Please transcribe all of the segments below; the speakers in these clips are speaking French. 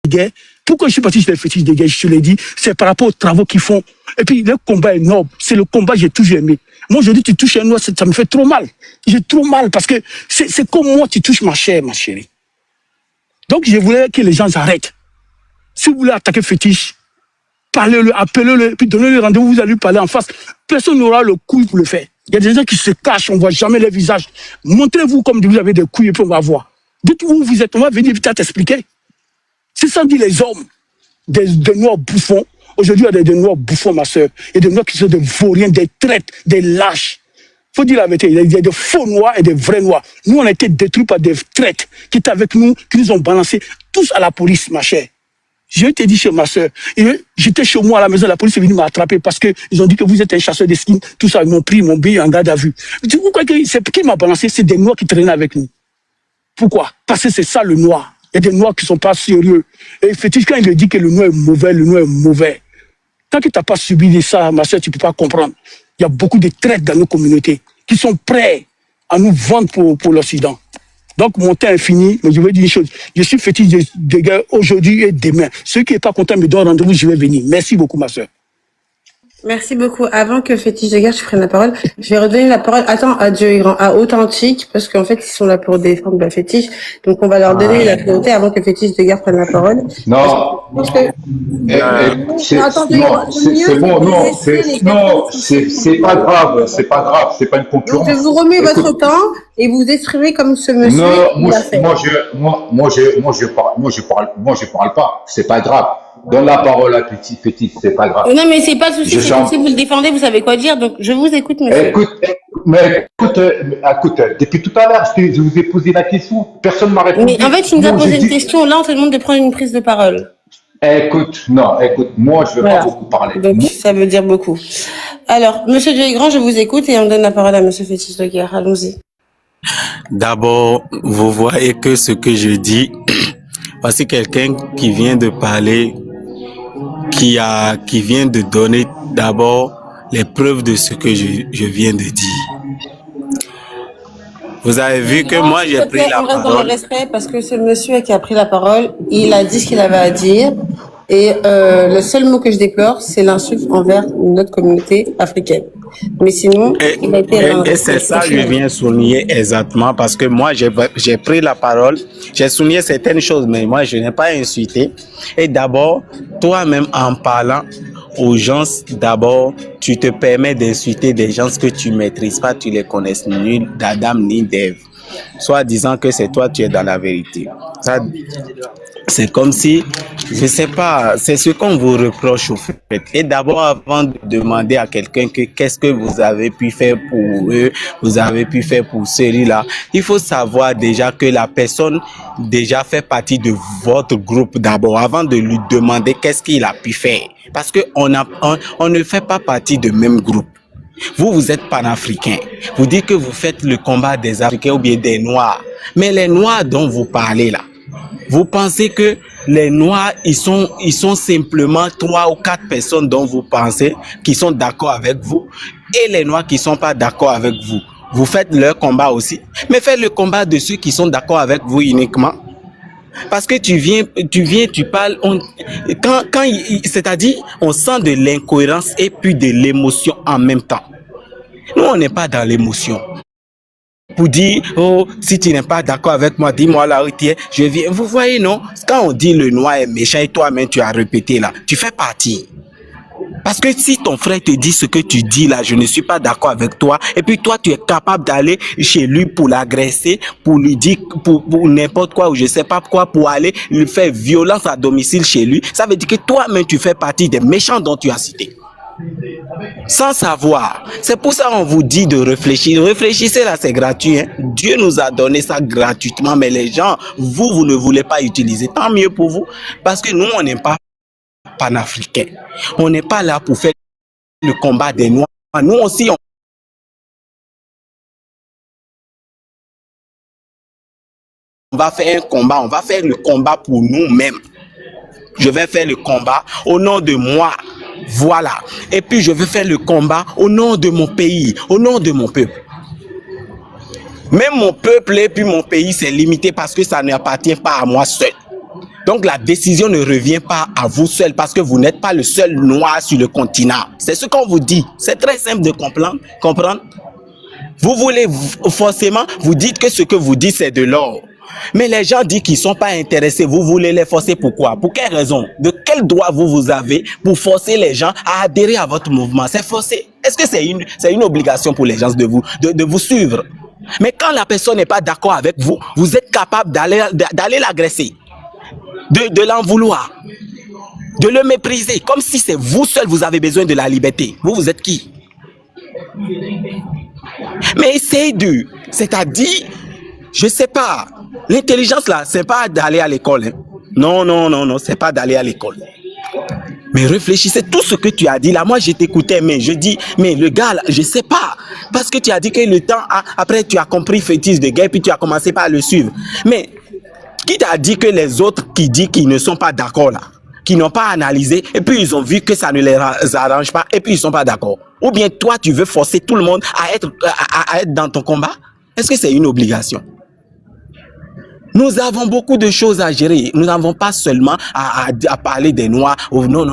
guerre. Pourquoi je suis parti sur les fétiches de guerre, je te l'ai dit, c'est par rapport aux travaux qu'ils font. Et puis, le combat est noble. C'est le combat que j'ai toujours aimé. Moi, je dis, tu touches un noir, ça me fait trop mal. J'ai trop mal parce que c'est comme moi, tu touches ma chair, ma chérie. Donc, je voulais que les gens arrêtent. Si vous voulez attaquer fétiche, parlez-le, appelez-le, puis donnez-le rendez-vous, vous allez lui parler en face. Personne n'aura le couille pour le faire. Il y a des gens qui se cachent, on ne voit jamais leur visage. Montrez-vous comme vous avez des couilles et puis on va voir. Dites-vous où vous êtes, on va venir peut-être t'expliquer. C'est ça dit les hommes, des noirs bouffons. Aujourd'hui, il y a des noirs bouffons, ma soeur. Il y a des noirs qui sont des vauriens, des traîtres, des lâches. Il faut dire la vérité, il y a des faux noirs et des vrais noirs. Nous, on a été détruits par des traîtres qui étaient avec nous, qui nous ont balancés tous à la police, ma chère. Je t'ai dit chez ma soeur, j'étais chez moi à la maison, la police est venue m'attraper parce qu'ils ont dit que vous êtes un chasseur de skins, tout ça, ils m'ont pris, ils m'ont mis en garde à vue. Vous croyez que c'est qui m'a balancé? C'est des noirs qui traînaient avec nous. Pourquoi? Parce que c'est ça le noir. Il y a des noirs qui ne sont pas sérieux. Et fétiche, quand il dit que le noir est mauvais, le noir est mauvais. Tant que tu n'as pas subi ça, ma soeur, tu ne peux pas comprendre. Il y a beaucoup de traîtres dans nos communautés qui sont prêts à nous vendre pour l'Occident. Donc, mon temps est fini, mais je vais dire une chose. Je suis fétiche de guerre aujourd'hui et demain. Ceux qui n'est pas content me donnent rendez-vous, je vais venir. Merci beaucoup, ma soeur. Merci beaucoup. Avant que Fétiche de guerre, je prenne la parole, je vais redonner la parole à Dieu est grand, à Authentique, parce qu'en fait, ils sont là pour défendre la fétiche. Donc, on va leur donner la priorité avant que Fétiche de guerre prenne la parole. Non. C'est bon, non, c'est pas grave, c'est pas une concurrence. Donc, je vous remets votre temps et vous exprimez comme ce monsieur. Non, moi, je parle pas, c'est pas grave. Donne la parole à Petit Fétiche, c'est pas grave. Non, mais c'est pas de souci, si vous le défendez, vous savez quoi dire, donc je vous écoute, monsieur. Écoute, depuis tout à l'heure, je vous ai posé la question, personne ne m'a répondu. Mais en fait, il nous a posé une question, là, on te demande de prendre une prise de parole. Écoute, moi, je ne vais pas beaucoup parler. Donc, ça veut dire beaucoup. Alors, monsieur Dieu est grand, je vous écoute et on donne la parole à monsieur Fétiche de guerre, allons-y. D'abord, vous voyez que ce que je dis, voici quelqu'un qui vient de parler, qui vient de donner d'abord les preuves de ce que je viens de dire. Vous avez vu que moi j'ai pris la parole. Dans le respect, parce que ce monsieur qui a pris la parole, il a dit ce qu'il avait à dire. Et le seul mot que je déplore, c'est l'insulte envers notre communauté africaine. Mais sinon, il a été... Et c'est ça que je viens souligner exactement, parce que moi, j'ai pris la parole, j'ai souligné certaines choses, mais moi, je n'ai pas insulté. Et d'abord, toi-même, en parlant aux gens, d'abord, tu te permets d'insulter des gens que tu ne maîtrises pas, tu les connais ni d'Adam ni d'Ève. Soit disant que c'est toi, tu es dans la vérité. Ça, c'est comme si, je sais pas, c'est ce qu'on vous reproche au fait. Et d'abord, avant de demander à quelqu'un que qu'est-ce que vous avez pu faire pour eux, vous avez pu faire pour celui-là, il faut savoir déjà que la personne déjà fait partie de votre groupe d'abord, avant de lui demander qu'est-ce qu'il a pu faire. Parce que on ne fait pas partie du même groupe. Vous êtes panafricain. Vous dites que vous faites le combat des Africains ou bien des Noirs. Mais les Noirs dont vous parlez là, vous pensez que les Noirs, ils sont simplement 3 ou 4 personnes dont vous pensez qui sont d'accord avec vous, et les Noirs qui ne sont pas d'accord avec vous. Vous faites leur combat aussi, mais faites le combat de ceux qui sont d'accord avec vous uniquement. Parce que tu parles, c'est-à-dire, on sent de l'incohérence et puis de l'émotion en même temps. Nous, on n'est pas dans l'émotion. Pour dire, oh, si tu n'es pas d'accord avec moi, dis-moi la vérité, je viens. Vous voyez, non? Quand on dit le noir est méchant et toi-même tu as répété là, tu fais partie. Parce que si ton frère te dit ce que tu dis là, je ne suis pas d'accord avec toi, et puis toi tu es capable d'aller chez lui pour l'agresser, pour lui dire, pour n'importe quoi, ou je sais pas quoi, pour aller lui faire violence à domicile chez lui, ça veut dire que toi-même tu fais partie des méchants dont tu as cité. Sans savoir. C'est pour ça qu'on vous dit de réfléchir. Réfléchissez là, c'est gratuit. Hein? Dieu nous a donné ça gratuitement, mais les gens, vous ne voulez pas utiliser. Tant mieux pour vous, parce que nous, on n'est pas panafricains. On n'est pas là pour faire le combat des Noirs. Nous aussi, on va faire un combat. On va faire le combat pour nous-mêmes. Je vais faire le combat au nom de moi. Voilà. Et puis je vais faire le combat au nom de mon pays, au nom de mon peuple. Même mon peuple et puis mon pays, c'est limité parce que ça n'appartient pas à moi seul. Donc la décision ne revient pas à vous seul parce que vous n'êtes pas le seul noir sur le continent. C'est ce qu'on vous dit. C'est très simple de comprendre. Vous voulez forcément, vous dites que ce que vous dites c'est de l'or. Mais les gens disent qu'ils ne sont pas intéressés. Vous voulez les forcer pourquoi? Pour quelle raison? De quel droit vous avez pour forcer les gens à adhérer à votre mouvement? C'est forcé. Est-ce que c'est une obligation pour les gens de vous suivre? Mais quand la personne n'est pas d'accord avec vous, vous êtes capable d'aller l'agresser, de l'en vouloir, de le mépriser, comme si c'est vous seul vous avez besoin de la liberté. Vous êtes qui? Mais essayez c'est-à-dire, je sais pas, l'intelligence là, c'est pas d'aller à l'école. Hein. Non, c'est pas d'aller à l'école. Mais réfléchissez, tout ce que tu as dit là, moi je t'écoutais, mais je dis, mais le gars là, je sais pas. Parce que tu as dit que le temps, après tu as compris fétiche de guerre, puis tu as commencé par le suivre. Mais qui t'a dit que les autres qui disent qu'ils ne sont pas d'accord là, qui n'ont pas analysé, et puis ils ont vu que ça ne les arrange pas, et puis ils ne sont pas d'accord? Ou bien toi, tu veux forcer tout le monde à être dans ton combat? Est-ce que c'est une obligation? Nous avons beaucoup de choses à gérer. Nous n'avons pas seulement à parler des Noirs. Oh, non.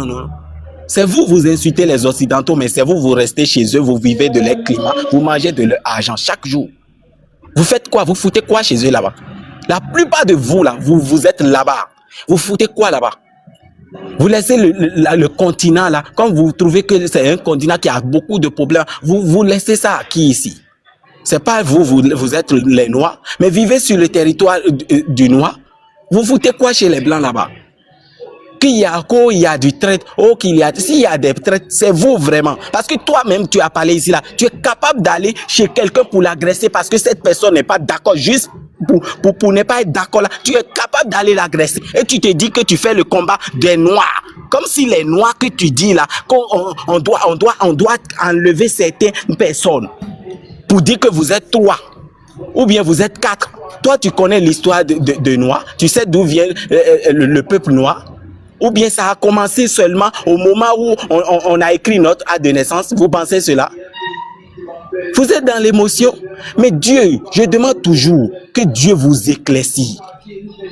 C'est vous insultez les Occidentaux, mais c'est vous restez chez eux, vous vivez de leur climat, vous mangez de leur argent chaque jour. Vous faites quoi? Vous foutez quoi chez eux là-bas? La plupart de vous là, vous êtes là-bas. Vous foutez quoi là-bas? Vous laissez le continent là, quand vous trouvez que c'est un continent qui a beaucoup de problèmes, vous laissez ça à qui ici? C'est pas vous êtes les Noirs, mais vivez sur le territoire du Noir. Vous foutez quoi chez les Blancs là-bas? Qu'il y a du traite, s'il y a des traites, c'est vous vraiment. Parce que toi-même, tu as parlé ici là, tu es capable d'aller chez quelqu'un pour l'agresser parce que cette personne n'est pas d'accord, juste pour ne pas être d'accord là. Tu es capable d'aller l'agresser et tu te dis que tu fais le combat des Noirs. Comme si les Noirs que tu dis là, qu'on doit enlever certaines personnes pour dire que vous êtes 3 ou bien vous êtes 4. Toi, tu connais l'histoire de Noirs, tu sais d'où vient le peuple noir. Ou bien ça a commencé seulement au moment où on a écrit notre acte de naissance. Vous pensez cela? Vous êtes dans l'émotion. Mais Dieu, je demande toujours que Dieu vous éclaircisse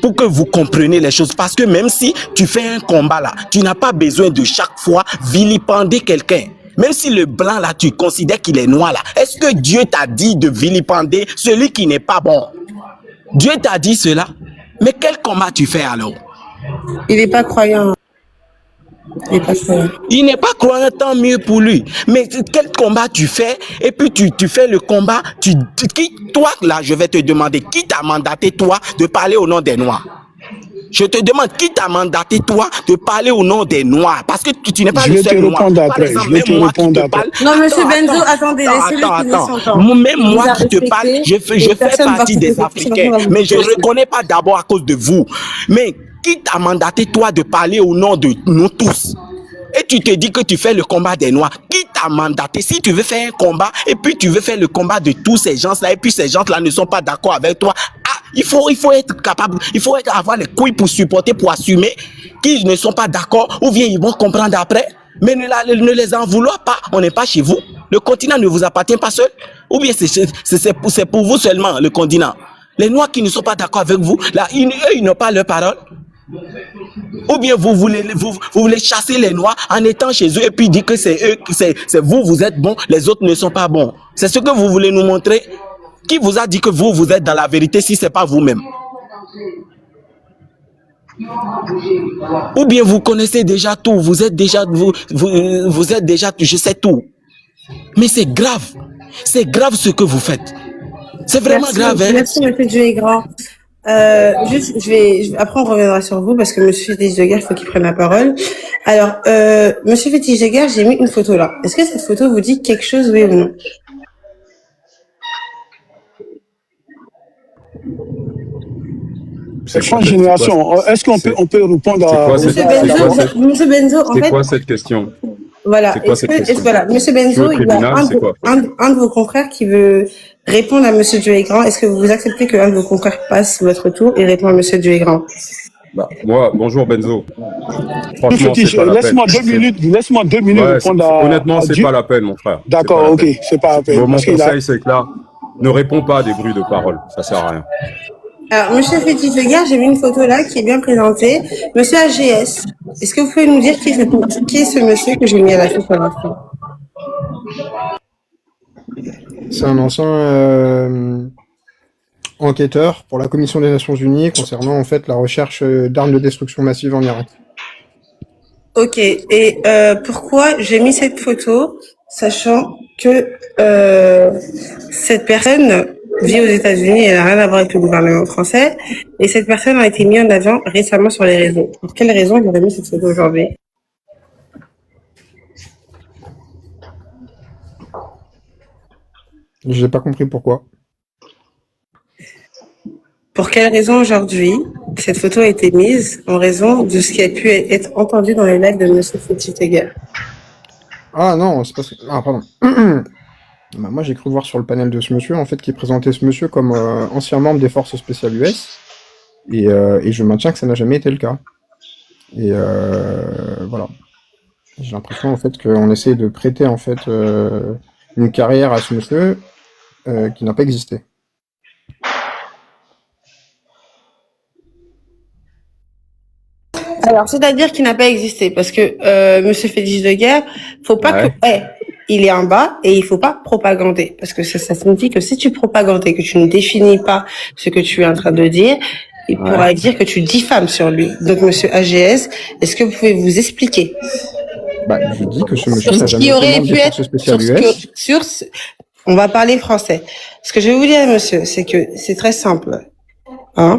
pour que vous compreniez les choses. Parce que même si tu fais un combat là, tu n'as pas besoin de chaque fois vilipender quelqu'un. Même si le blanc là, tu considères qu'il est noir là, est-ce que Dieu t'a dit de vilipender celui qui n'est pas bon? Dieu t'a dit cela. Mais quel combat tu fais alors? Il n'est pas croyant. Il n'est pas croyant, tant mieux pour lui. Mais quel combat tu fais? Et puis tu fais le combat. Toi, là, je vais te demander, qui t'a mandaté, toi, de parler au nom des Noirs? Je te demande, qui t'a mandaté, toi, de parler au nom des Noirs? Parce que tu n'es pas le seul noir. Je vais te répondre après. Non, monsieur Benzo, attendez, laissez-le. Même moi qui te parle, je fais partie des Africains. Mais je ne reconnais pas d'abord à cause de vous. Mais qui t'a mandaté, toi, de parler au nom de nous tous? Et tu te dis que tu fais le combat des Noirs. Qui t'a mandaté? Si tu veux faire un combat, et puis tu veux faire le combat de tous ces gens-là, et puis ces gens-là ne sont pas d'accord avec toi, il faut être capable, il faut avoir les couilles pour supporter, pour assumer qu'ils ne sont pas d'accord, ou bien ils vont comprendre après. Mais ne les en vouloir pas, on n'est pas chez vous. Le continent ne vous appartient pas seul. Ou bien c'est pour vous seulement, le continent. Les Noirs qui ne sont pas d'accord avec vous, là, eux, ils n'ont pas leur parole. Ou bien vous voulez chasser les Noirs en étant chez eux et puis dire que c'est eux, c'est vous êtes bons, les autres ne sont pas bons. C'est ce que vous voulez nous montrer? Qui vous a dit que vous êtes dans la vérité si ce n'est pas vous-même? Ou bien vous connaissez déjà tout, vous êtes déjà, je sais tout. Mais c'est grave ce que vous faites. C'est vraiment grave. Hein? Merci, monsieur Dieu grand. Après on reviendra sur vous parce que monsieur Fétiche de Guerre, il faut qu'il prenne la parole. Alors, monsieur Fétiche de Guerre, j'ai mis une photo là. Est-ce que cette photo vous dit quelque chose, oui ou non? C'est transgénération. Est-ce qu'on peut répondre à... Monsieur Benzo, en fait... C'est quoi cette question? Voilà. Voilà. Monsieur Benzo, il y a un de vos confrères qui veut répondre à monsieur Dieu est grand. Est-ce que vous acceptez qu'un de vos confrères passe votre tour et répond à monsieur Dieu est grand? Bah, moi, bonjour Benzo. Franchement, laisse-moi 2 minutes répondre à... Honnêtement, c'est pas la peine, mon frère. D'accord, ok, c'est pas la peine. Mon conseil, c'est que là, ne réponds pas à des bruits de parole. Ça sert à rien. Alors, monsieur Fétis de Guerre, j'ai mis une photo là qui est bien présentée. Monsieur AGS, est-ce que vous pouvez nous dire qui est ce monsieur que j'ai mis à la suite pour l'instant? C'est un ancien enquêteur pour la Commission des Nations Unies concernant en fait la recherche d'armes de destruction massive en Irak. Ok, et pourquoi j'ai mis cette photo, sachant que cette personne vit aux États-Unis, elle n'a rien à voir avec le gouvernement français, et cette personne a été mise en avant récemment sur les réseaux. Pour quelle raison j'aurais mis cette photo aujourd'hui? Je n'ai pas compris pourquoi. Pour quelle raison aujourd'hui cette photo a été mise en raison de ce qui a pu être entendu dans les lives de monsieur Fétis de Guerre? Ah non, c'est parce que... Ah, pardon. Bah, moi, j'ai cru voir sur le panel de ce monsieur, en fait, qui présentait ce monsieur comme ancien membre des forces spéciales US, et je maintiens que ça n'a jamais été le cas. Et voilà. J'ai l'impression, en fait, qu'on essaie de prêter, en fait, une carrière à ce monsieur qui n'a pas existé. Alors, c'est-à-dire qu'il n'a pas existé, parce que monsieur Fétis de Guerre, faut pas Ouais. que... il est en bas et il faut pas propagander, parce que ça signifie que si tu propagandes et que tu ne définis pas ce que tu es en train de dire, il pourra dire que tu diffames sur lui. Donc, monsieur AGS, est-ce que vous pouvez vous expliquer Bah, je dis que ce sur monsieur n'a ce jamais qui été aurait membre pu des être forces spéciales sur US. on va parler français. Ce que je vais vous dire, monsieur, c'est que c'est très simple. Hein?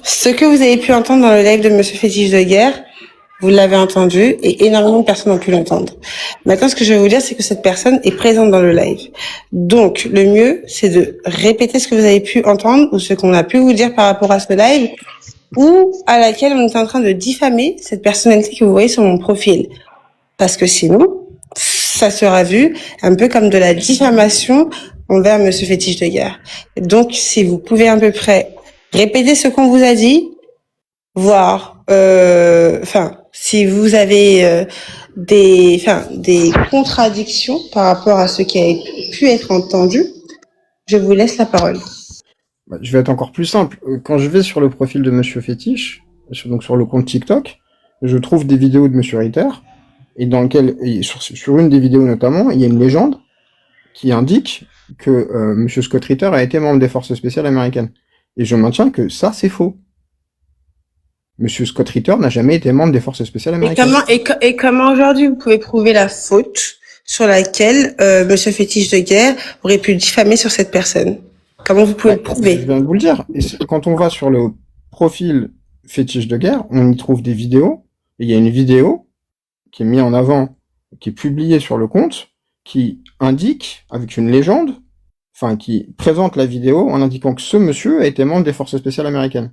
Ce que vous avez pu entendre dans le live de monsieur Fétis de Guerre, vous l'avez entendu et énormément de personnes ont pu l'entendre. Maintenant, ce que je vais vous dire, c'est que cette personne est présente dans le live. Donc, le mieux, c'est de répéter ce que vous avez pu entendre ou ce qu'on a pu vous dire par rapport à ce live ou à laquelle on est en train de diffamer cette personnalité que vous voyez sur mon profil. Parce que sinon, ça sera vu un peu comme de la diffamation envers monsieur Fétis de Guerre. Donc, si vous pouvez à peu près répéter ce qu'on vous a dit, voir, si vous avez des contradictions par rapport à ce qui a pu être entendu, je vous laisse la parole. Bah, je vais être encore plus simple. Quand je vais sur le profil de Monsieur Fétiche, donc sur le compte TikTok, je trouve des vidéos de Monsieur Ritter, et dans lequel, et sur une des vidéos notamment, il y a une légende qui indique que Monsieur Scott Ritter a été membre des forces spéciales américaines. Et je maintiens que ça, c'est faux. Monsieur Scott Ritter n'a jamais été membre des forces spéciales américaines. Et comment aujourd'hui vous pouvez prouver la faute sur laquelle monsieur Fétiche de Guerre aurait pu diffamer sur cette personne? Comment vous pouvez le Je prouver? viens de vous le dire. Et quand on va sur le profil Fétiche de Guerre, on y trouve des vidéos. Et il y a une vidéo qui est mise en avant, qui est publiée sur le compte, qui indique, avec une légende, qui présente la vidéo en indiquant que ce monsieur a été membre des forces spéciales américaines.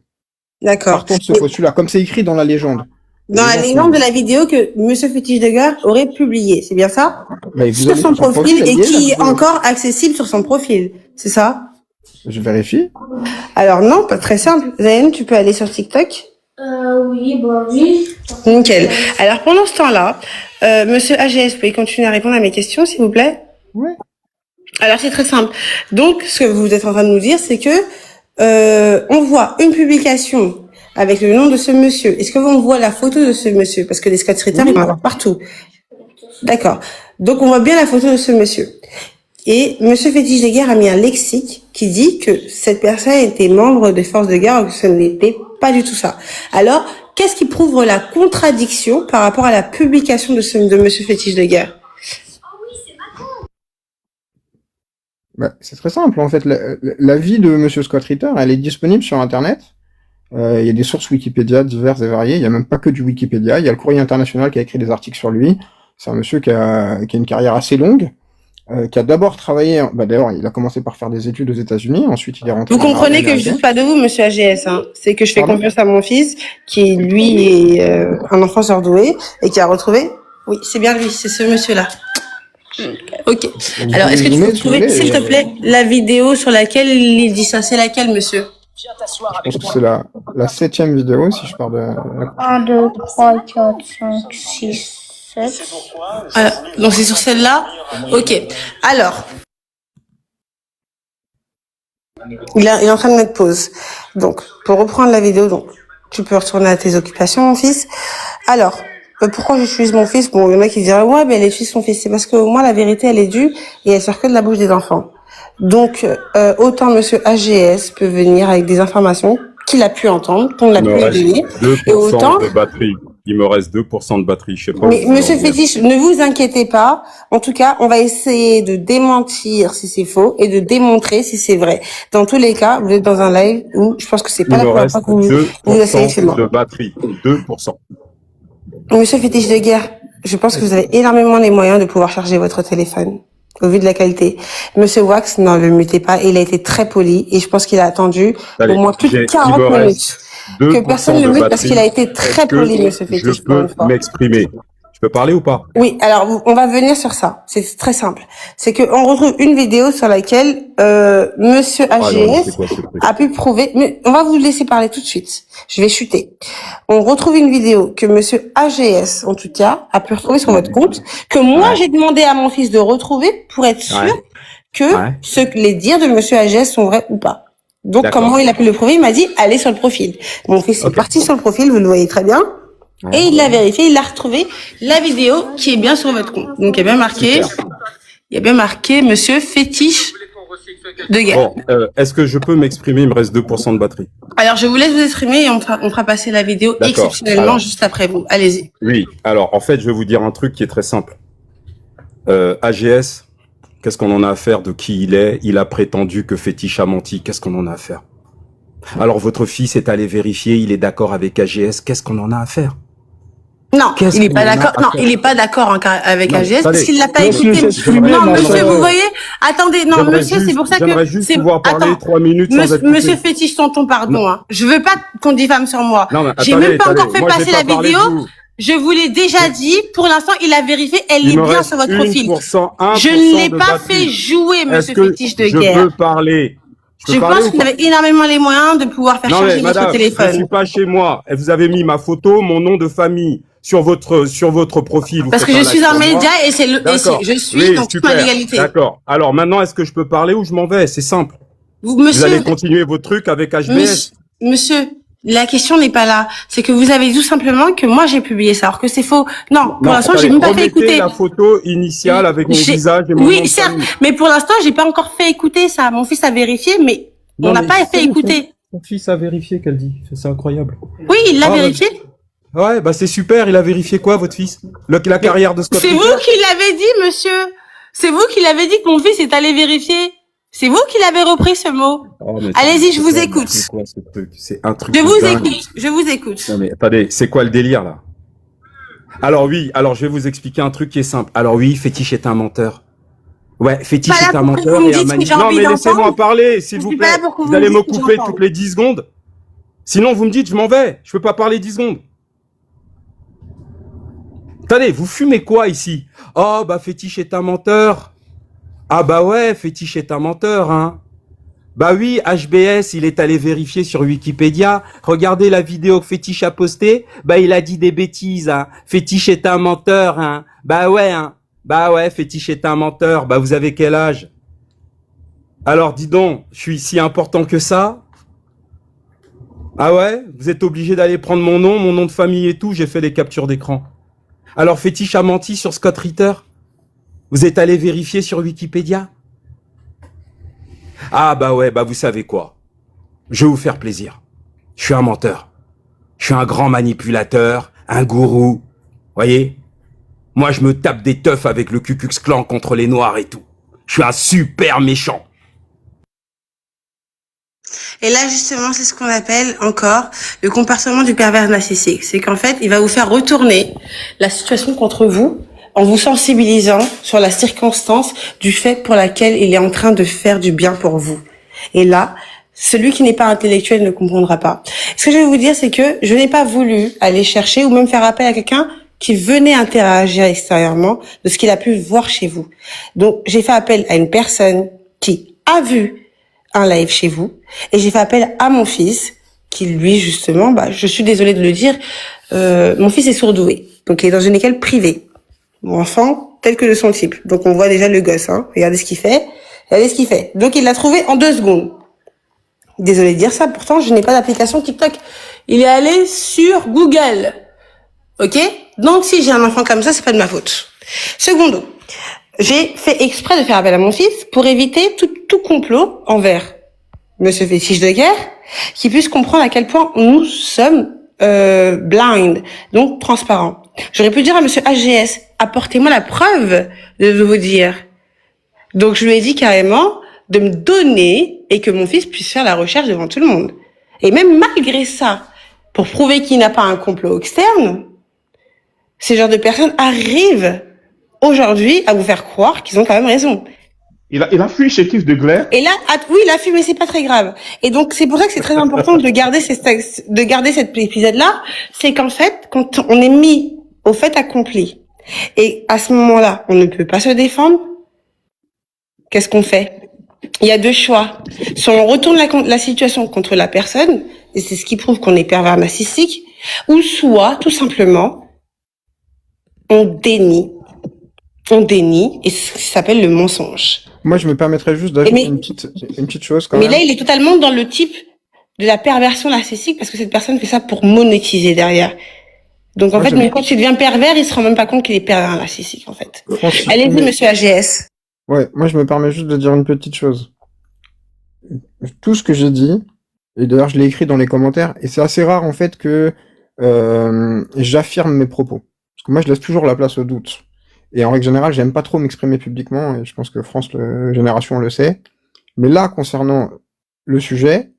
D'accord. Partons de ce postulat, comme c'est écrit dans la légende. Dans la légende de la vidéo que monsieur Fétiche de Guerre aurait publiée, c'est bien ça? Sur son profil et qui est encore accessible sur son profil, c'est ça? Je vérifie. Alors non, pas très simple. Zayn, tu peux aller sur TikTok? Oui, bah oui. Nickel. Alors pendant ce temps-là, monsieur AGS, vous pouvez continuer à répondre à mes questions, s'il vous plaît? Ouais. Alors c'est très simple. Donc ce que vous êtes en train de nous dire, c'est que on voit une publication avec le nom de ce monsieur. Est-ce que on voit la photo de ce monsieur? Parce que les Scott Ritter, ils vont avoir partout. D'accord. Donc on voit bien la photo de ce monsieur. Et monsieur Fétiche de Guerre a mis un lexique qui dit que cette personne était membre des forces de guerre, que ce n'était pas du tout ça. Alors, qu'est-ce qui prouve la contradiction par rapport à la publication de monsieur Fétiche de Guerre? Bah, c'est très simple, en fait. La vie de monsieur Scott Ritter, elle est disponible sur Internet. Il y a des sources Wikipédia diverses et variées. Il y a même pas que du Wikipédia. Il y a le Courrier International qui a écrit des articles sur lui. C'est un monsieur qui a une carrière assez longue. Qui a d'abord travaillé, d'ailleurs, il a commencé par faire des études aux États-Unis, ensuite il est rentré. Vous comprenez que je ne doute pas de vous, monsieur AGS, hein. C'est que je fais confiance à mon fils, qui lui est un enfant surdoué et qui a retrouvé. Oui, c'est bien lui, c'est ce monsieur-là. Ok. Alors, est-ce que tu peux trouver, s'il te plaît, la vidéo sur laquelle il dit ça? C'est laquelle, monsieur? Je pense que c'est la 7e vidéo, si je pars de... 1, 2, 3, 4, 5, 6. Alors, donc c'est sur celle-là. Ok. Alors, Il est en train de mettre pause. Donc, pour reprendre la vidéo, donc, tu peux retourner à tes occupations, mon fils. Alors, pourquoi j'utilise mon fils? Bon, il y en a qui diraient, ouais, mais elle utilise son fils. C'est parce que, au moins, la vérité, elle est due et elle sort que de la bouche des enfants. Donc, autant monsieur AGS peut venir avec des informations qu'il a pu entendre, qu'on l'a Il pu me lui reste donner. 2% Et autant, de batterie. Il me reste 2% de batterie. Je sais pas mais où vous monsieur en êtes. Fétiche, ne vous inquiétez pas. En tout cas, on va essayer de démentir si c'est faux et de démontrer si c'est vrai. Dans tous les cas, vous êtes dans un live où je pense que c'est Il pas la me première reste fois que vous essayez chez 2% moi. de batterie. 2%. Monsieur Fétiche de guerre, je pense que vous avez énormément les moyens de pouvoir charger votre téléphone, au vu de la qualité. Monsieur Wax, non, le mutez pas, il a été très poli, et je pense qu'il a attendu Allez, au moins plus de il 40 me minutes. reste Que 2% personne ne de mute parce batterie. qu'il a été très Est-ce que poli, monsieur je Fétiche, pour peux une fois. m'exprimer? Je peux parler ou pas? Oui, alors on va venir sur ça. C'est très simple. C'est que on retrouve une vidéo sur laquelle Monsieur Ah non, mais AGS c'est quoi ce truc? a pu prouver. Mais on va vous laisser parler tout de suite. Je vais chuter. On retrouve une vidéo que Monsieur AGS, en tout cas, a pu retrouver sur votre compte, que moi Ouais. j'ai demandé à mon fils de retrouver pour être sûr Ouais. que Ouais. les dires de Monsieur AGS sont vrais ou pas. Donc D'accord. comment il a pu le prouver? Il m'a dit allez sur le profil. Mon fils est Ok. parti sur le profil, vous le voyez très bien. Ouais. Et il l'a vérifié, il a retrouvé la vidéo qui est bien sur votre compte. Donc il y a bien marqué Monsieur Fétiche de guerre. Bon, est-ce que je peux m'exprimer? Il me reste 2% de batterie. Alors je vous laisse vous exprimer et on fera passer la vidéo D'accord. exceptionnellement Alors. juste après vous. Allez-y. Oui. Alors, en fait, je vais vous dire un truc qui est très simple. AGS, qu'est-ce qu'on en a à faire de qui il est? Il a prétendu que Fétiche a menti. Qu'est-ce qu'on en a à faire? Alors, votre fils est allé vérifier, il est d'accord avec AGS. Qu'est-ce qu'on en a à faire? Non, Qu'est-ce il est qu'on pas en a d'accord. à Non, faire? il est pas d'accord avec Non, AGS parce attendez. qu'il l'a pas Monsieur écouté. s'exprimer, Non, ma monsieur, soeur. vous voyez? Attendez, non, J'aimerais monsieur, juste- c'est pour ça que J'aimerais juste c'est pouvoir parler attends. 3 minutes sans être Monsieur coupé. Fétiche tonton, pardon. Hein. Je veux pas qu'on diffame sur moi. Non, mais J'ai attendez, même pas attendez. encore fait Moi, j'ai passer pas la parlé vidéo. de vous. Je vous l'ai déjà dit. Pour l'instant, il a vérifié. Elle Il est me bien reste sur votre profil. 1%, 1% Je ne l'ai de pas batterie. fait jouer, Est-ce monsieur que Fétiche de je guerre. peux parler? Je peux parler pense ou que vous pas? avez énormément les moyens de pouvoir faire Non, charger mais votre madame, je téléphone. suis pas chez moi. Et vous avez mis ma photo, mon nom de famille sur votre profil. Vous Parce que faites je suis live un sur moi. média et c'est le, et D'accord. je suis Oui, dans toute ma super. légalité. D'accord. Alors maintenant, est-ce que je peux parler ou je m'en vais? C'est simple. Vous Monsieur, allez continuer vos trucs avec HBS. monsieur, la question n'est pas là. C'est que vous avez dit tout simplement que moi j'ai publié ça, alors que c'est faux. Non, pour Non, l'instant, attendez, j'ai même pas fait remettez écouter. la photo initiale avec mon J'ai- visage et mon nom Oui, de certes, famille. mais pour l'instant, j'ai pas encore fait écouter ça. Mon fils a vérifié, mais Non, on n'a mais pas c'est fait bon, écouter. Ton fils a vérifié qu'elle dit. C'est incroyable. Oui, il l'a Ah, vérifié. Ouais, bah c'est super. Il a vérifié quoi, votre fils? La carrière de Scott C'est vous Ritter? qui l'avez dit, monsieur. C'est vous qui l'avez dit que mon fils est allé vérifier. C'est vous qui l'avez repris ce mot. Oh, mais Allez-y, je c'est vous quoi, écoute. C'est quoi ce truc? C'est un truc Je de vous dingue. écoute. Je vous écoute. Non mais attendez, c'est quoi le délire là? Alors oui, alors je vais vous expliquer un truc qui est simple. Alors oui, Fétiche est un menteur. Ouais, Fétiche Pas là est un pour que menteur vous me et un dites ce que j'ai manipulateur. Non envie mais d'entendre. laissez-moi parler, s'il Je vous suis pas plaît. là pour que vous Vous allez me me dites ce que couper j'entends. toutes les 10 secondes. Sinon vous me dites je m'en vais. Je peux pas parler 10 secondes. Attendez, vous fumez quoi ici? Oh bah Fétiche est un menteur. Ah bah ouais, Fétiche est un menteur, hein. Bah oui, HBS, il est allé vérifier sur Wikipédia. Regardez la vidéo que Fétiche a postée. Bah il a dit des bêtises, hein. Fétiche est un menteur, hein. Bah ouais, hein. Bah ouais, Fétiche est un menteur. Bah vous avez quel âge? Alors dis donc, je suis si important que ça? Ah ouais? Vous êtes obligé d'aller prendre mon nom de famille et tout. J'ai fait les captures d'écran. Alors Fétiche a menti sur Scott Ritter? Vous êtes allé vérifier sur Wikipédia? Ah bah ouais, bah vous savez quoi? Je vais vous faire plaisir. Je suis un menteur. Je suis un grand manipulateur, un gourou. Voyez? Moi je me tape des teufs avec le Ku Klux Klan contre les Noirs et tout. Je suis un super méchant. Et là, justement, c'est ce qu'on appelle encore le comportement du pervers narcissique. C'est qu'en fait, il va vous faire retourner la situation contre vous en vous sensibilisant sur la circonstance du fait pour laquelle il est en train de faire du bien pour vous. Et là, celui qui n'est pas intellectuel ne comprendra pas. Ce que je vais vous dire, c'est que je n'ai pas voulu aller chercher ou même faire appel à quelqu'un qui venait interagir extérieurement de ce qu'il a pu voir chez vous. Donc, j'ai fait appel à une personne qui a vu un live chez vous et j'ai fait appel à mon fils qui, lui, justement, je suis désolée de le dire, mon fils est sourdoué. Donc, il est dans une école privée. Mon enfant, tel que de son type. Donc, on voit déjà le gosse, hein. Regardez ce qu'il fait. Regardez ce qu'il fait. Donc, il l'a trouvé en 2 secondes. Désolée de dire ça, pourtant je n'ai pas d'application TikTok. Il est allé sur Google. Ok? Donc si j'ai un enfant comme ça, c'est pas de ma faute. Secondo, j'ai fait exprès de faire appel à mon fils pour éviter tout complot envers Monsieur Fétiche de Guerre, qui puisse comprendre à quel point nous sommes blind, donc transparents. J'aurais pu dire à Monsieur AGS, apportez-moi la preuve de vous dire. Donc je lui ai dit carrément de me donner et que mon fils puisse faire la recherche devant tout le monde. Et même malgré ça, pour prouver qu'il n'a pas un complot externe, ces genres de personnes arrivent aujourd'hui à vous faire croire qu'ils ont quand même raison. Il a fui chez Kiff de Glaire. Et là, oui, il a fui, mais c'est pas très grave. Et donc, c'est pour ça que c'est très important de garder cet épisode-là. C'est qu'en fait, quand on est mis au fait accompli, et à ce moment-là, on ne peut pas se défendre, qu'est-ce qu'on fait? Il y a deux choix. Soit on retourne la situation contre la personne, et c'est ce qui prouve qu'on est pervers narcissique, ou soit, tout simplement, on dénie. On dénie, et ce qui s'appelle le mensonge. Moi, je me permettrais juste d'ajouter une petite chose quand même. Mais là, il est totalement dans le type de la perversion narcissique parce que cette personne fait ça pour monétiser derrière. Donc, en fait, même quand tu deviens pervers, il se rend même pas compte qu'il est pervers narcissique, en fait. Allez-y, monsieur AGS. Ouais, moi, je me permets juste de dire une petite chose. Tout ce que j'ai dit, et d'ailleurs, je l'ai écrit dans les commentaires, et c'est assez rare, en fait, que j'affirme mes propos. Parce que moi, je laisse toujours la place au doute. Et en règle générale, j'aime pas trop m'exprimer publiquement, et je pense que France Génération le sait. Mais là, concernant le sujet,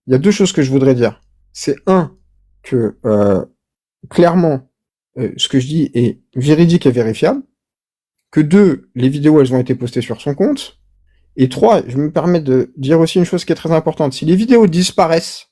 il y a deux choses que je voudrais dire. C'est que clairement, ce que je dis est véridique et vérifiable. Que deux, les vidéos, elles ont été postées sur son compte. Et trois, je me permets de dire aussi une chose qui est très importante. Si les vidéos disparaissent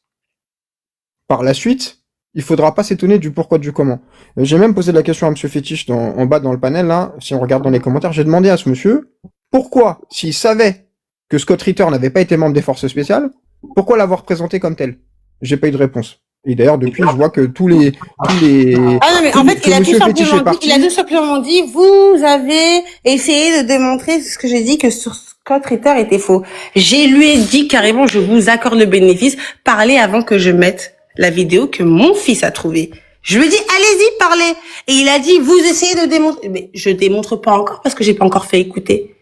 par la suite, il faudra pas s'étonner du pourquoi du comment. J'ai même posé la question à monsieur Fétiche en bas dans le panel, là. Si on regarde dans les commentaires, j'ai demandé à ce monsieur pourquoi, s'il savait que Scott Ritter n'avait pas été membre des forces spéciales, pourquoi l'avoir présenté comme tel? J'ai pas eu de réponse. Et d'ailleurs, depuis, je vois que tous les... Ah non, mais en fait, il a tout simplement dit, vous avez essayé de démontrer ce que j'ai dit, que sur Scott Ritter était faux. Lui ai dit carrément, je vous accorde le bénéfice, parlez avant que je mette la vidéo que mon fils a trouvée. Je lui ai dit, allez-y, parlez. Et il a dit, vous essayez de démontrer. Mais je démontre pas encore parce que j'ai pas encore fait écouter.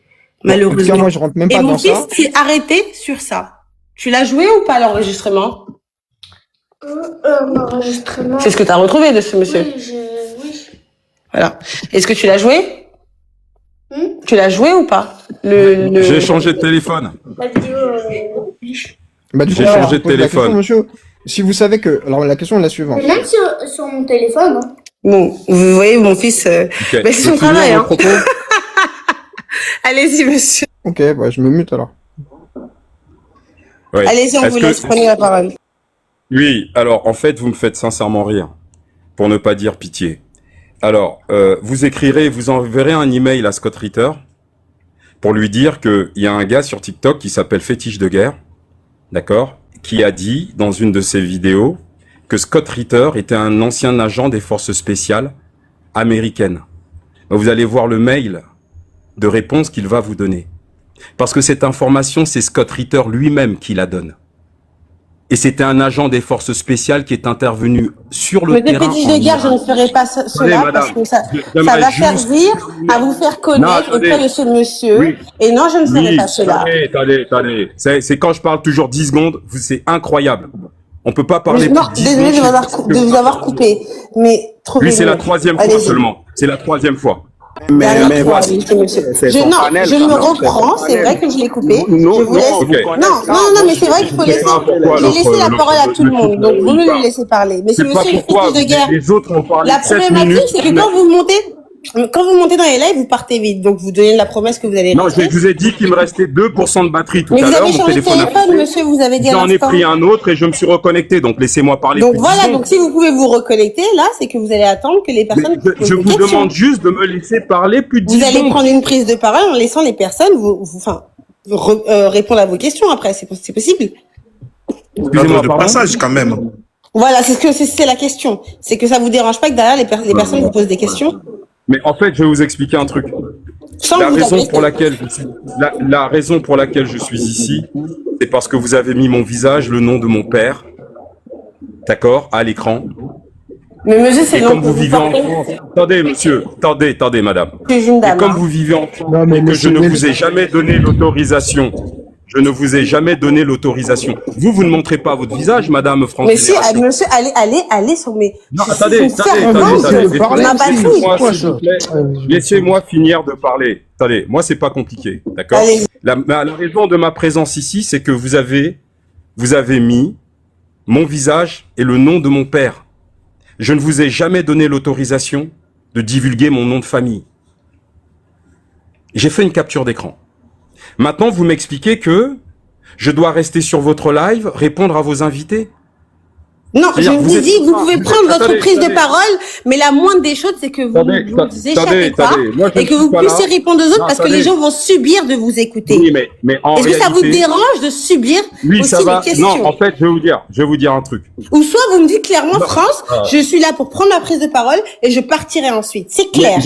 Malheureusement. En tout cas, moi, je rentre même pas dans ça. Et mon fils s'est arrêté sur ça. Tu l'as joué ou pas, l'enregistrement? L'enregistrement. C'est ce que tu as retrouvé de ce monsieur? Oui. Voilà. Est-ce que tu l'as joué? Tu l'as joué ou pas? J'ai changé de téléphone. La vidéo. J'ai changé de téléphone. Monsieur, si vous savez que... Alors, la question est la suivante. Même sur mon téléphone. Hein. Bon, vous voyez, mon fils... Okay. Mais c'est son travail, hein. Allez-y, monsieur. Ok, bah, je me mute alors. Ouais. Allez-y, on vous laisse, prenez la parole. Oui, alors, en fait, vous me faites sincèrement rire, pour ne pas dire pitié. Alors, vous écrirez, vous enverrez un email à Scott Ritter pour lui dire qu'il y a un gars sur TikTok qui s'appelle Fétiche de Guerre, d'accord, qui a dit dans une de ses vidéos que Scott Ritter était un ancien agent des forces spéciales américaines. Vous allez voir le mail de réponse qu'il va vous donner. Parce que cette information, c'est Scott Ritter lui-même qui la donne. Et c'était un agent des forces spéciales qui est intervenu sur le terrain. Fétiche de Guerre, je ne ferai pas cela parce que ça va servir à vous faire connaître auprès de ce monsieur. Oui. Et non, je ne ferai pas cela. Attendez. C'est quand je parle toujours 10 secondes, c'est incroyable. On peut pas parler non, désolé de vous avoir coupé. Mais lui, c'est la 3e fois seulement. C'est la 3e fois. Mais voici, je me reprends, c'est vrai que je l'ai coupé. Non, mais c'est vrai qu'il faut laisser. J'ai laissé la parole à tout le monde, donc vous me laissez parler. Mais c'est monsieur Fétiche de Guerre. La problématique, c'est que quand vous montez dans les lives, vous partez vite. Donc vous donnez la promesse que vous allez rester. Non, je vous ai dit qu'il me restait 2% de batterie tout à l'heure. Mais vous avez changé de téléphone, monsieur, vous avez dit à l'instant. J'en ai pris un autre et je me suis reconnecté, donc laissez-moi parler. Donc voilà, donc si vous pouvez vous reconnecter, là, c'est que vous allez attendre que les personnes... Je vous demande juste de me laisser parler plus de 10 secondes. Vous allez prendre une prise de parole en laissant les personnes répondre à vos questions après, c'est possible. Excusez-moi, de passage quand même. Voilà, c'est la question. C'est que ça vous dérange pas que derrière les personnes vous posent des questions? Mais en fait, je vais vous expliquer un truc. Sans La vous raison agresser. pour laquelle je suis, la raison pour laquelle je suis ici, c'est parce que vous avez mis mon visage, le nom de mon père, d'accord, à l'écran. Mais monsieur, c'est Et long comme que vous vous vivez en portez. France, attendez, monsieur, attendez, madame. Je suis une Et dame. comme Hein. vous vivez en France, Non, mais et que je monsieur, ne vous ai jamais donné l'autorisation, je ne vous ai jamais donné l'autorisation. Vous ne montrez pas votre visage, madame France Mais si, Génération. monsieur, allez sur mes... Non, je attendez, suis une attendez, servante je parle de ma ici. patrie. Laissez-moi, Quoi, s'il vous ça plaît, laissez-moi finir de parler. Attendez, moi, c'est pas compliqué, d'accord? Allez. La raison de ma présence ici, c'est que vous avez mis mon visage et le nom de mon père. Je ne vous ai jamais donné l'autorisation de divulguer mon nom de famille. J'ai fait une capture d'écran. Maintenant, vous m'expliquez que je dois rester sur votre live, répondre à vos invités. Non, je C'est-à-dire, vous ai êtes- dit, vous pouvez prendre votre attendez, prise de attendez. parole, mais la moindre des choses, c'est que vous ne vous échappez pas Moi, je et que ne suis vous pas puissiez là. répondre aux autres Non, parce que attendez. les gens vont subir de vous écouter. Oui, mais en Est-ce que ça vous réalité, dérange de subir oui, aussi ça va. les questions? Non, en fait, je vais vous dire un truc. Ou soit vous me dites clairement, Non. France, je suis là pour prendre ma prise de parole et je partirai ensuite. C'est clair.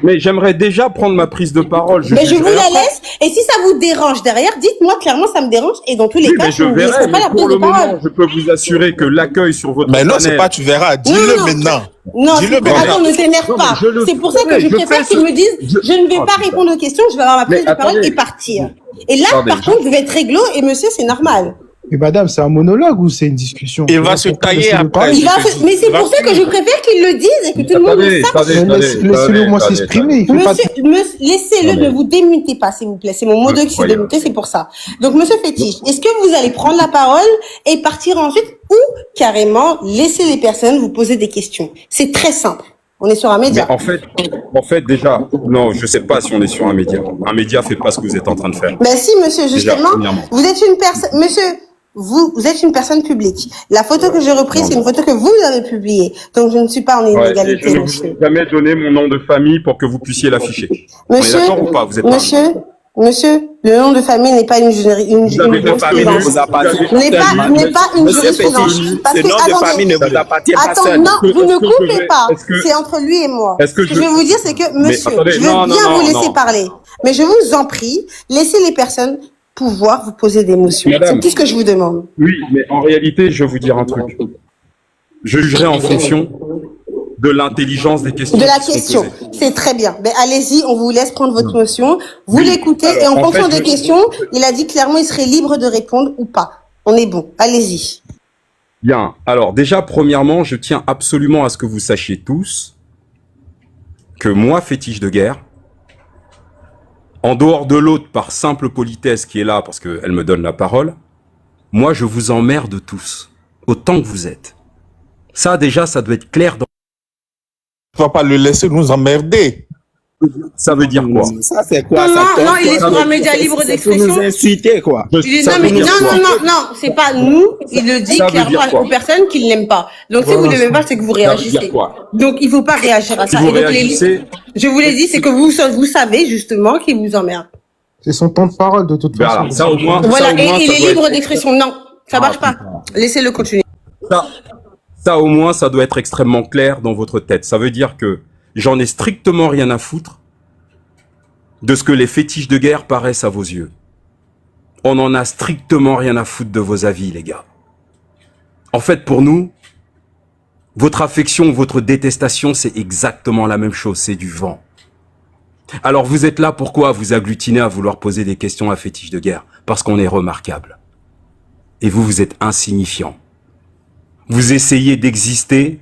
Mais j'aimerais déjà prendre ma prise de parole. Mais je vous jugerai la après. laisse. Et si ça vous dérange derrière, dites-moi clairement, ça me dérange. Et dans tous les Oui, cas, mais je je ne vous laisserai verrai. pas la Mais prise pour de le parole. moment, je peux vous assurer que l'accueil sur votre Mais non, panel. c'est pas tu verras. Non, Dis-le non, maintenant. Non, Dis-le c'est pour... maintenant. Attends, ne t'énerve Non, mais pas. je le C'est pour ça que fais, je je préfère fais qu'ils ce- me disent, je ne vais Oh, pas putain. répondre aux questions, je vais avoir ma prise Mais de parole attendez. et partir. Et là, Attendez, par contre, je vais être réglo et monsieur, c'est normal. Mais madame, c'est un monologue ou c'est une discussion? Il va se tailler après. Il va... je te dis. Mais c'est Il va pour ça que je préfère qu'il le dise et que tout le monde le sache. Laissez-le moi s'exprimer. Il fait pas de- Monsieur, laissez-le, Non, mais- ne vous démutez pas, s'il vous plaît. C'est mon mot d'ordre qui s'est Voyons. démuté, c'est pour ça. Donc, monsieur Fétiche, est-ce que vous allez prendre la parole et partir ensuite ou carrément laisser les personnes vous poser des questions? C'est très simple. On est sur un Mais média. en fait, déjà, non, je sais pas si on est sur un média. Un média fait pas ce que vous êtes en train de faire. Ben si, monsieur, Déjà, justement, premièrement. vous êtes une personne, monsieur, vous êtes une personne publique. La photo que j'ai reprise, Non, c'est une photo que vous avez publiée. Donc, je ne suis pas en Ouais, et inégalité, je ne vous monsieur. ai jamais donné mon nom de famille pour que vous puissiez l'afficher. On est Monsieur, d'accord ou pas? Vous êtes pas- monsieur, le nom de famille n'est pas une Vous avez Le nom de famille ne jurisprudence. vous appartient N'est pas une Monsieur jurisprudence. Fétiche, Parce ce que, nom de attendez, famille ne vous appartient pas attends, seul. non, vous ne Est-ce que je coupez vais- pas. est-ce que- C'est entre lui et moi. est-ce que Ce que je vais vous dire, c'est que, monsieur, attendez, je veux non, non, bien non, vous laisser non. parler. Mais je vous en prie, laissez les personnes pouvoir vous poser des motions. Madame. C'est tout ce que je vous demande. Oui, mais en réalité, je vais vous dire un truc. Je jugerai en fonction de l'intelligence des questions. De la qui sont question. posées. C'est très bien. Ben, allez-y, on vous laisse prendre votre motion. Vous Oui. l'écoutez Alors, et en en fonction fait, des questions, il a dit clairement, il serait libre de répondre ou pas. On est bon. Allez-y. Bien. Alors, déjà, premièrement, je tiens absolument à ce que vous sachiez tous que moi, Fétiche de guerre, en dehors de l'autre, par simple politesse qui est là parce qu'elle me donne la parole, moi, je vous emmerde tous, autant que vous êtes. Ça, déjà, ça doit être clair. Tu vas pas le laisser nous emmerder. Ça veut dire quoi? Ça, c'est quoi? Non, ça non, tombe, non, il est quoi? sur un média libre C'est pour d'expression. nous insulter, quoi. Il est, Ça non, veut mais, dire non, quoi? non, c'est pas nous. Il le dit Ça veut clairement dire quoi? aux personnes qui ne l'aiment pas. Donc, si vous ne l'aimez pas, c'est que vous Ça veut réagissez. dire quoi? Donc, il faut pas réagir à Si ça. vous Et donc, réagissez, je vous l'ai dit, c'est que vous savez justement qu'il vous emmerde. C'est son temps de parole de toute façon. voilà, ça au moins, Voilà, ça, au et moins, il ça est doit libre être- d'expression. Non, ça Ah, marche pas. putain. Laissez-le continuer. Ça, au moins, ça doit être extrêmement clair dans votre tête. Ça veut dire que j'en ai strictement rien à foutre de ce que les fétiches de guerre paraissent à vos yeux. On en a strictement rien à foutre de vos avis, les gars. En fait, pour nous, votre affection, votre détestation, c'est exactement la même chose, c'est du vent. Alors vous êtes là, pourquoi vous agglutiner à vouloir poser des questions à fétiches de guerre? Parce qu'on est remarquable. Et vous, vous êtes insignifiant. Vous essayez d'exister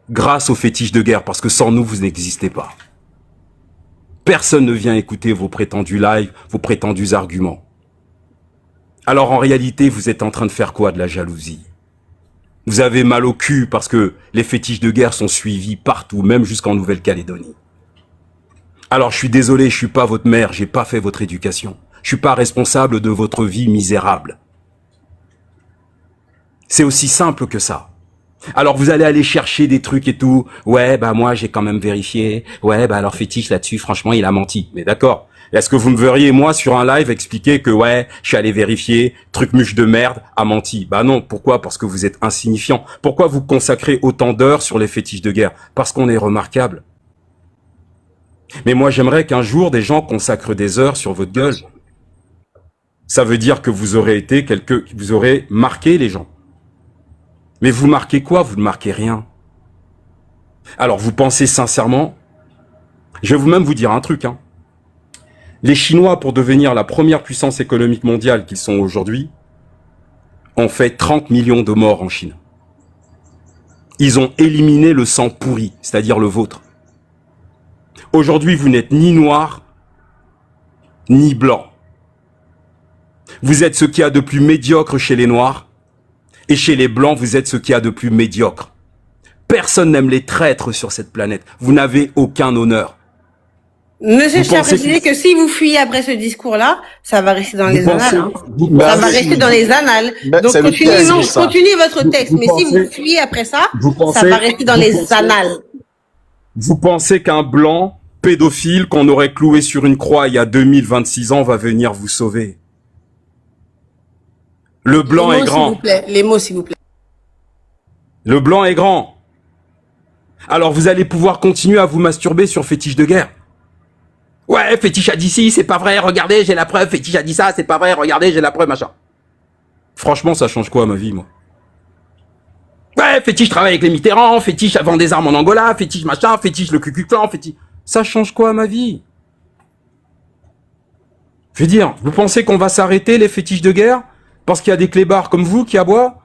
grâce aux fétiches de guerre, parce que sans nous, vous n'existez pas. Personne ne vient écouter vos prétendus lives, vos prétendus arguments. Alors en réalité, vous êtes en train de faire quoi? De la jalousie. Vous avez mal au cul parce que les fétiches de guerre sont suivis partout, même jusqu'en Nouvelle-Calédonie. Alors je suis désolé, je suis pas votre mère, j'ai pas fait votre éducation. Je suis pas responsable de votre vie misérable. C'est aussi simple que ça. Alors vous allez aller chercher des trucs et tout. Ouais, bah moi j'ai quand même vérifié. Ouais, bah alors fétiche là-dessus, franchement, il a menti. Mais d'accord. Est-ce que vous me verriez, moi, sur un live, expliquer que ouais, je suis allé vérifier, truc muche de merde, a menti? Bah non, pourquoi? Parce que vous êtes insignifiant. Pourquoi vous consacrez autant d'heures sur les fétiches de guerre? Parce qu'on est remarquable. Mais moi, j'aimerais qu'un jour, des gens consacrent des heures sur votre gueule. Ça veut dire que vous aurez vous aurez marqué les gens. Mais vous marquez quoi? Vous ne marquez rien. Alors, vous pensez sincèrement, je vais même vous dire un truc, hein. Les Chinois, pour devenir la première puissance économique mondiale qu'ils sont aujourd'hui, ont fait 30 millions de morts en Chine. Ils ont éliminé le sang pourri, c'est-à-dire le vôtre. Aujourd'hui, vous n'êtes ni noir, ni blanc. Vous êtes ce qu'il y a de plus médiocre chez les noirs, et chez les blancs, vous êtes ce qu'il y a de plus médiocre. Personne n'aime les traîtres sur cette planète. Vous n'avez aucun honneur. Monsieur, Vous je tiens à pensez préciser que si vous fuyez après ce discours-là, ça va rester dans Vous les pensez- annales. Hein. vous Ça pensez- va rester dans les annales. Ben, Donc c'est le continuez, piège, non, ça. continuez votre texte. Vous Mais si vous pensez- fuyez après ça, vous ça pensez- va rester dans vous les pensez- annales. Vous pensez qu'un blanc pédophile qu'on aurait cloué sur une croix il y a 2026 ans va venir vous sauver? Le blanc Les est mots, s'il grand. vous plaît. Les mots, s'il vous plaît. Le blanc est grand. Alors vous allez pouvoir continuer à vous masturber sur fétiche de guerre. Ouais, fétiche a dit ci, c'est pas vrai, regardez, j'ai la preuve, fétiche a dit ça, c'est pas vrai, regardez, j'ai la preuve, machin. Franchement, ça change quoi à ma vie, moi? Ouais, fétiche travaille avec les Mitterrand, fétiche vend des armes en Angola, fétiche machin, fétiche le Ku Klux Klan, fétiche... Ça change quoi à ma vie? Je veux dire, vous pensez qu'on va s'arrêter les fétiches de guerre parce qu'il y a des clébards comme vous qui aboient?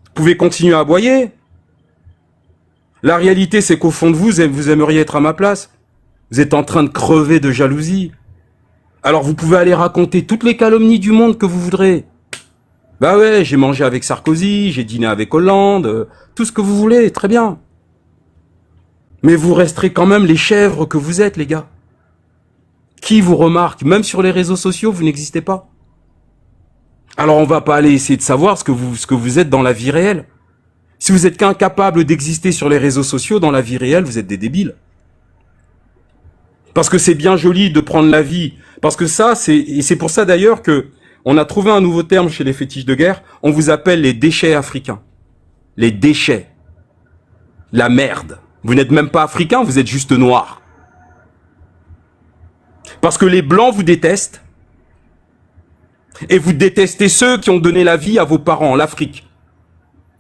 Vous pouvez continuer à aboyer. La réalité, c'est qu'au fond de vous, vous aimeriez être à ma place. Vous êtes en train de crever de jalousie. Alors vous pouvez aller raconter toutes les calomnies du monde que vous voudrez. Bah ouais, j'ai mangé avec Sarkozy, j'ai dîné avec Hollande, tout ce que vous voulez, très bien. Mais vous resterez quand même les chèvres que vous êtes, les gars. Qui vous remarque? Même sur les réseaux sociaux, vous n'existez pas. Alors on va pas aller essayer de savoir ce que vous êtes dans la vie réelle. Si vous êtes qu'incapable d'exister sur les réseaux sociaux, dans la vie réelle, vous êtes des débiles. Parce que c'est bien joli de prendre la vie. Parce que ça, c'est pour ça d'ailleurs que on a trouvé un nouveau terme chez les fétiches de guerre. On vous appelle les déchets africains. Les déchets. La merde. Vous n'êtes même pas africain, vous êtes juste noir. Parce que les blancs vous détestent. Et vous détestez ceux qui ont donné la vie à vos parents, l'Afrique.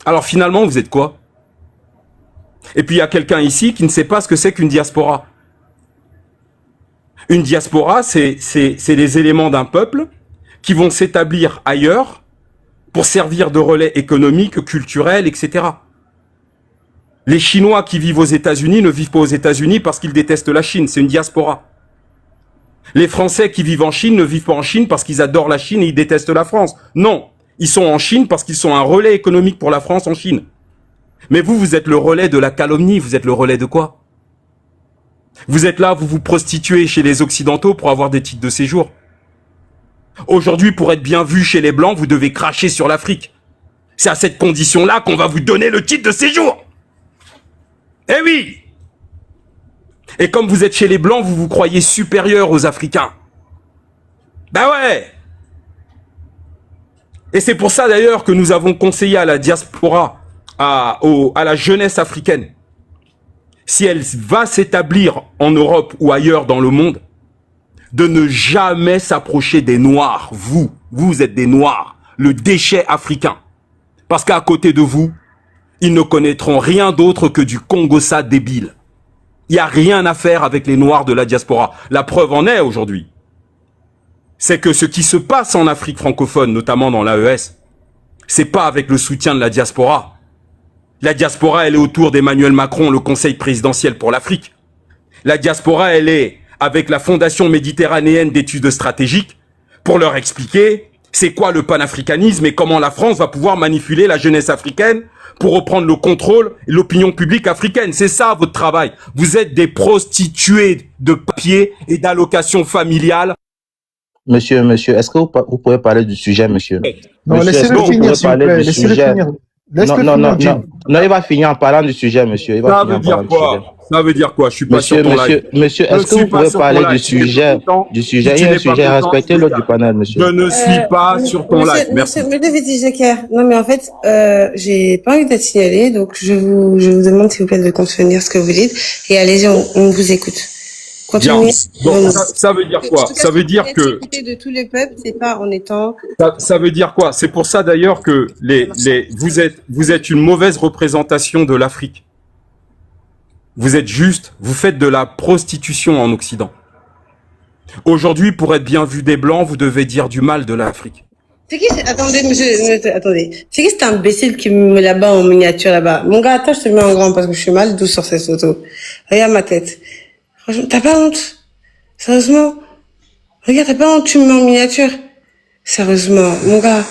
Alors finalement, vous êtes quoi? Et puis il y a quelqu'un ici qui ne sait pas ce que c'est qu'une diaspora. Une diaspora, c'est les éléments d'un peuple qui vont s'établir ailleurs pour servir de relais économique, culturel, etc. Les Chinois qui vivent aux États-Unis ne vivent pas aux États-Unis parce qu'ils détestent la Chine, c'est une diaspora. Les Français qui vivent en Chine ne vivent pas en Chine parce qu'ils adorent la Chine et ils détestent la France. Non, ils sont en Chine parce qu'ils sont un relais économique pour la France en Chine. Mais vous, vous êtes le relais de la calomnie, vous êtes le relais de quoi? Vous êtes là, vous vous prostituez chez les Occidentaux pour avoir des titres de séjour. Aujourd'hui, pour être bien vu chez les Blancs, vous devez cracher sur l'Afrique. C'est à cette condition-là qu'on va vous donner le titre de séjour. Eh oui! Et comme vous êtes chez les Blancs, vous vous croyez supérieur aux Africains. Bah ouais! Et c'est pour ça d'ailleurs que nous avons conseillé à la diaspora, à la jeunesse africaine, si elle va s'établir en Europe ou ailleurs dans le monde, de ne jamais s'approcher des Noirs. Vous êtes des Noirs, le déchet africain. Parce qu'à côté de vous, ils ne connaîtront rien d'autre que du Congossa débile. Il n'y a rien à faire avec les Noirs de la diaspora. La preuve en est aujourd'hui. C'est que ce qui se passe en Afrique francophone, notamment dans l'AES, c'est pas avec le soutien de la diaspora. La diaspora, elle est autour d'Emmanuel Macron, le Conseil présidentiel pour l'Afrique. La diaspora, elle est avec la Fondation méditerranéenne d'études stratégiques pour leur expliquer c'est quoi le panafricanisme et comment la France va pouvoir manipuler la jeunesse africaine pour reprendre le contrôle et l'opinion publique africaine. C'est ça votre travail. Vous êtes des prostituées de papier et d'allocations familiales. Monsieur, est-ce que vous pouvez parler du sujet, monsieur? Non, Monsieur, est-ce que laissez-le vous finir, pouvez s'il vous parler plaît. du Laissez-le sujet? finir. Laisse-le Non, finir, Jim. non, il va finir en parlant du sujet, monsieur. Il va Ça finir veut en dire parlant du sujet. quoi? Ça veut dire quoi? Je suis pas Monsieur, sur ton live. monsieur, Je est-ce que suis vous pas pouvez sur ton parler live. du Si tu n'es pas sujet? content, Du si sujet, tu il y a n'es un pas sujet, content, respectez l'autre du panel, monsieur. je ne suis pas sur ton live. Merci. Monsieur Fétiche de guerre. Non, mais en fait, j'ai pas envie d'être signalé, donc je vous demande, s'il vous plaît, de contenir ce que vous dites. Et allez-y, on vous écoute. Continuez. Donc, ça veut dire quoi? Ça veut dire que de tous les peuples, c'est pas en étant. ça veut dire quoi? C'est pour ça d'ailleurs que vous êtes une mauvaise représentation de l'Afrique. Vous êtes juste, vous faites de la prostitution en Occident. Aujourd'hui, pour être bien vu des Blancs, vous devez dire du mal de l'Afrique. C'est qui, attendez, monsieur, attendez. C'est qui cet imbécile qui me met là-bas en miniature là-bas? Mon gars, attends, je te mets en grand parce que je suis mal douce sur cette photo. Regarde ma tête. Franchement, t'as pas honte? Sérieusement? Regarde, t'as pas honte, tu me mets en miniature? Sérieusement, mon gars.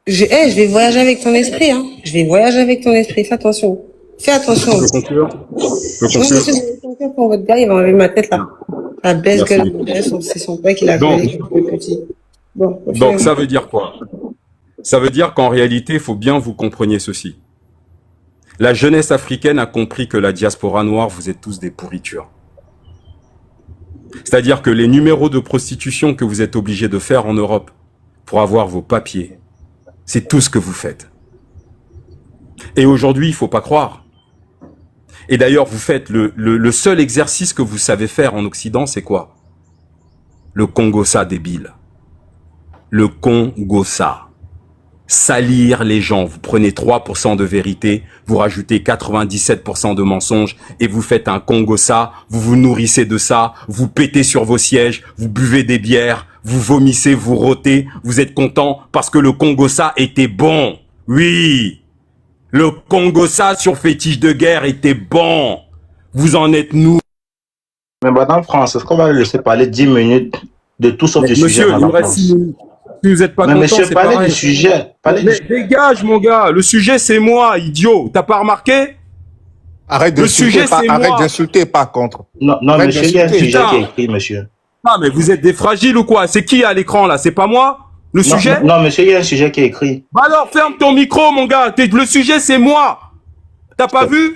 Je vais voyager avec ton esprit, hein. Je vais voyager avec ton esprit, fais attention. Fais attention. Je conclure. Pour votre gars, il va enlever ma tête là. La baisse gueule, c'est son père qui l'a fait petit. Bon, donc, ça veut dire quoi? Ça veut dire qu'en réalité, il faut bien vous compreniez ceci. La jeunesse africaine a compris que la diaspora noire, vous êtes tous des pourritures. C'est-à-dire que les numéros de prostitution que vous êtes obligés de faire en Europe pour avoir vos papiers, c'est tout ce que vous faites. Et aujourd'hui, il faut pas croire. Et d'ailleurs, vous faites le seul exercice que vous savez faire en Occident, c'est quoi? Le Congossa débile. Le Congossa. Salir les gens. Vous prenez 3% de vérité, vous rajoutez 97% de mensonges et vous faites un Congossa, vous vous nourrissez de ça, vous pétez sur vos sièges, vous buvez des bières, vous vomissez, vous rôtez, vous êtes content parce que le Congossa était bon. Oui. Le Congossa sur fétiche de guerre était bon. Vous en êtes nous. Mais Madame France, est-ce qu'on va le laisser parler 10 minutes de tout sauf du sujet? Monsieur, il me reste 6 minutes. Si vous n'êtes pas content, monsieur, c'est parlez pareil. du sujet. Mais dégage, mon gars. Le sujet, c'est moi, idiot. T'as pas remarqué? Arrête Le sujet, c'est moi. Arrête d'insulter, par contre. Non, monsieur, il y a un sujet qui est écrit, monsieur. Ah, mais vous êtes des fragiles ou quoi? C'est qui à l'écran, là? C'est pas moi? Le sujet? Non, monsieur, il y a un sujet qui est écrit. Bah alors, ferme ton micro, mon gars. Le sujet, c'est moi. T'as pas vu?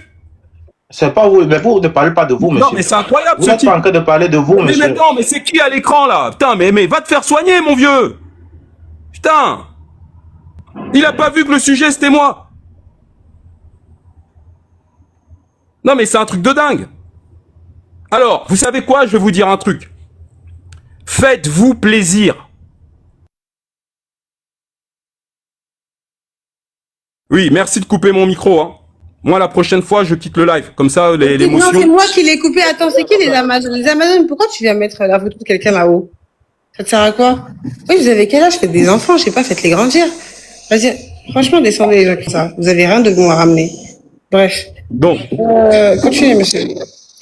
C'est pas vous, mais vous ne parlez pas de vous, monsieur. Non, mais c'est incroyable, vous ce n'êtes type. pas en train de parler de vous, monsieur. Mais non, mais c'est qui à l'écran, là? Putain, mais va te faire soigner, mon vieux. Putain. Il a pas vu que le sujet, c'était moi. Non, mais c'est un truc de dingue. Alors, vous savez quoi? Je vais vous dire un truc. Faites-vous plaisir. Oui, merci de couper mon micro, hein. Moi, la prochaine fois, je quitte le live. Comme ça, l'émotion... Non, c'est moi qui l'ai coupé. Attends, c'est qui les Amazones? Les Amazones, pourquoi tu viens mettre la photo de quelqu'un là-haut? Ça te sert à quoi? Oui, vous avez quel âge? Faites des enfants, je sais pas, faites-les grandir. Vas-y, franchement, descendez les gens comme ça. Vous avez rien de bon à ramener. Bref. Donc. Continuez, monsieur.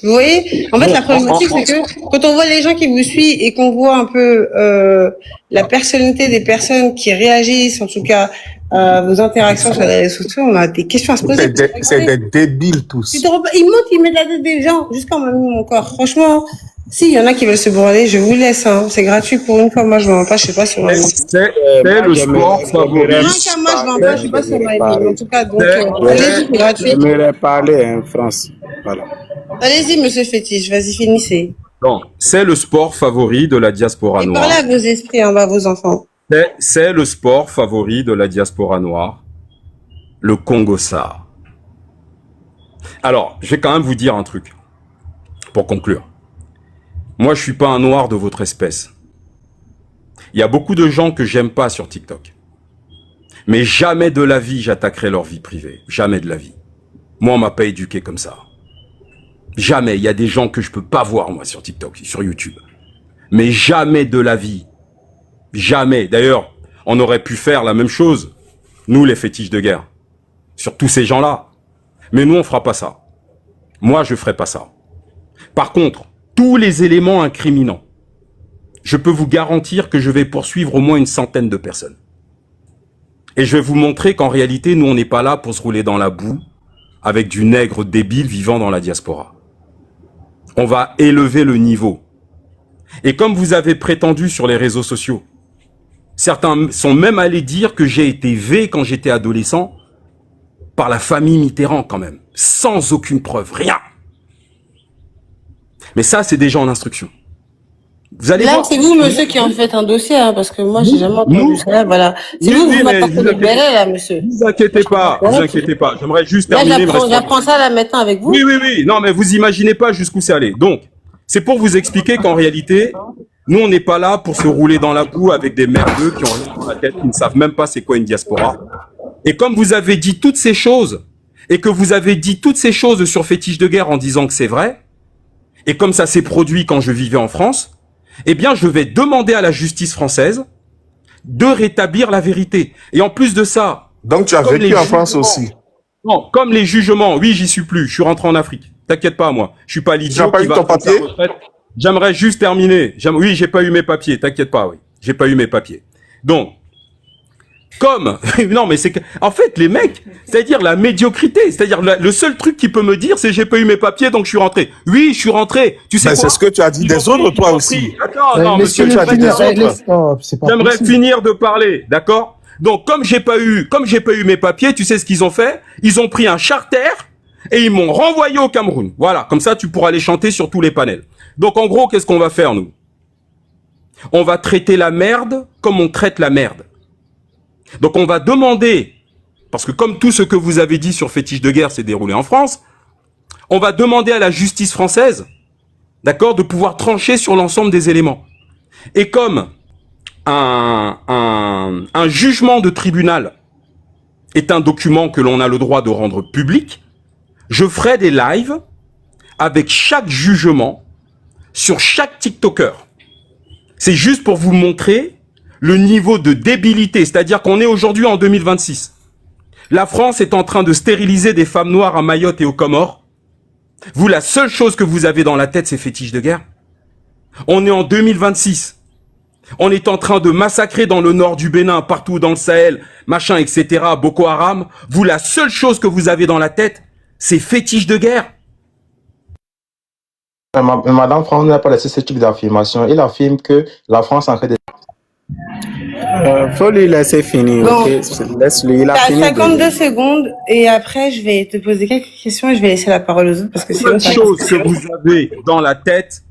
Vous voyez? En fait, la problématique, c'est que quand on voit les gens qui vous suivent et qu'on voit un peu la personnalité des personnes qui réagissent, en tout cas, vos interactions sur les réseaux sociaux, on a des questions à se poser. C'est des débiles tous. Ils montent, ils mettent la tête des gens jusqu'en m'a mis mon corps. Franchement, s'il y en a qui veulent se branler, je vous laisse. Hein. C'est gratuit pour une fois. Moi, je ne vends pas. Je sais pas sur ma vie. C'est le sport favori. Moi, je vends pas. Je sais pas sur ma vie. En tout cas, donc, allez-y, c'est gratuit. J'aimerais parler en France. Voilà. Allez-y, monsieur Fétiche. Vas-y, finissez. Donc, c'est le sport favori de la diaspora noire. Parlez à vos esprits en bas, vos enfants. C'est le sport favori de la diaspora noire. Le Congossa. Alors, je vais quand même vous dire un truc. Pour conclure. Moi, je suis pas un noir de votre espèce. Il y a beaucoup de gens que j'aime pas sur TikTok. Mais jamais de la vie, j'attaquerai leur vie privée. Jamais de la vie. Moi, on m'a pas éduqué comme ça. Jamais. Il y a des gens que je peux pas voir, moi, sur TikTok, sur YouTube. Mais jamais de la vie. Jamais. D'ailleurs, on aurait pu faire la même chose. Nous, les fétiches de guerre. Sur tous ces gens-là. Mais nous, on fera pas ça. Moi, je ferai pas ça. Par contre, tous les éléments incriminants, je peux vous garantir que je vais poursuivre au moins une centaine de personnes. Et je vais vous montrer qu'en réalité, nous, on n'est pas là pour se rouler dans la boue avec du nègre débile vivant dans la diaspora. On va élever le niveau. Et comme vous avez prétendu sur les réseaux sociaux, certains sont même allés dire que j'ai été V quand j'étais adolescent par la famille Mitterrand quand même, sans aucune preuve, rien. Mais ça, c'est déjà en instruction. Vous allez là, voir. c'est vous, monsieur, qui en faites un dossier, hein, parce que moi, j'ai jamais entendu ça. Voilà. C'est vous, vous m'apportez le béret, là, monsieur. Ne vous inquiétez pas, vous inquiétez pas. J'aimerais juste terminer. Là, j'apprends ça là maintenant avec vous. Oui. Non, mais vous imaginez pas jusqu'où c'est allé. Donc, C'est pour vous expliquer qu'en réalité, nous, on n'est pas là pour se rouler dans la boue avec des merdeux qui ont rien dans la tête, qui ne savent même pas c'est quoi une diaspora. Et comme vous avez dit toutes ces choses, et que vous avez dit toutes ces choses sur Fétiche de guerre en disant que c'est vrai, et comme ça s'est produit quand je vivais en France, eh bien, je vais demander à la justice française de rétablir la vérité. Et en plus de ça... Donc tu as vécu en France aussi? Non, comme les jugements, oui, j'y suis plus, je suis rentré en Afrique. T'inquiète pas, moi. Je suis pas l'idiot qui va prendre sa retraite. J'aimerais juste terminer. Oui, j'ai pas eu mes papiers, t'inquiète pas, oui. J'ai pas eu mes papiers. Donc, comme... non, mais c'est que... En fait, les mecs, c'est-à-dire la médiocrité, c'est-à-dire le seul truc qui peut me dire, c'est j'ai pas eu mes papiers, donc je suis rentré. Oui, je suis rentré. Tu sais quoi? C'est ce que tu as dit des autres, toi aussi. Attends, non, monsieur, tu as dit des autres. J'aimerais finir de parler, d'accord? Donc, comme j'ai pas eu mes papiers, tu sais ce qu'ils ont fait? Ils ont pris un charter et ils m'ont renvoyé au Cameroun. Voilà, comme ça, tu pourras les chanter sur tous les panels. Donc, en gros, qu'est-ce qu'on va faire, nous? On va traiter la merde comme on traite la merde. Donc, on va demander, parce que comme tout ce que vous avez dit sur Fétiche de guerre s'est déroulé en France, on va demander à la justice française, d'accord, de pouvoir trancher sur l'ensemble des éléments. Et comme un jugement de tribunal est un document que l'on a le droit de rendre public, je ferai des lives avec chaque jugement sur chaque TikToker. C'est juste pour vous montrer le niveau de débilité, c'est-à-dire qu'on est aujourd'hui en 2026. La France est en train de stériliser des femmes noires à Mayotte et aux Comores. Vous, la seule chose que vous avez dans la tête, c'est Fétiche de guerre. On est en 2026. On est en train de massacrer dans le nord du Bénin, partout dans le Sahel, machin, etc., Boko Haram. Vous, la seule chose que vous avez dans la tête, c'est Fétiche de guerre. Madame France n'a pas laissé ce type d'affirmation. Il affirme que la France est en train de... Faut lui laisser finir, Bon. ok? Laisse-lui, il a T'as fini. 52 secondes et après je vais te poser quelques questions et je vais laisser la parole aux autres parce que sinon La seule chose que vous avez dans la tête,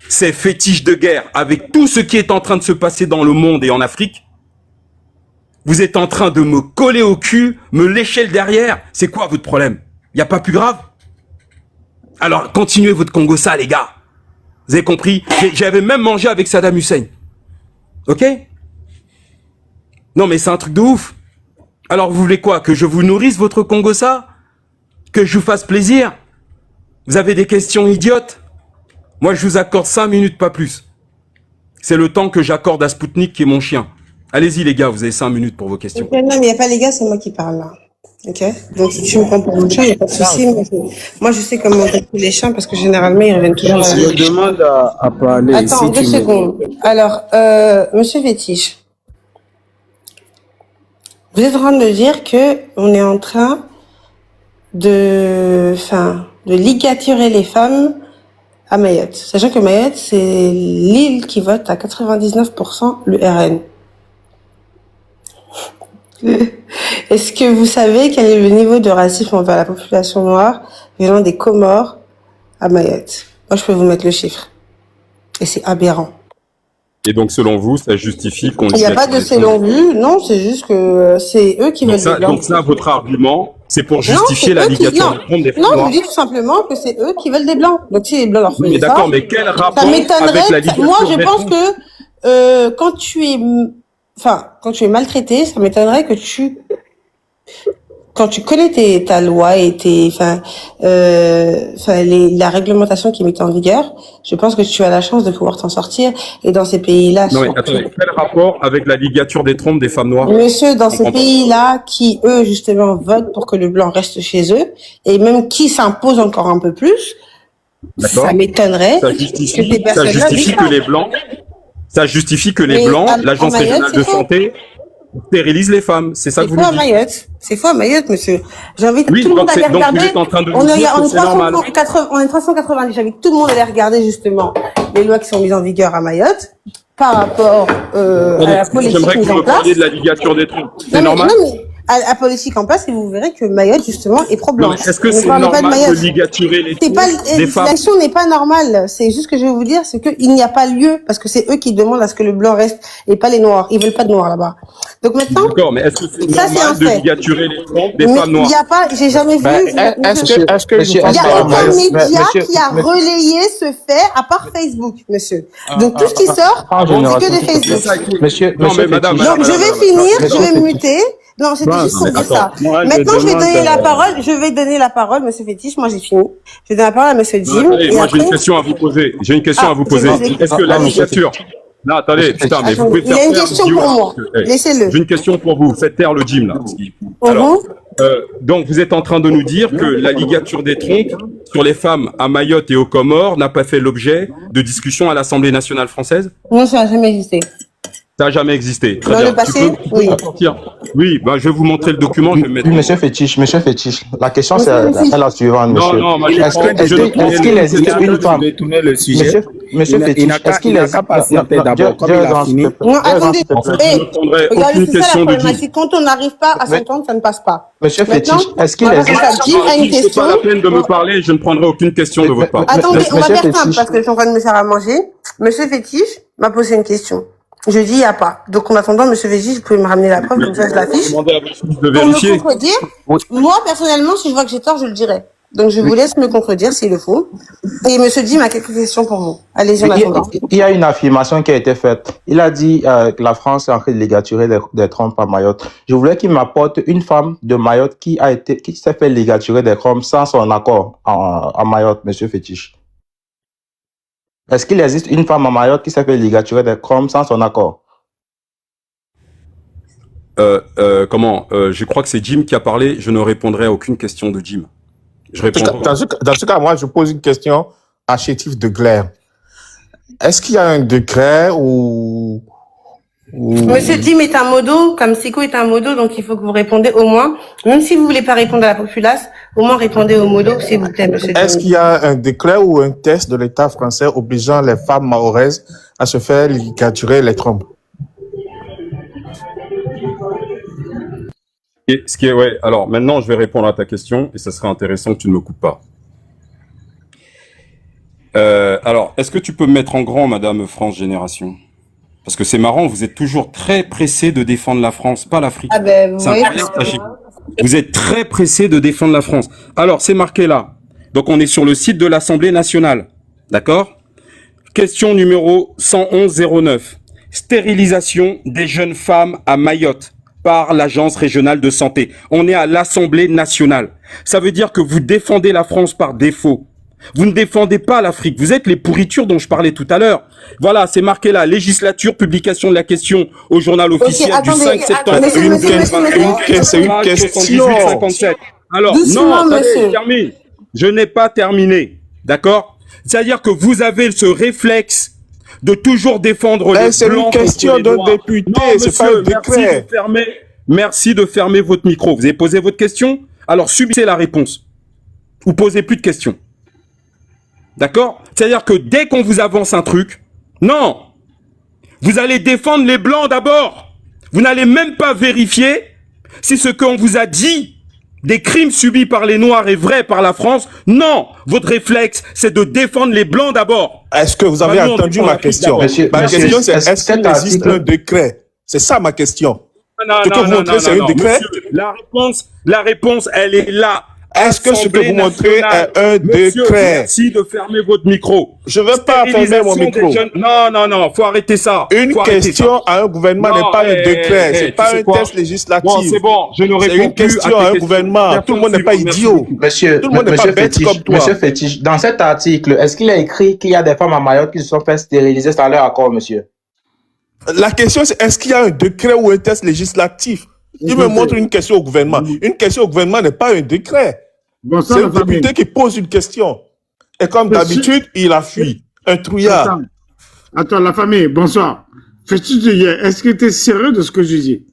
c'est Fétiche de guerre. Avec tout ce qui est en train de se passer dans le monde et en Afrique, vous êtes en train de me coller au cul, me lécher le derrière. C'est quoi votre problème? Y a pas plus grave? Alors, continuez votre Congo-ça, les gars. Vous avez compris? J'avais même mangé avec Saddam Hussein. Ok? Non, mais c'est un truc de ouf. Alors, vous voulez quoi? Que je vous nourrisse votre Congo-ça? Que je vous fasse plaisir? Vous avez des questions idiotes? Moi, je vous accorde 5 minutes, pas plus. C'est le temps que j'accorde à Spoutnik, qui est mon chien. Allez-y, les gars, vous avez 5 minutes pour vos questions. Ok, non, mais il n'y a pas les gars, c'est moi qui parle là. Ok? Donc si tu me prends pour mon chien, il n'y a pas de souci. Moi, je sais comment traiter les chiens parce que généralement, ils reviennent toujours à la Je demande à parler. Attends, si 2 secondes. Alors, monsieur Fétiche, vous êtes en train de dire que on est en train de ligaturer les femmes à Mayotte. Sachant que Mayotte, c'est l'île qui vote à 99% le RN. Est-ce que vous savez quel est le niveau de racisme envers la population noire venant des Comores à Mayotte? Moi, je peux vous mettre le chiffre. Et c'est aberrant. Et donc, selon vous, ça justifie qu'on... Il n'y a pas de selon vous, non, c'est juste que c'est eux qui veulent des blancs. Donc ça, votre argument, c'est pour justifier la ligature des fronts des femmes Non, je noires. vous dis tout simplement que c'est eux qui veulent des blancs. Donc si les blancs leur font Oui, mais ça, d'accord, mais quel rapport ça m'étonnerait. avec la ligature Moi, je des pense fronts? que quand tu es maltraité, ça m'étonnerait que quand tu connais ta loi et la réglementation qui est mise en vigueur, je pense que tu as la chance de pouvoir t'en sortir. Et dans ces pays-là, Non, mais attendez, quel rapport avec la ligature des trompes des femmes noires? monsieur, dans ces pays-là, qui eux justement votent pour que le blanc reste chez eux, et même qui s'imposent encore un peu plus, D'accord. ça m'étonnerait Ça que justifie, ces personnes-là que les blancs, Mais l'agence en Mayotte, régionale c'est de faux. santé, stérilise les femmes. C'est ça que vous C'est faux nous à dites? Mayotte. C'est faux à Mayotte, monsieur. J'invite Oui, tout le monde donc à aller c'est- donc regarder. vous êtes en train de On nous est, dire on que est c'est normal. 390. J'invite tout le monde à aller regarder justement les lois qui sont mises en vigueur à Mayotte par rapport à la politique J'aimerais que mise vous en me place. parliez de la ligature des trompes. C'est Non, normal? à politique en place et vous verrez que Mayotte, justement, est Non, mais pro-blanche. est-ce que Ne c'est parlons pas de normal de Mayotte. ligaturer les C'est pas, trompes des femmes? l'action n'est pas normale. C'est juste que je vais vous dire, c'est qu'il n'y a pas lieu parce que c'est eux qui demandent à ce que le blanc reste et pas les noirs. Ils veulent pas de noirs là-bas. Donc maintenant, D'accord, mais est-ce que c'est ça c'est un normal de fait. ligaturer les trompes des Mais femmes il noires? n'y a pas, j'ai jamais vu. Est-ce que Monsieur, Il n'y a aucun monsieur, média monsieur, qui a monsieur- relayé ce fait à part Facebook, monsieur. Donc tout ce qui sort, en c'est que génération, de Facebook. Monsieur, Non, mais madame, Donc je vais finir, je Monsieur vais me Fétiche. muter. Non, c'était juste pour dire Attends, ça. moi, Maintenant, je vais demande, donner la parole. Je vais donner la parole, monsieur Fétiche. Moi, j'ai fini. Je vais donner la parole à monsieur Non, Jim. attendez, Et moi j'ai une après, question à vous poser. J'ai une question Ah, à vous je poser. vous écoute. Est-ce que la monsieur ligature... Non, attendez, putain, mais vous attendez, pouvez il faire a une taire question le pour Jim, moi. parce que, Laissez-le. j'ai une question pour vous. Faites taire le Jim, là. Alors, donc vous êtes en train de nous dire que la ligature des trompes sur les femmes à Mayotte et aux Comores n'a pas fait l'objet de discussion à l'Assemblée nationale française? Non, ça n'a jamais existé. Ça n'a jamais existé. Très Dans bien. le passé, tu peux oui. m'en sortir? Oui, bah, je vais vous montrer le document. Je vais mettre... Oui, monsieur Fétiche. La question Monsieur Fétiche. c'est la suivante, Non, monsieur. non, moi, Est-ce qu'il existe une femme? Tourner le sujet. Monsieur Il Fétiche, n'a est-ce qu'il qu'à existe... patienter d'abord, comme il a fini. Non, attendez. En fait, Eh, je ne prendrai regardez, aucune c'est ça la question de Jim. problématique. Quand on n'arrive pas à s'entendre, ça ne passe pas. Monsieur Maintenant, Fétiche, est-ce qu'il on va existe... faire ça. Jim a une Si c'est question. pas la peine de me parler, je ne prendrai aucune question de votre part. Attendez, on va Monsieur faire simple Fétiche. parce que je suis en train de me faire à manger. Monsieur Fétiche m'a posé une question. Je dis il n'y a pas. Donc en attendant, monsieur Fétiche, vous pouvez me ramener la preuve, comme ça je l'affiche. Demandez à votre fils de Pour me vérifier. contredire, moi personnellement, si je vois que j'ai tort, je le dirai. Donc je vous laisse me contredire s'il le faut. Et monsieur Jim a quelques questions pour vous. Allez-y en attendant. Il y a une affirmation qui a été faite. Il a dit que la France est en train de ligaturer des trompes à Mayotte. Je voulais qu'il m'apporte une femme de Mayotte qui s'est fait ligaturer des trompes sans son accord à Mayotte, monsieur Fétiche. Est-ce qu'il existe une femme à Mayotte qui s'est fait ligaturer des trompes sans son accord? Je crois que c'est Jim qui a parlé. Je ne répondrai à aucune question de Jim. Je réponds. Dans ce cas, moi, je pose une question à Chétif de Glaire. Est-ce qu'il y a un décret ou... Monsieur Jim est un modo, comme Siko est un modo, donc il faut que vous répondez au moins, même si vous voulez pas répondre à la populace, au moins répondez au modo, s'il vous plaît, monsieur Jim. Est-ce qu'il y a un décret ou un test de l'État français obligeant les femmes mahoraises à se faire ligaturer les trompes? Et ce qui est, ouais. Alors maintenant, je vais répondre à ta question et ce serait intéressant que tu ne me coupes pas. Alors, est-ce que tu peux me mettre en grand, Madame France Génération? Parce que c'est marrant, vous êtes toujours très pressé de défendre la France, pas l'Afrique. Ah ben, vous C'est voyez. incroyable, sachez-vous. Vous êtes très pressé de défendre la France. Alors, c'est marqué là. Donc, on est sur le site de l'Assemblée nationale. D'accord? Question numéro 11109. Stérilisation des jeunes femmes à Mayotte par l'Agence régionale de santé. On est à l'Assemblée nationale. Ça veut dire que vous défendez la France par défaut. Vous ne défendez pas l'Afrique. Vous êtes les pourritures dont je parlais tout à l'heure. Voilà, c'est marqué là. Législature, publication de la question au journal officiel du attendez, 5 septembre. attendez, Une monsieur, question. Page 78-57. Alors, Doucement, non, attendez, monsieur. je termine. Je n'ai pas terminé. D'accord? C'est-à-dire que vous avez ce réflexe de toujours défendre les C'est une blancs question contre les d'un noirs. député, Non, c'est pas monsieur, un décret. merci de fermer votre micro. Vous avez posé votre question? Alors, subissez la réponse. Ou posez plus de questions. D'accord? C'est-à-dire que dès qu'on vous avance un truc, non, vous allez défendre les blancs d'abord. Vous n'allez même pas vérifier si ce qu'on vous a dit des crimes subis par les noirs est vrai par la France. Non, votre réflexe, c'est de défendre les blancs d'abord. Est-ce que vous avez Bah, nous, on entendu défend ma l'Afrique question? d'abord. Ma question, c'est est-ce est-ce que qu'il existe l'article- un décret? C'est ça ma question. Non, Ce que vous montrez, c'est un décret? monsieur, la réponse, elle est là. Est-ce que ce que Assemblée vous montrez nationale. est un Monsieur, décret? merci de fermer votre micro. Je ne veux pas fermer mon Stérilisation des micro. jeunes- Non, faut arrêter ça. Une Faut arrêter question à un gouvernement Non, n'est pas un décret, tu c'est pas sais un quoi? test législatif. Bon, c'est bon, je ne C'est réponds une plus question à tes à un questions. gouvernement. Merci, Tout le monde n'est pas merci idiot. beaucoup. Monsieur, Tout le monde n'est monsieur pas bête Fétiche, comme toi. monsieur Fétiche, dans cet article, est-ce qu'il a écrit qu'il y a des femmes à Mayotte qui se sont fait stériliser sans leur accord, monsieur? La question, c'est est-ce qu'il y a un décret ou un test législatif? Il me montre une question au gouvernement. Une question au gouvernement n'est pas un décret. Bonsoir, C'est la le famille. député qui pose une question. Et comme d'habitude, il a fui. Un trouillard. Attends, la famille, bonsoir. Fais-tu de hier, est-ce que tu es sérieux de ce que je dis?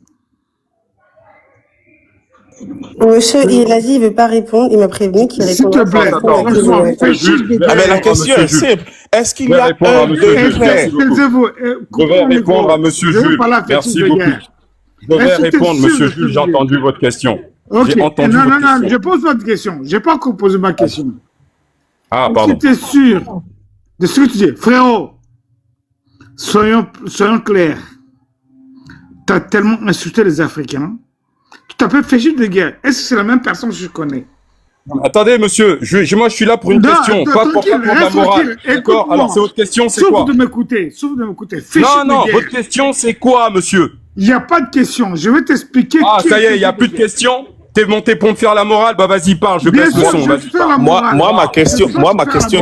Monsieur, il a dit, il veut pas répondre. Il m'a prévenu qu'il S'il répondra. te plaît, Attends, bonsoir. Fais chier. Ah, mais la question est Monsieur Jules. simple. Est-ce qu'il Je y vais a répondre à un monsieur Jules. décret? Merci beaucoup. Taisez-vous. Je vais répondre à monsieur Je veux Jules. parler à Merci Fétiche de beaucoup. guerre. Je vais Est-ce que t'es répondre, sûr monsieur de ce que Jules, tu j'ai dis? entendu votre question. Ok. J'ai entendu Non, votre non, non, question. je pose votre question. J'ai pas encore posé ma question. Ah, Est-ce que pardon. tu es sûr de ce que tu dis? Frérot, soyons clairs. Tu as tellement insulté les Africains. Tu t'appelles Fégis de guerre. Est-ce que c'est la même personne que je connais? Attendez, monsieur, moi je suis là pour une Non, question, pas pour tranquille, la reste morale. tranquille. D'accord? Écoute-moi. Alors, c'est votre question, c'est quoi? Souffle de m'écouter. Fégis Non, non, de guerre. votre question, c'est quoi, monsieur? Il n'y a pas de question. Je vais t'expliquer. Ah, qui ça y est, il n'y a Fégis plus de questions? T'es monté pour me faire la morale? Bah, vas-y, parle, je Bien baisse le sûr, son, je vas-y, fais la parle. morale. Ma question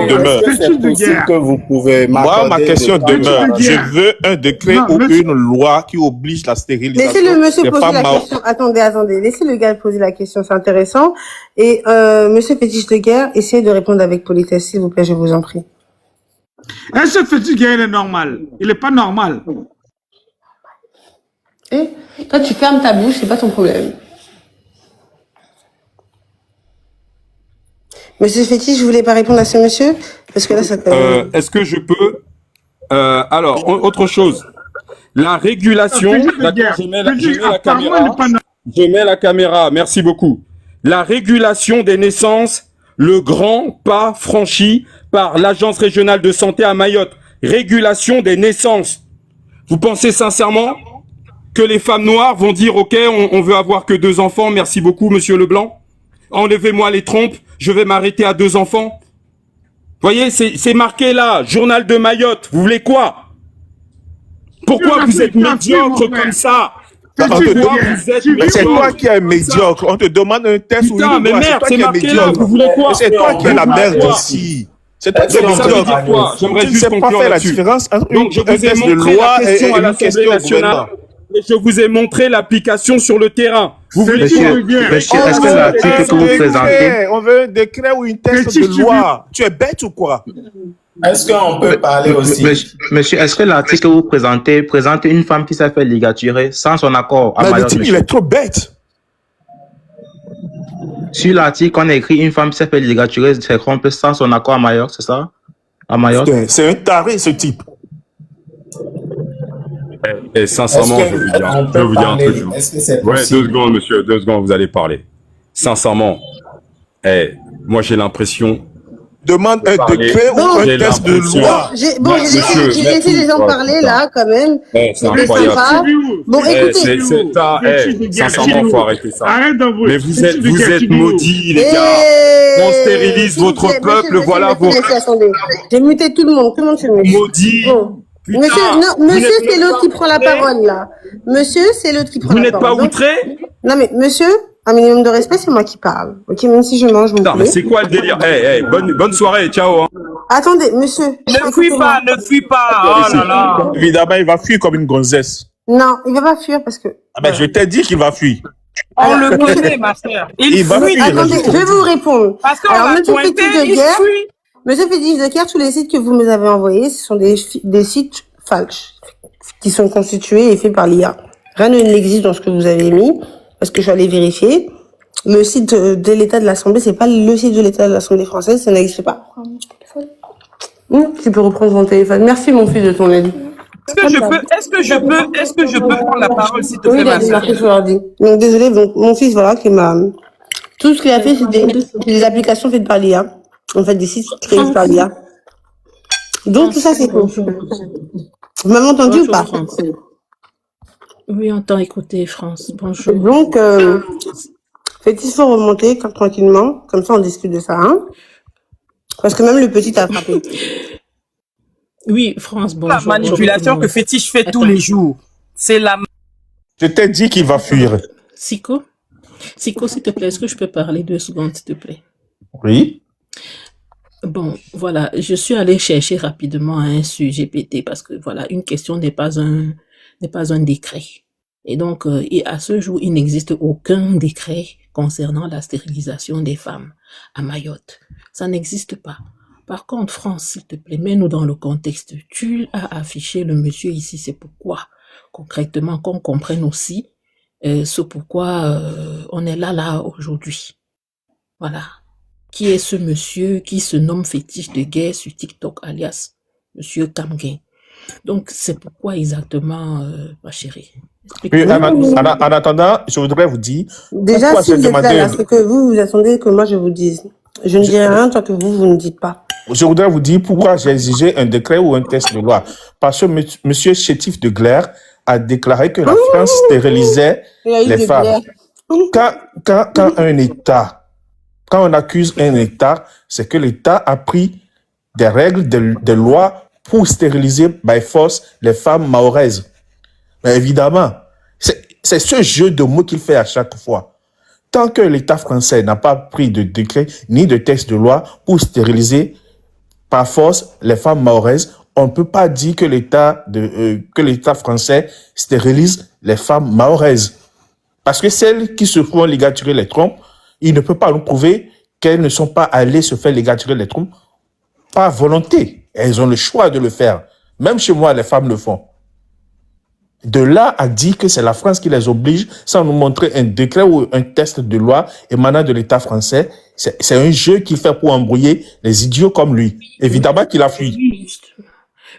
demeure. Est-ce que c'est possible que vous pouvez Moi, m'accorder ma question le temps de demeure. parole? Je veux un décret Non, ou monsieur- une loi qui oblige la stérilisation Laissez le monsieur des poser femmes la marocaines. question. Attendez. Laissez le gars poser la question, c'est intéressant. Et monsieur Fétiche de guerre, essayez de répondre avec politesse, s'il vous plaît, je vous en prie. Est-ce que Fégis de guerre, il est normal? Il n'est pas normal. Et toi, tu fermes ta bouche, c'est pas ton problème. Monsieur Fétiche, je voulais pas répondre à ce monsieur parce que là, ça. Est-ce que je peux alors, autre chose. La régulation, Fégis de d'accord, guerre. je mets la Apparemment, il caméra. n'est pas normal. Je mets la caméra, merci beaucoup. La régulation des naissances, le grand pas franchi par l'Agence régionale de santé à Mayotte. Régulation des naissances. Vous pensez sincèrement que les femmes noires vont dire, OK, on veut avoir que 2 enfants, merci beaucoup, monsieur Leblanc. Enlevez-moi les trompes, je vais m'arrêter à 2 enfants. Voyez, c'est marqué là, journal de Mayotte. Vous voulez quoi? Pourquoi vous êtes médiocre comme ça? On te demande- vous êtes Mais c'est médiocre toi qui es médiocre. On te demande un test ou Putain, une mais loi. merde, C'est c'est toi qui es marqué là. médiocre. Vous voulez quoi? C'est toi qui es la Vous voulez merde quoi? ici. C'est toi qui es Ça veut médiocre. dire quoi? J'aimerais Tu ne juste sais pas conclure faire la là-dessus. différence entre Donc, je un vous ai test de montré loi la et question à une l'Assemblée question au nationale. gouvernement. Et je vous ai montré l'application sur le terrain. Vous voulez Fégis quoi? de guerre. Monsieur, est-ce que l'article que vous présentez, On veut un décret ou une test Fégis, de loi. Tu es bête ou quoi? est-ce qu'on peut parler aussi? Monsieur, est-ce que l'article que vous présentez présente une femme qui s'est fait ligaturer sans son accord à Mais le Mayotte, type, il monsieur? est trop bête. Sur l'article, on a écrit une femme qui s'est fait ligaturer ses trompes sans son accord à Mayotte, c'est ça? À Mayotte? C'est un taré, ce type. Et sincèrement, je vais vous dire un truc. Est-ce que c'est Ouais, 2 possible? secondes, monsieur, 2 secondes, vous allez parler. Sincèrement, moi j'ai l'impression. Demande un Parler. décret ou Bon. un J'ai test de l'impression- loi. Monsieur, J'ai laissé les gens merci. parler là, quand même. C'est C'était incroyable. sympa. Bon, écoutez. C'est ça, Fégis de guerre. sincèrement, faut arrêter ça. Arrête d'envoyer. Mais vous Fégis êtes, de vous guerre, êtes tu dis où? maudits, les gars. On stérilise votre peuple, voilà vos Attendez, j'ai muté tout le monde se mute. maudits. Bon. Putain, Monsieur, non, vous monsieur, n'êtes c'est même l'autre pas qui prend la outré. parole, là. Monsieur, c'est l'autre qui prend Vous la n'êtes parole. pas Donc- outré? Non, mais monsieur, un minimum de respect, c'est moi qui parle. Ok, même si je mange, vous Putain, mais plaît. c'est quoi le délire? Bonne soirée, ciao. Hein. Attendez, monsieur. Ne fuis pas, ne fuis pas. Oh là là. Évidemment, il va fuir comme une gonzesse. Non, il va pas fuir parce que. Ah ben, je t'ai dit qu'il va fuir. On le connaît, ma sœur. Il va fuit. fuir. Attendez, je vais vous répondre. Parce qu'on Alors, l'a monsieur pointé, Fétiche de il guerre, fuit. monsieur Fétiche de guerre, tous les sites que vous nous avez envoyés, ce sont des sites falses qui sont constitués et faits par l'IA. Rien n'existe dans ce que vous avez mis parce que je suis allée vérifier. Le site de l'État de l'Assemblée, c'est pas le site de l'État de l'Assemblée française, ça n'existe pas. Tu peux reprendre ton téléphone. Merci mon fils de ton aide. Est-ce que je peux prendre la parole, s'il te Oui, plaît, il a ma dit sœur? marqué sur l'ordi. Donc désolé, donc mon fils voilà qui m'a tout ce qu'il a fait c'est des applications faites par l'IA. En fait des sites créés par l'IA. Donc tout ça c'est faux. Vous m'avez entendu ou pas? Oui, on t'a écouté, France. Bonjour. Donc il faut remonter tranquillement, comme ça on discute de ça, hein. Parce que même le petit a frappé. Oui, France, bonjour. La manipulation que Fétiche fait tous les jours. C'est la... Je t'ai dit qu'il va fuir. Siko, s'il te plaît, est-ce que je peux parler 2 secondes, s'il te plaît? Oui. Bon, voilà, je suis allée chercher rapidement un sur GPT parce que voilà, une question n'est pas un décret. Et donc, à ce jour, il n'existe aucun décret concernant la stérilisation des femmes à Mayotte. Ça n'existe pas. Par contre, France, s'il te plaît, mets-nous dans le contexte. Tu as affiché le monsieur ici, c'est pourquoi, concrètement, qu'on comprenne aussi ce pourquoi on est là aujourd'hui. Voilà. Qui est ce monsieur qui se nomme Fétiche de guerre sur TikTok, alias Monsieur Kamguin? Donc, c'est pourquoi exactement, ma chérie? Oui, Explique-moi. en attendant, je voudrais vous dire Déjà, pourquoi si j'ai vous êtes là, demandé. là, c'est que vous attendez que moi je vous dise. Je ne dirai rien tant que vous ne dites pas. Je voudrais vous dire pourquoi j'ai exigé un décret ou un test de loi. Parce que Monsieur Chétif de Glaire a déclaré que la France stérilisait Il y a eu les de femmes. Claire. Quand un État, quand on accuse un État, c'est que l'État a pris des règles, des lois pour stériliser by force les femmes mahoraises. Mais évidemment, c'est ce jeu de mots qu'il fait à chaque fois. Tant que l'État français n'a pas pris de décret ni de texte de loi pour stériliser par force les femmes mahoraises, on ne peut pas dire que l'État français stérilise les femmes mahoraises. Parce que celles qui se font ligaturer les trompes, il ne peut pas nous prouver qu'elles ne sont pas allées se faire ligaturer les trompes par volonté. Elles ont le choix de le faire. Même chez moi, les femmes le font. De là à dire que c'est la France qui les oblige sans nous montrer un décret ou un test de loi émanant de l'État français, c'est un jeu qu'il fait pour embrouiller les idiots comme lui. Évidemment qu'il a fui.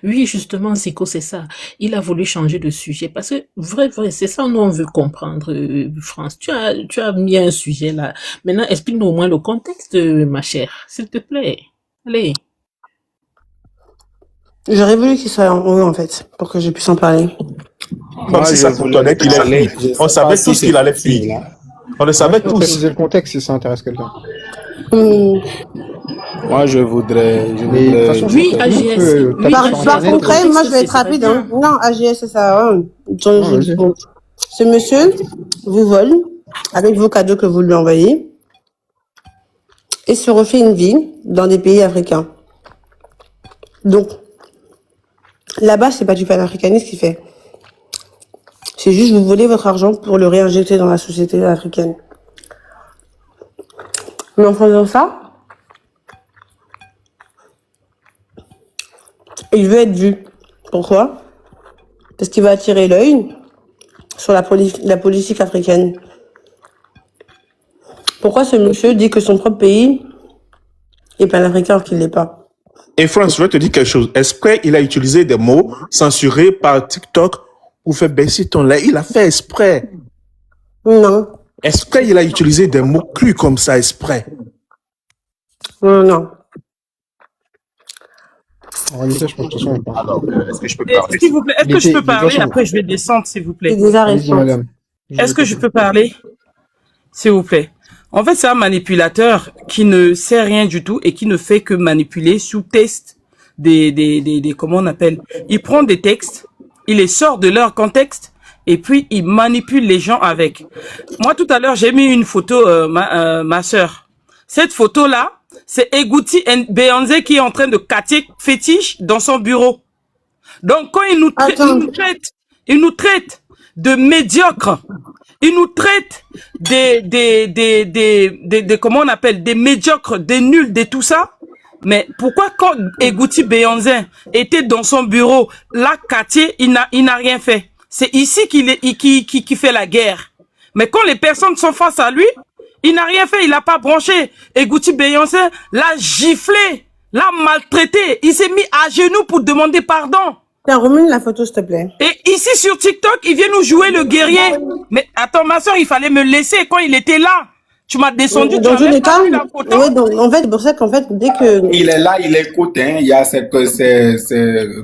Oui, justement, Zico, c'est ça. Il a voulu changer de sujet parce que, vrai, c'est ça nous on veut comprendre, France. Tu as mis un sujet là. Maintenant, explique-nous au moins le contexte, ma chère, s'il te plaît. Allez. J'aurais voulu qu'il soit en haut, en fait, pour que je puisse en parler. Comme si ça contenait qu'il allait fuir. On savait tous qu'il allait fuir. On le savait tous. Préciser le contexte si ça intéresse quelqu'un. Moi, je voudrais... Mais de toute façon, Oui, AGS. Oui, Par contre, moi, je vais être rapide. Hein. Non, AGS, c'est ça. Hein. Bon. Ce monsieur vous vole avec vos cadeaux que vous lui envoyez et se refait une vie dans des pays africains. Donc, là-bas, c'est pas du panafricanisme qu'il fait. C'est juste vous volez votre argent pour le réinjecter dans la société africaine. Mais en faisant ça, il veut être vu. Pourquoi? Parce qu'il va attirer l'œil sur la politique africaine. Pourquoi ce monsieur dit que son propre pays est panafricain alors qu'il ne l'est pas? Et France, je vais te dire quelque chose. Exprès, il a utilisé des mots censurés par TikTok pour faire baisser ton lait. Il a fait exprès. Non. Exprès, il a utilisé des mots crus comme ça, exprès. Non. En réalité, je pense que on parle. Alors, est-ce que je peux parler? S'il vous plaît, est-ce que je peux parler? Après, je vais descendre, s'il vous plaît. Madame. Est-ce que je peux parler? S'il vous plaît. En fait, c'est un manipulateur qui ne sait rien du tout et qui ne fait que manipuler sous test des comment on appelle. Il prend des textes, il les sort de leur contexte et puis il manipule les gens avec. Moi, tout à l'heure, j'ai mis une photo, ma sœur. Cette photo-là, c'est Egouti Beyoncé qui est en train de cater fétiche dans son bureau. Donc, quand il nous traite de médiocres, il nous traite comment on appelle, des médiocres, des nuls, des tout ça. Mais pourquoi quand Egouti Beyoncé était dans son bureau, là, Cartier, il n'a rien fait. C'est ici qui fait la guerre. Mais quand les personnes sont face à lui, il n'a rien fait, il n'a pas branché. Egouti Beyoncé l'a giflé, l'a maltraité. Il s'est mis à genoux pour demander pardon. Tiens, remets la photo, s'il te plaît. Et ici, sur TikTok, il vient nous jouer le guerrier. Mais attends, ma soeur, il fallait me laisser quand il était là. Tu m'as descendu, Dans tous les cas, la photo. ouais, donc, en fait, c'est pour ça qu'en fait, dès que... Il est là, il écoute, hein. Il y a ces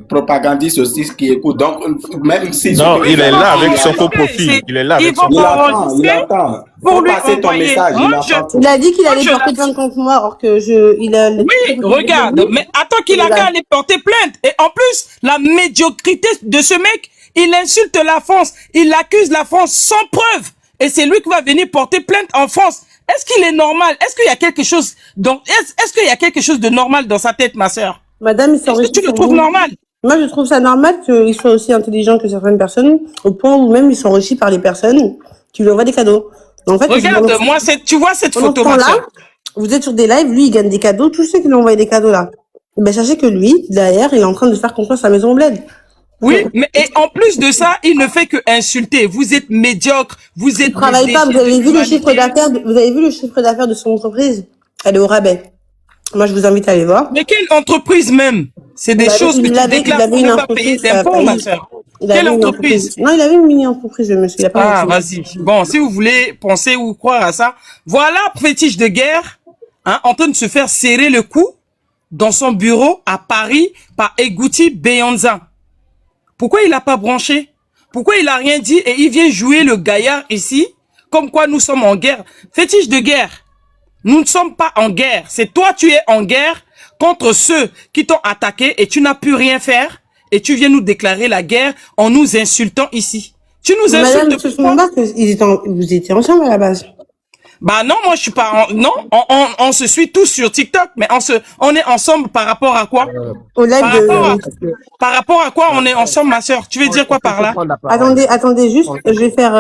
propagandistes aussi qui écoutent. Donc, même si... Non, il est là avec son faux profil. Il est là avec son profil. Il attend. Pour lui passer ton envoyer. message. Il a dit qu'il allait porter plainte contre moi, alors que Oui, regarde, mais attends qu'il a qu'à aller porter plainte. Et en plus, la médiocrité de ce mec, il insulte la France. Il accuse la France sans preuve. Et c'est lui qui va venir porter plainte en France. Est-ce qu'il est normal? Est-ce qu'il y a quelque chose est-ce qu'il y a quelque chose de normal dans sa tête, ma sœur? Madame, est-ce que tu le trouves normal? Moi, je trouve ça normal qu'il soit aussi intelligent que certaines personnes, au point où même ils sont enrichis par les personnes qui lui envoient des cadeaux. En fait, regarde, moi, tu vois cette photo, ma sœur? Vous êtes sur des lives, lui, il gagne des cadeaux, tous ceux qui lui ont envoyé des cadeaux là. Ben, sachez que lui, derrière, il est en train de faire confiance à Maison Bled. Oui, mais et en plus de ça, il ne fait que insulter. Vous êtes médiocre, vous êtes... Travaille pas, vous avez vu le chiffre d'affaires, de son entreprise? Elle est au rabais. Moi, je vous invite à aller voir. Mais quelle entreprise même? C'est des choses que tu déclares pour ne pas payer d'impôts, ma soeur. Quelle entreprise? Non, il avait une mini-entreprise, le monsieur. Il a pas vas-y. Bon, si vous voulez penser ou croire à ça, voilà Fétiche de guerre, hein, en train de se faire serrer le cou dans son bureau à Paris par Egouti Beyonza. Pourquoi il n'a pas branché? Pourquoi il a rien dit et il vient jouer le gaillard ici, comme quoi nous sommes en guerre? Fétiche de guerre, nous ne sommes pas en guerre. C'est toi, tu es en guerre contre ceux qui t'ont attaqué et tu n'as pu rien faire et tu viens nous déclarer la guerre en nous insultant ici. Tu nous insultes. Madame, je ne pas que vous étiez ensemble à la base. Bah non, moi je suis pas non, on se suit tous sur TikTok, mais on est ensemble par rapport à quoi? Par rapport à quoi on est ensemble, ma soeur? Tu veux dire quoi par là? Attendez juste, je vais faire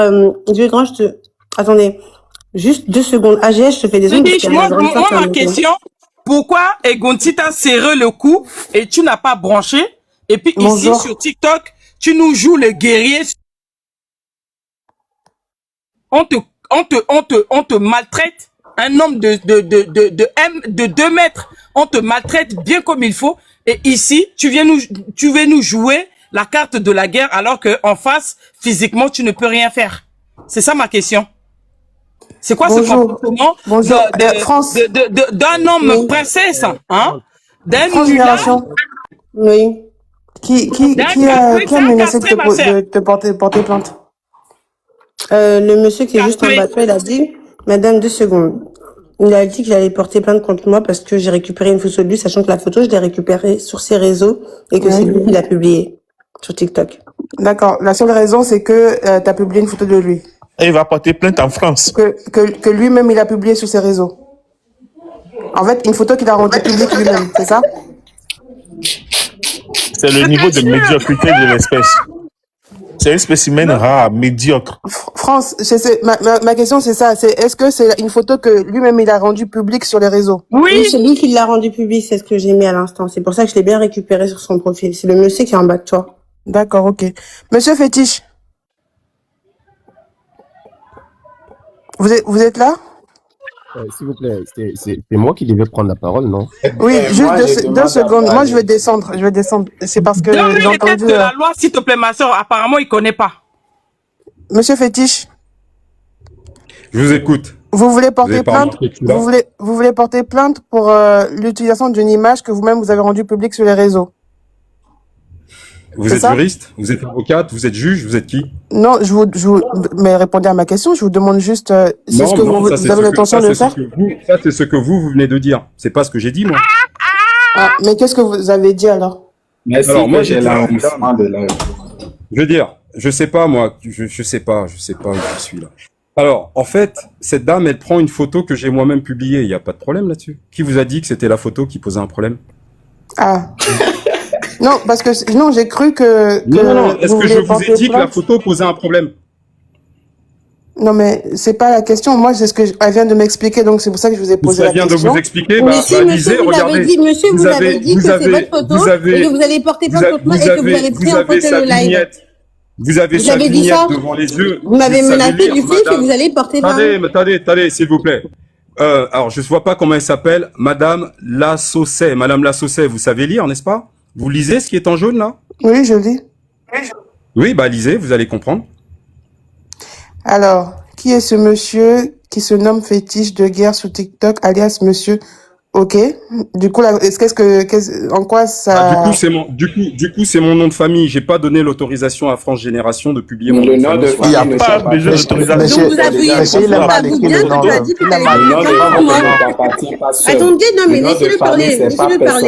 attendez, juste 2 secondes. AGS, je te fais des ondes. Moi, ma question, pourquoi Egonti t'a serré le cou et tu n'as pas branché? Et puis ici sur TikTok, tu nous joues le guerrier. On te maltraite, un homme de 2 mètres, on te maltraite bien comme il faut, et ici, tu veux nous jouer la carte de la guerre, alors que en face, physiquement, tu ne peux rien faire. C'est ça ma question. C'est quoi ce comportement d'un homme princesse, hein? D'un génération. Oui. Qui a menacé de te porter plainte? Le monsieur qui est juste en bas, il a dit, madame, 2 secondes. Il a dit qu'il allait porter plainte contre moi parce que j'ai récupéré une photo de lui, sachant que la photo, je l'ai récupérée sur ses réseaux et que c'est lui qui l'a publiée sur TikTok. D'accord. La seule raison, c'est que tu as publié une photo de lui. Et il va porter plainte en France. Que lui-même, il a publié sur ses réseaux. En fait, une photo qu'il a rendue publique lui-même, c'est ça? C'est le niveau de médiocrité de l'espèce. C'est un spécimen rare, médiocre. France, ma question c'est ça, est-ce que c'est une photo que lui-même il a rendue publique sur les réseaux? Oui, c'est lui qui l'a rendue publique, c'est ce que j'ai mis à l'instant. C'est pour ça que je l'ai bien récupéré sur son profil. C'est le monsieur qui est en bas de toi. D'accord, ok. Monsieur Fétiche, vous êtes là? S'il vous plaît, c'est moi qui devais prendre la parole, non? Oui, juste 2 secondes. Moi, je vais descendre. C'est parce que j'ai entendu... de la loi, s'il te plaît, ma soeur. Apparemment, il connaît pas. Monsieur Fétiche. Je vous écoute. Vous voulez porter plainte? Vous voulez porter plainte pour l'utilisation d'une image que vous-même vous avez rendue publique sur les réseaux? Vous êtes juriste? Vous êtes avocate? Vous êtes juge? Vous êtes qui? Non, mais répondez à ma question. Je vous demande juste, c'est ce que vous avez l'intention de faire? Ça, c'est ce que vous venez de dire. C'est pas ce que j'ai dit, moi. Ah, mais qu'est-ce que vous avez dit alors? Alors, moi, j'ai l'arrondissement de la... Je veux dire, je sais pas, moi. Je sais pas où je suis là. Alors, en fait, cette dame, elle prend une photo que j'ai moi-même publiée. Il n'y a pas de problème là-dessus. Qui vous a dit que c'était la photo qui posait un problème? Ah. Non, parce que non, j'ai cru que non. Est-ce que je vous ai dit que la photo posait un problème? Non, mais c'est pas la question. Moi, c'est ce que elle vient de m'expliquer, donc c'est pour ça que je vous ai posé la question. Ça vient de vous expliquer. Oui, si, monsieur, vous l'avez dit, monsieur, vous avez dit que c'est votre photo et que vous allez porter plainte contre moi et que vous avez pris en photo le live. Vous avez sa vignette devant les yeux. Vous m'avez menacé du fait que vous allez porter plainte. Attendez, s'il vous plaît. Alors, je ne vois pas comment elle s'appelle. Madame Lassaucet. Madame Lassaucet, vous savez lire, n'est-ce pas? Vous lisez ce qui est en jaune, là? Oui, je lis. Oui, bah lisez, vous allez comprendre. Alors, qui est ce monsieur qui se nomme Fétiche de guerre sur TikTok, alias monsieur... Ok. Du coup, en quoi ça... Du coup, c'est mon nom de famille. J'ai pas donné l'autorisation à France Génération de publier mon nom de famille. Il n'y a pas besoin d'autorisation. Donc, vous appuyez bien quand tu as dit que tu allais Attendez, non, mais laissez-le parler,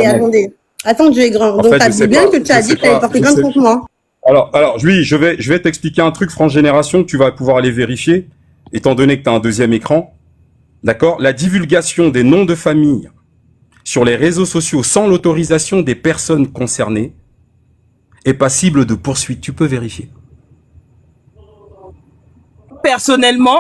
attendez. Attends, Dieu est grand. Donc, t'as dit bien que tu as dit que tu allais porter plainte contre moi. Alors, oui, je vais t'expliquer un truc, France Génération, que tu vas pouvoir aller vérifier, étant donné que tu as un deuxième écran. D'accord? La divulgation des noms de famille sur les réseaux sociaux sans l'autorisation des personnes concernées est passible de poursuite. Tu peux vérifier. Personnellement,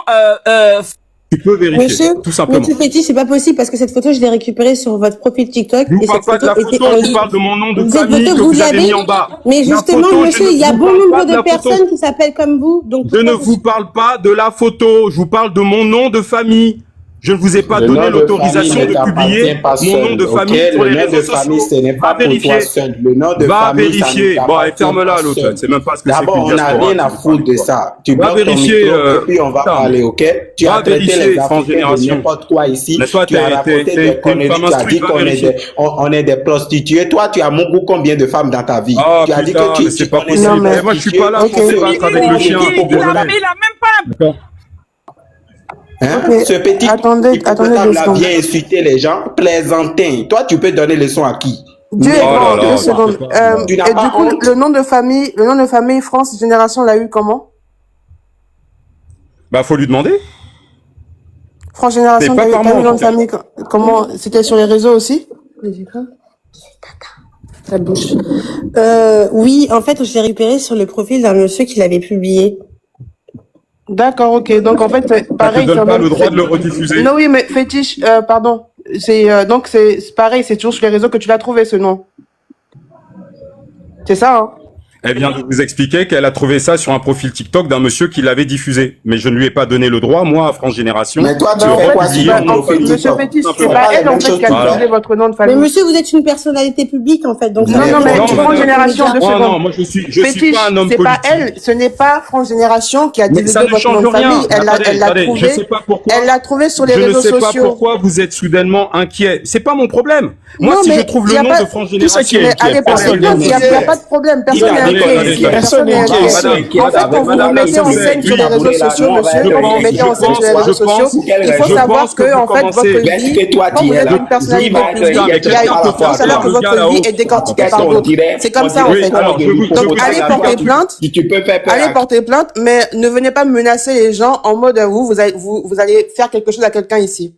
tu peux vérifier, tout simplement. Monsieur Fétiche, c'est pas possible parce que cette photo, je l'ai récupérée sur votre profil TikTok. Je ne parle pas de la photo, je parle de mon nom de famille que vous avez mis en bas. Mais justement, monsieur, il y a bon nombre de personnes qui s'appellent comme vous. Donc je ne vous parle pas de la photo, je vous parle de mon nom de famille. Je ne vous ai pas Le donné nom de l'autorisation famille ne de t'appartient publier pas mon nom seul, de ok? famille sur Le les nom réseaux de famille, sociaux. ce n'est Va pas pour vérifier. toi seul. Le nom de Va famille, ça ne vérifier. Bon, t'appartient ferme-la pas l'autre. seul. Elle sait même pas ce que c'est D'abord, qu'une on n'a diaspora. rien à foutre de ça. Tu Va bloques ton vérifier. micro et puis on va Putain, parler, ok? Tu va as traité vérifier, les France Africains de Génération. n'importe quoi ici. N'est-ce pas, Tu as raconté des t'es une conneries. femme Tu as instruite, dit va qu'on est vérifier. on est des prostituées. Toi, tu as combien de femmes dans ta vie? Ah Tu as dit putain, que mais tu c'est pas connaissais possible. des Mais moi, je suis pas là pour prostituées. débattre avec le chien. Je suis désolé. Il a même pas... D'accord. Hein? Ok, Ce petit attendez 2 hippopotame là secondes. vient insulter les gens, plaisantin. Toi, tu peux donner leçon à qui? Dieu est Oh là grand, là, 2 n'importe secondes. quoi. Tu n'as Et pas du coup, honte? le nom de famille France Génération l'a eu comment? Bah, faut lui demander. France C'est Génération, pas par t'as eu moi, le nom en de tout cas. famille, comment? C'était sur les réseaux aussi? Ça bouge. Oui, en fait, je l'ai récupéré sur le profil d'un monsieur qui l'avait publié. D'accord, ok. Donc, en fait, c'est Ça te pareil. donne c'est pas un- le droit de le rediffuser. Non, oui, mais fétiche, pardon. Donc, c'est pareil, c'est toujours sur les réseaux que tu l'as trouvé, ce nom. C'est ça, hein? Elle vient de vous expliquer qu'elle a trouvé ça sur un profil TikTok d'un monsieur qui l'avait diffusé. Mais je ne lui ai pas donné le droit, moi, à France Génération. Mais toi, tu de fais quoi republier sur mon ton nom de famille. Monsieur Fétiche, c'est Simplement. pas la elle, en même fait, chose qui a que tu utilisé votre nom de Mais famille. monsieur, vous êtes une personnalité publique en fait, donc Non, non, mais Non, France madame. Génération, 2 Non, secondes. non, moi je suis Fétiche, pas un homme c'est pas politique. elle, ce n'est pas France Génération qui a Mais divulgué ça ne votre nom change de rien. famille. Elle l'a Attendez, je trouvé. sais pas pourquoi. Elle l'a trouvé sur les Je ne réseaux sais pas sociaux. pourquoi vous êtes soudainement inquiet. C'est pas mon problème. Moi, Non, si mais je trouve y le a nom pas- de France Qui c'est qui Génération, est Mais inquiet? allez, Personne portez plainte, n'est il n'y a inquiet. pas de problème. Personne Il n'est a inquiet attendez, ici. attendez. Personne n'est Personne n'est inquiet. inquiet. En fait, quand vous vous mettez en scène sur les réseaux sociaux, monsieur, quand vous vous mettez en scène sur les réseaux sociaux, il faut savoir que, en fait, votre Est-ce vie, que toi, quand tu vous es êtes là? une personnalité Dis-moi, publique, il y a il quelqu'un à la faut fois. savoir que Le gars votre là-haut. vie est décortiquée Parce par qu'on d'autres. dirait- C'est comme on ça, en dirait fait. qu'on de lui je Donc, vous allez explique porter plainte. Si tu peux faire peur Allez à- porter plainte, mais ne venez pas menacer les gens en mode vous allez faire quelque chose à quelqu'un ici.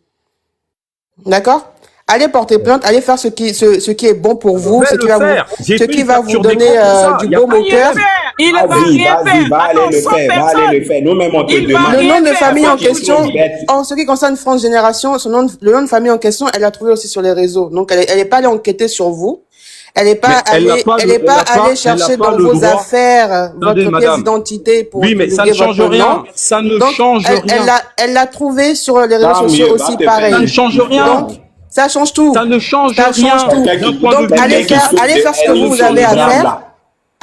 D'accord? Allez porter plainte, allez faire ce qui est bon pour vous, vais ce qui le va faire. vous, J'ai ce fait qui une va vous capture donner d'écran pour ça. du Y a baume pas au de cœur. problème. Il va Vas-y, rien vas-y, faire. va aller Attends, le 100 faire, va aller personnes. le faire. Nous-mêmes, on te Il va demande. Le rien nom de faire. famille en Faut qu'il question, soit bête. en ce qui concerne France Génération, le nom de famille en question, elle l'a trouvé aussi sur les réseaux. Donc, elle est pas allée enquêter sur vous. Elle n'est pas Mais elle n'a allée, pas elle le- est pas elle n'a pas- allée chercher elle n'a pas dans le vos droit. affaires Attendez, votre pièce madame. d'identité pour Oui, mais ça ne divulguer change votre rien. nom. Ça ne Donc, change elle rien. l'a trouvé sur les réseaux Tant sociaux mieux, aussi va te pareil. Ça ne faire. change rien. Donc, ça change tout. Ça ne change Ça rien. change tout. D'un point Donc, de vue allez légal. faire ce que vous avez à faire.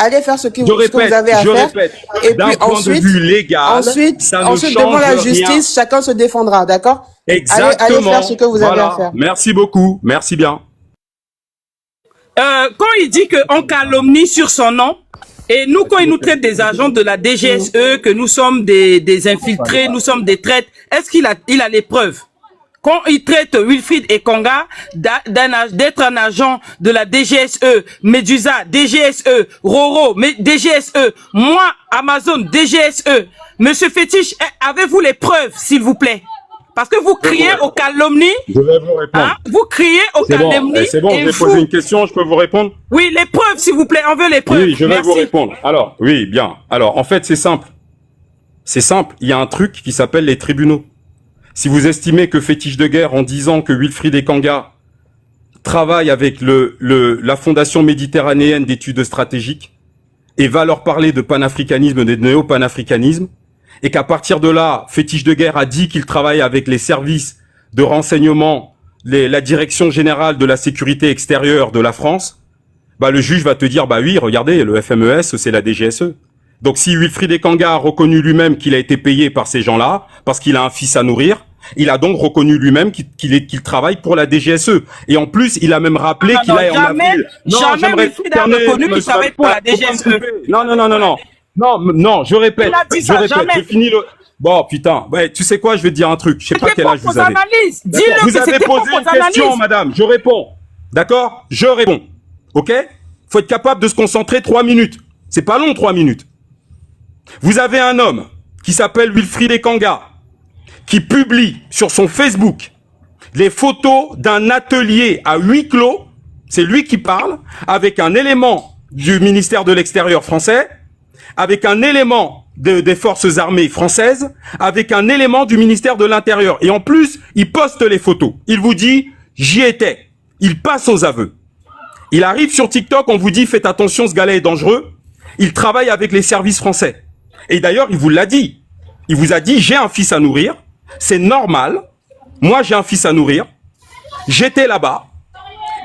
Allez faire ce que vous avez à Je faire. répète, Et d'un puis point ensuite, de vue légal, ça ne ensuite devant change la rien. justice, chacun se défendra, d'accord? Exactement. Allez faire ce que vous avez Voilà. à faire. Merci beaucoup. Merci bien. Quand il dit qu'on calomnie sur son nom, et nous, quand il nous traite des agents de la DGSE, que nous sommes des infiltrés, nous sommes des traîtres, est-ce qu'il a les preuves? Quand il traite Wilfried et Konga d'être un agent de la DGSE, Medusa, DGSE, Roro, DGSE, moi, Amazon, DGSE, Monsieur Fétiche, avez-vous les preuves, s'il vous plaît? Parce que vous criez aux calomnies. Je vais vous répondre. Hein, vous criez aux C'est bon, calomnies. c'est bon, et j'ai posé une question, je peux vous répondre? Oui, les preuves, s'il vous plaît, on veut les preuves. Oui, je vais Merci. vous répondre. Alors, oui, bien. Alors, en fait, c'est simple. C'est simple, il y a un truc qui s'appelle les tribunaux. Si vous estimez que Fétiche de guerre, en disant que Wilfried Ekanga travaille avec la Fondation méditerranéenne d'études stratégiques et va leur parler de panafricanisme, de néo-panafricanisme, et qu'à partir de là, Fétiche de guerre a dit qu'il travaille avec les services de renseignement, la direction générale de la sécurité extérieure de la France, bah le juge va te dire, bah oui, regardez, le FMES, c'est la DGSE. Donc si Wilfried Ekanga a reconnu lui-même qu'il a été payé par ces gens-là, parce qu'il a un fils à nourrir, il a donc reconnu lui-même qu'il travaille pour la DGSE. Et en plus, il a même rappelé qu'il a en avril. Jamais Wilfried a reconnu qu'il travaille pour la DGSE. Non, je répète. Il a dit je ça, répète, jamais. j'ai fini le... Bon, putain, ouais, tu sais quoi, je vais te dire un truc. Je sais pas quel âge vous avez. Analyses. D'accord. Dis-le Vous que avez c'était posé pour une vos question, analyses. madame. Je réponds. D'accord? Je réponds. Ok? Faut être capable de se concentrer 3 minutes. C'est pas long, 3 minutes. Vous avez un homme qui s'appelle Wilfried Ekanga, qui publie sur son Facebook les photos d'un atelier à huis clos. C'est lui qui parle, avec un élément du ministère de l'Extérieur français, avec un élément des forces armées françaises, avec un élément du ministère de l'Intérieur. Et en plus, il poste les photos. Il vous dit, j'y étais. Il passe aux aveux. Il arrive sur TikTok, on vous dit, faites attention, ce gars-là est dangereux. Il travaille avec les services français. Et d'ailleurs, il vous l'a dit. Il vous a dit, j'ai un fils à nourrir. C'est normal Moi, j'ai un fils à nourrir. J'étais là-bas.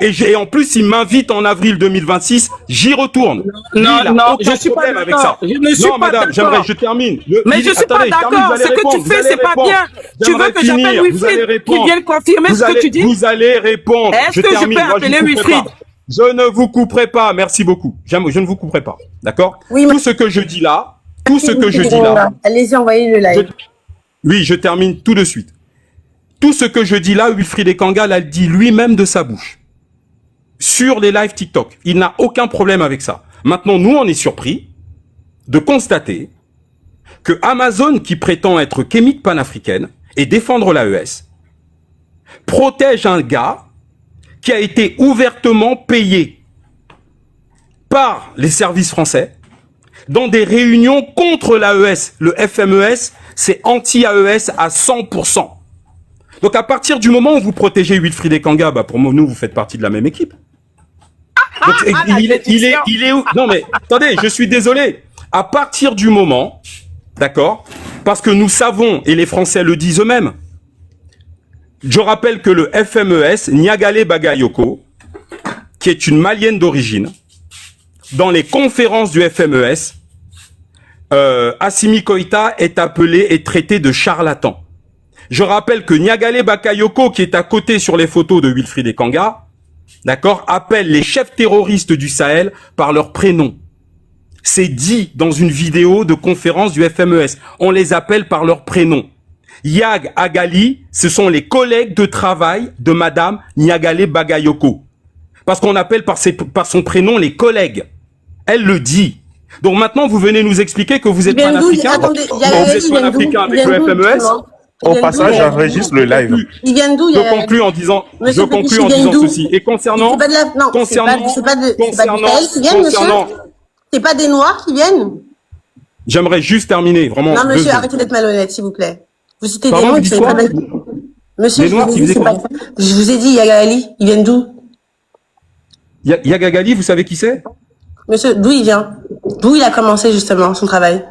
Et en plus, il m'invite en avril 2026. J'y retourne. Lui, Non, il a non, aucun je suis pas problème avec ça. d'accord. Je ne suis Non, pas madame, j'aimerais, d'accord. je termine. Mais je suis pas Attendez, je termine, d'accord. vous allez Ce que répondre, tu vous fais, allez c'est pas répondre. bien. Tu veux J'aimerais que j'appelle finir, vous allez Wilfried qui répondre. vienne confirmer ce que tu dis? Vous allez répondre. Est-ce que je termine. peux Moi, appeler vous couperai Wilfried? pas. Je ne vous couperai pas. Merci beaucoup. Je ne vous couperai pas. D'accord? Oui, Tout ce que je dis là, tout ce que je dis là. Allez-y, envoyez le live. Oui, je termine tout de suite. Tout ce que je dis là, Wilfried Ekanga l'a dit lui-même de sa bouche. Sur les lives TikTok. Il n'a aucun problème avec ça. Maintenant, nous, on est surpris de constater que Amazon, qui prétend être kémique panafricaine et défendre l'AES, protège un gars qui a été ouvertement payé par les services français dans des réunions contre l'AES. Le FMES, c'est anti-AES à 100%. Donc à partir du moment où vous protégez Wilfried Ekanga, bah pour nous, vous faites partie de la même équipe. Donc, il est où? Non mais, attendez, je suis désolé. À partir du moment, d'accord, parce que nous savons, et les Français le disent eux-mêmes, je rappelle que le FMES, Nyagale Bagayoko, qui est une Malienne d'origine, dans les conférences du FMES, Assimi Koïta est appelé et traité de charlatan. Je rappelle que Nyagale Bakayoko, qui est à côté sur les photos de Wilfried Ekanga, d'accord, appelle les chefs terroristes du Sahel par leur prénom. C'est dit dans une vidéo de conférence du FMES. On les appelle par leur prénom. Yag Agali, ce sont les collègues de travail de Madame Nyagale Bagayoko. Parce qu'on appelle par son prénom les collègues. Elle le dit. Donc maintenant, vous venez nous expliquer que vous êtes panafricain. Vous êtes panafricain avec le FMES. Au passage, j'enregistre le live. Ils viennent d'où? Je conclus en disant ceci. Et concernant, c'est pas des Noirs qui viennent? J'aimerais juste terminer, vraiment. Non, monsieur, arrêtez d'être malhonnête, s'il vous plaît. Vous citez des Pardon, noms vous qui dites sont quoi? pas... Monsieur, Les Noirs qui faisaient quoi? Je vous ai dit, Yaga Ali, ils viennent d'où? Yaga Gali, vous savez qui c'est? Monsieur, d'où il vient? D'où il a commencé, justement, son travail?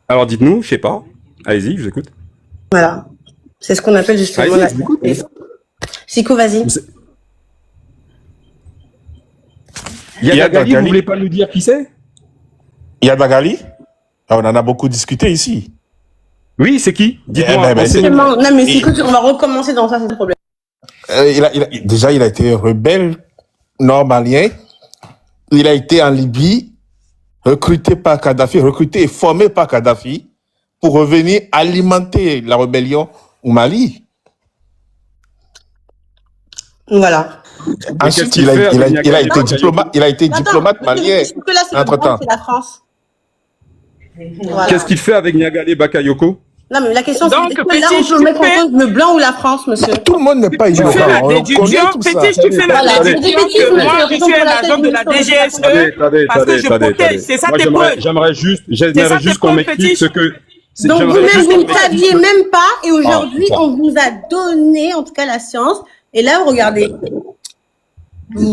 Alors dites-nous, je sais pas. Allez-y, je vous écoute. Voilà. C'est ce qu'on appelle justement Allez-y, je vous écoute. Siko, vas-y. Yaga Gali, vous voulez pas nous dire qui c'est? Yaga Gali? On en a beaucoup discuté ici. Oui, c'est qui? Dites-moi. Non, mais Siko, on va recommencer dans ça, c'est le problème. Déjà, il a été rebelle nord-malien. Il a été en Libye, recruté par Kadhafi, recruté et formé par Kadhafi pour revenir alimenter la rébellion au Mali. Voilà. Ensuite, il a été diplomate malien entre-temps. C'est la France. Voilà. Qu'est-ce qu'il fait avec Nyagale Bakayoko? Non, mais la question, c'est Donc, là, on peut mettre en cause le blanc ou la France, monsieur. Tout le monde n'est pas ignorant. On connaît tout ça. Fétiche, tu fais la déduction que moi, je suis un agent de la DGSE parce que je protège. C'est ça tes preuves. J'aimerais juste qu'on m'explique ce que... Donc vous-même, vous ne saviez même pas, et aujourd'hui, on vous a donné, en tout cas, la science. Et là, regardez.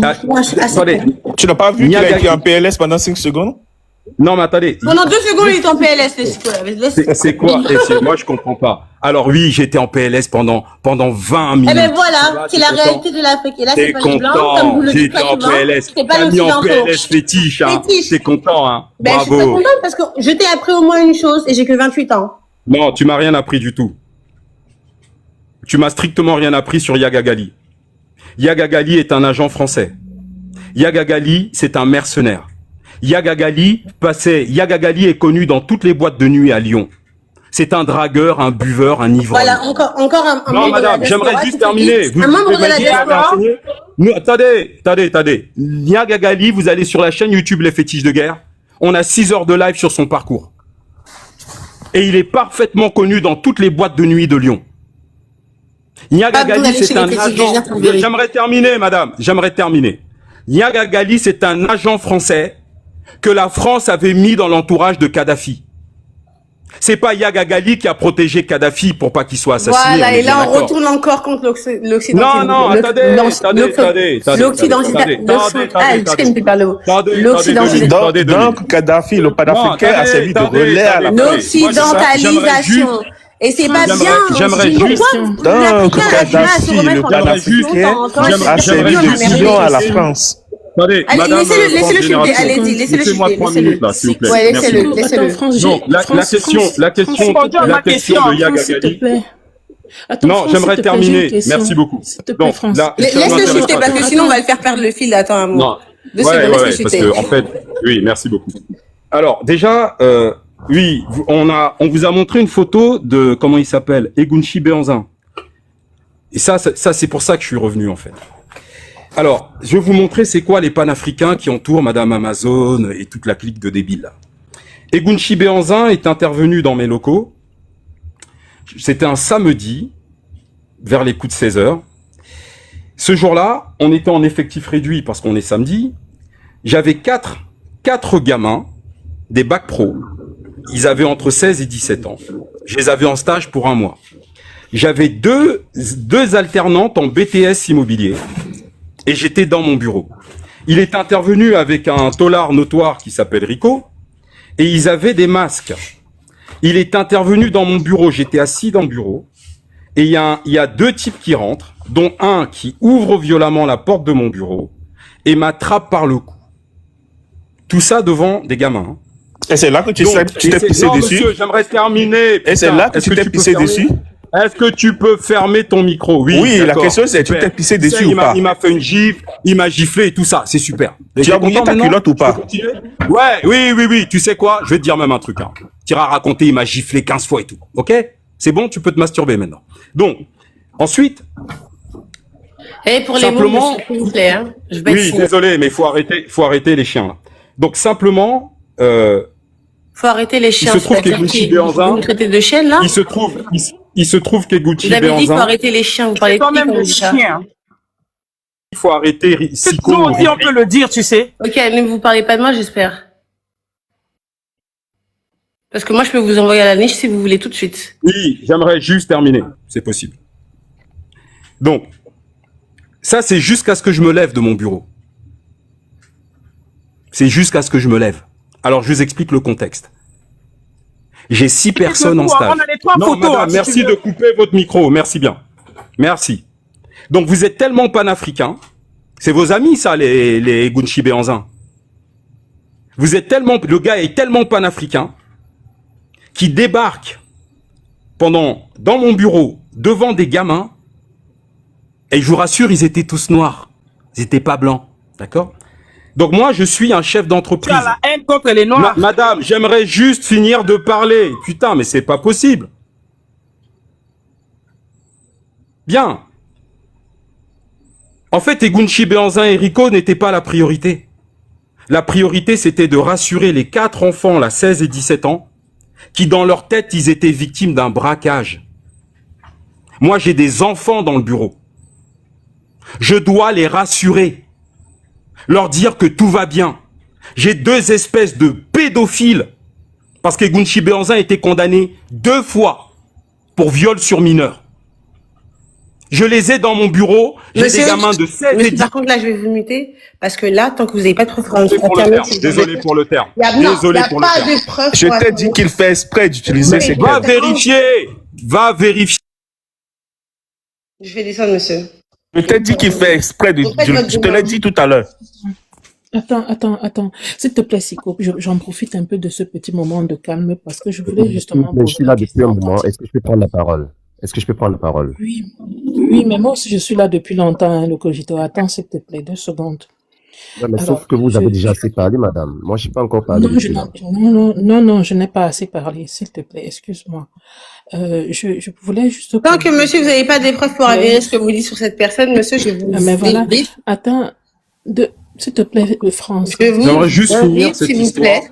Attendez. Tu n'as pas vu qu'il a été en PLS pendant 5 secondes? Non, mais attendez. Pendant 2 secondes, il est en PLS, les Siko. C'est quoi? Moi, je comprends pas. Alors oui, j'étais en PLS pendant 20 minutes. Eh ben voilà, c'est la réalité de l'Afrique. Et là, c'est pas les blancs, comme vous le dites J'étais en PLS. c'est pas T'as mis en l'occidentaux. PLS fétiche, hein. T'es content, hein. Ben, je suis pas Bravo. contente parce que je t'ai appris au moins une chose et j'ai que 28 ans. Non, tu m'as rien appris du tout. Tu m'as strictement rien appris sur Yaga Gali. Yaga Gali est un agent français. Yaga Gali, c'est un mercenaire. Yaga Gali est connu dans toutes les boîtes de nuit à Lyon. C'est un dragueur, un buveur, un ivrogne. Voilà, encore un Non, membre de la madame, diaspora j'aimerais juste qui terminer. dit- Un membre de la diaspora. Attendez. Yaga Gali, vous allez sur la chaîne YouTube Les Fétiches de Guerre. On a 6 heures de live sur son parcours. Et il est parfaitement connu dans toutes les boîtes de nuit de Lyon. Yaga Gali, c'est un agent... J'aimerais terminer, madame. Yaga Gali, c'est un agent français que la France avait mis dans l'entourage de Kadhafi. C'est pas Yaga Gali qui a protégé Kadhafi pour pas qu'il soit assassiné. Voilà, et là, on d'accord. retourne encore contre l'Occident. Non, attendez. Donc, Kadhafi, le panafricain, a servi de relais à la France. L'occidentalisation. Et c'est pas France, bien. J'aimerais j'ai une juste- question. Donc, l'Africain a du mal à se Kadhafi, remettre le en panafricain, question. a servi j'aimerais de juste millions à la dire- France. Attendez, Allez, madame, laissez-le France chuter, Génération, allez-y, laissez-le laissez-moi chuter, 3 laissez-le. minutes là, s'il vous plaît. Ouais, Merci laissez-le, beaucoup. laissez-le. Attends, France, Donc, la question France, de Yaga s'il te Gali. plaît. Attends, Non, France, j'aimerais s'il te plaît, j'ai une terminer. question. Merci beaucoup. S'il te plaît, Donc, France. là, ça Laisse-le m'intéresse chuter pas. parce que sinon on va le faire perdre le fil. Attends un moment. Non. 2 Ouais, secondes, ouais, laisse-le parce chuter. que, en fait, oui, merci beaucoup. Alors, déjà, oui, on vous a montré une photo de, comment il s'appelle, Egunchi Béanzin. Et ça, c'est pour ça que je suis revenu, en fait. Alors, je vais vous montrer c'est quoi les panafricains qui entourent Madame Amazon et toute la clique de débiles, là. Egunchi Béanzin est intervenu dans mes locaux. C'était un samedi, vers les coups de 16 heures. Ce jour-là, on était en effectif réduit parce qu'on est samedi. J'avais quatre gamins, des bacs pro. Ils avaient entre 16 et 17 ans. Je les avais en stage pour 1 mois. J'avais deux alternantes en BTS immobilier. Et j'étais dans mon bureau. Il est intervenu avec un tolard notoire qui s'appelle Rico. Et ils avaient des masques. Il est intervenu dans mon bureau. J'étais assis dans le bureau. Et il y a 2 types qui rentrent, dont un qui ouvre violemment la porte de mon bureau et m'attrape par le cou. Tout ça devant des gamins. Hein. Et c'est là que tu t'es pissé non, dessus. Monsieur, j'aimerais terminer. Et c'est là que tu t'es pissé dessus. Est-ce que tu peux fermer ton micro? Oui. Oui, la d'accord. question c'est tu t'es pissé dessus ou pas? Il m'a fait une gifle, il m'a giflé et tout ça, c'est super. Tu as mouillé ta culotte ou pas? Ouais, oui. Tu sais quoi? Je vais te dire même un truc. Hein. Tu iras raconter, il m'a giflé 15 fois et tout. Ok? C'est bon, tu peux te masturber maintenant. Donc, ensuite. Et pour les simplement, mots, s'il vous plaît, hein. Je vais oui, désolé, mais faut arrêter les chiens. Là. Donc simplement. Faut arrêter les chiens. Il se trouve qu'Egunchi Béanzin. Vous traitez de chienne là? Il se trouve qu'Egunchi Vous avez dit qu'il faut Béanzin. arrêter les chiens. Vous parlez quand même de le ça. chien. Il faut arrêter Sico. Nous aussi, on peut le dire, tu sais. Ok, ne vous parlez pas de moi, j'espère. Parce que moi, je peux vous envoyer à la niche si vous voulez tout de suite. Oui, j'aimerais juste terminer. C'est possible. Donc, ça, c'est jusqu'à ce que je me lève de mon bureau. C'est jusqu'à ce que je me lève. Alors, je vous explique le contexte. J'ai 6 personnes en stage. On a les 3 Non, photos. madame, si merci tu veux. de couper votre micro. Merci bien. Merci. Donc, vous êtes tellement panafricains. C'est vos amis, ça, les Gunchi Béanzin. Vous êtes tellement, le gars est tellement panafricain qui débarque dans mon bureau, devant des gamins, et je vous rassure, ils étaient tous noirs. Ils étaient pas blancs. D'accord? Donc moi, je suis un chef Tu d'entreprise. as la haine contre les noirs. Madame, j'aimerais juste finir de parler. Putain, mais c'est pas possible. Bien. En fait, Egunchi Béanzin et Rico n'étaient pas la priorité. La priorité, c'était de rassurer les 4 enfants, là, 16 et 17 ans, qui dans leur tête, ils étaient victimes d'un braquage. Moi, j'ai des enfants dans le bureau. Je dois les rassurer. Leur dire que tout va bien. J'ai 2 espèces de pédophiles, parce qu'Egunchi Béanzin a été condamné 2 fois pour viol sur mineur. Je les ai dans mon bureau, j'ai des gamins de 16 et 10 ans. Par contre, là, je vais vous muter, parce que là, tant que vous n'avez pas de preuves, Désolé pour le terme. Désolé pour le terme. Je t'ai dit qu'il fait exprès d'utiliser ces Va termes. vérifier. Va vérifier. Je vais descendre, monsieur. Je t'ai dit qu'il fait exprès de. Je te l'ai dit tout à l'heure. Attends. S'il te plaît, Siko, j'en profite un peu de ce petit moment de calme parce que je voulais justement... Mais je suis là depuis un moment. Est-ce que je peux prendre la parole? Oui, mais moi aussi, je suis là depuis longtemps, hein, le cogito. Attends, s'il te plaît, 2 secondes. Ouais, mais Alors, sauf que vous avez déjà assez parlé, madame. Moi, je n'ai pas encore parlé. Non, je n'ai pas assez parlé, s'il te plaît, excuse-moi. Je voulais juste... Tant que monsieur, vous n'avez pas des preuves pour avérer ce que vous dites sur cette personne, monsieur, je vais vous... Mais voilà, attends, s'il te plaît, France. Je vais vous... J'aimerais juste finir cette s'il vous histoire. plaît,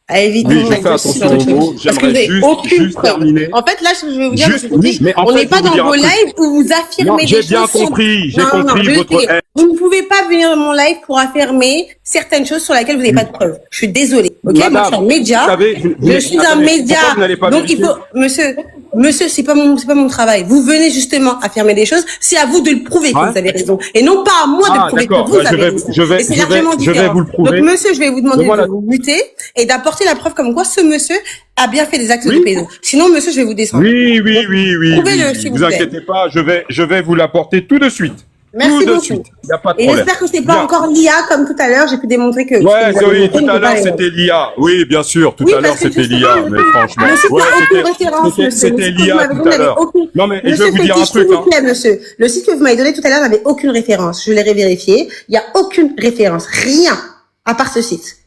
à éviter... Oui, je fais attention aux mots. Parce que vous J'aimerais n'avez aucune juste preuve. terminer. En fait, là, ce que je vais vous dire, Juste, je vous dis, oui, mais en on fait, n'est pas je vais vous dans dire vos un truc. lives où vous affirmez Non, des j'ai choses. bien compris, j'ai Non, compris je vais votre expliquer. haine. Vous ne pouvez pas venir dans mon live pour affirmer certaines choses sur lesquelles vous n'avez pas de preuves. Je suis désolée. Ok, Madame, moi je suis un média. vous savez, Je suis un attendez, média. pourquoi vous n'allez pas Donc il vérifier faut, monsieur, c'est pas mon travail. Vous venez justement affirmer des choses. C'est à vous de le prouver que Ouais. vous avez raison, et non pas à moi de Ah, prouver que d'accord. vous Bah, avez raison. Et c'est largement je vais différent. vous le prouver. Donc monsieur, je vais vous demander Mais voilà. de vous muter et d'apporter la preuve comme quoi ce monsieur a bien fait des actes Oui. de pédo. Sinon, monsieur, je vais vous descendre. Oui, Prouvez-le, oui. s'il Vous vous plaît. inquiétez pas, je vais vous l'apporter tout de suite. Merci Tout de beaucoup. suite. Il n'y a pas de Et problème. j'espère que c'est pas Bien. encore l'IA comme tout à l'heure. J'ai pu démontrer que. Ouais, que vous avez oui, montré tout que à c'est l'heure pas c'était l'IA. Oui, bien sûr, tout Oui, à l'heure parce que c'était justement, l'IA, mais franchement. Le site Ouais, n'a aucune référence, monsieur. c'était Le site que vous l'IA m'avez tout donné à n'avait l'heure. aucune. Non, mais je Monsieur vais vous dire un Fétiche, truc. s'il vous Hein. plaît, monsieur. Le site que vous m'avez donné tout à l'heure n'avait aucune référence. Je l'ai vérifié. Il n'y a aucune référence. Rien. À part ce site.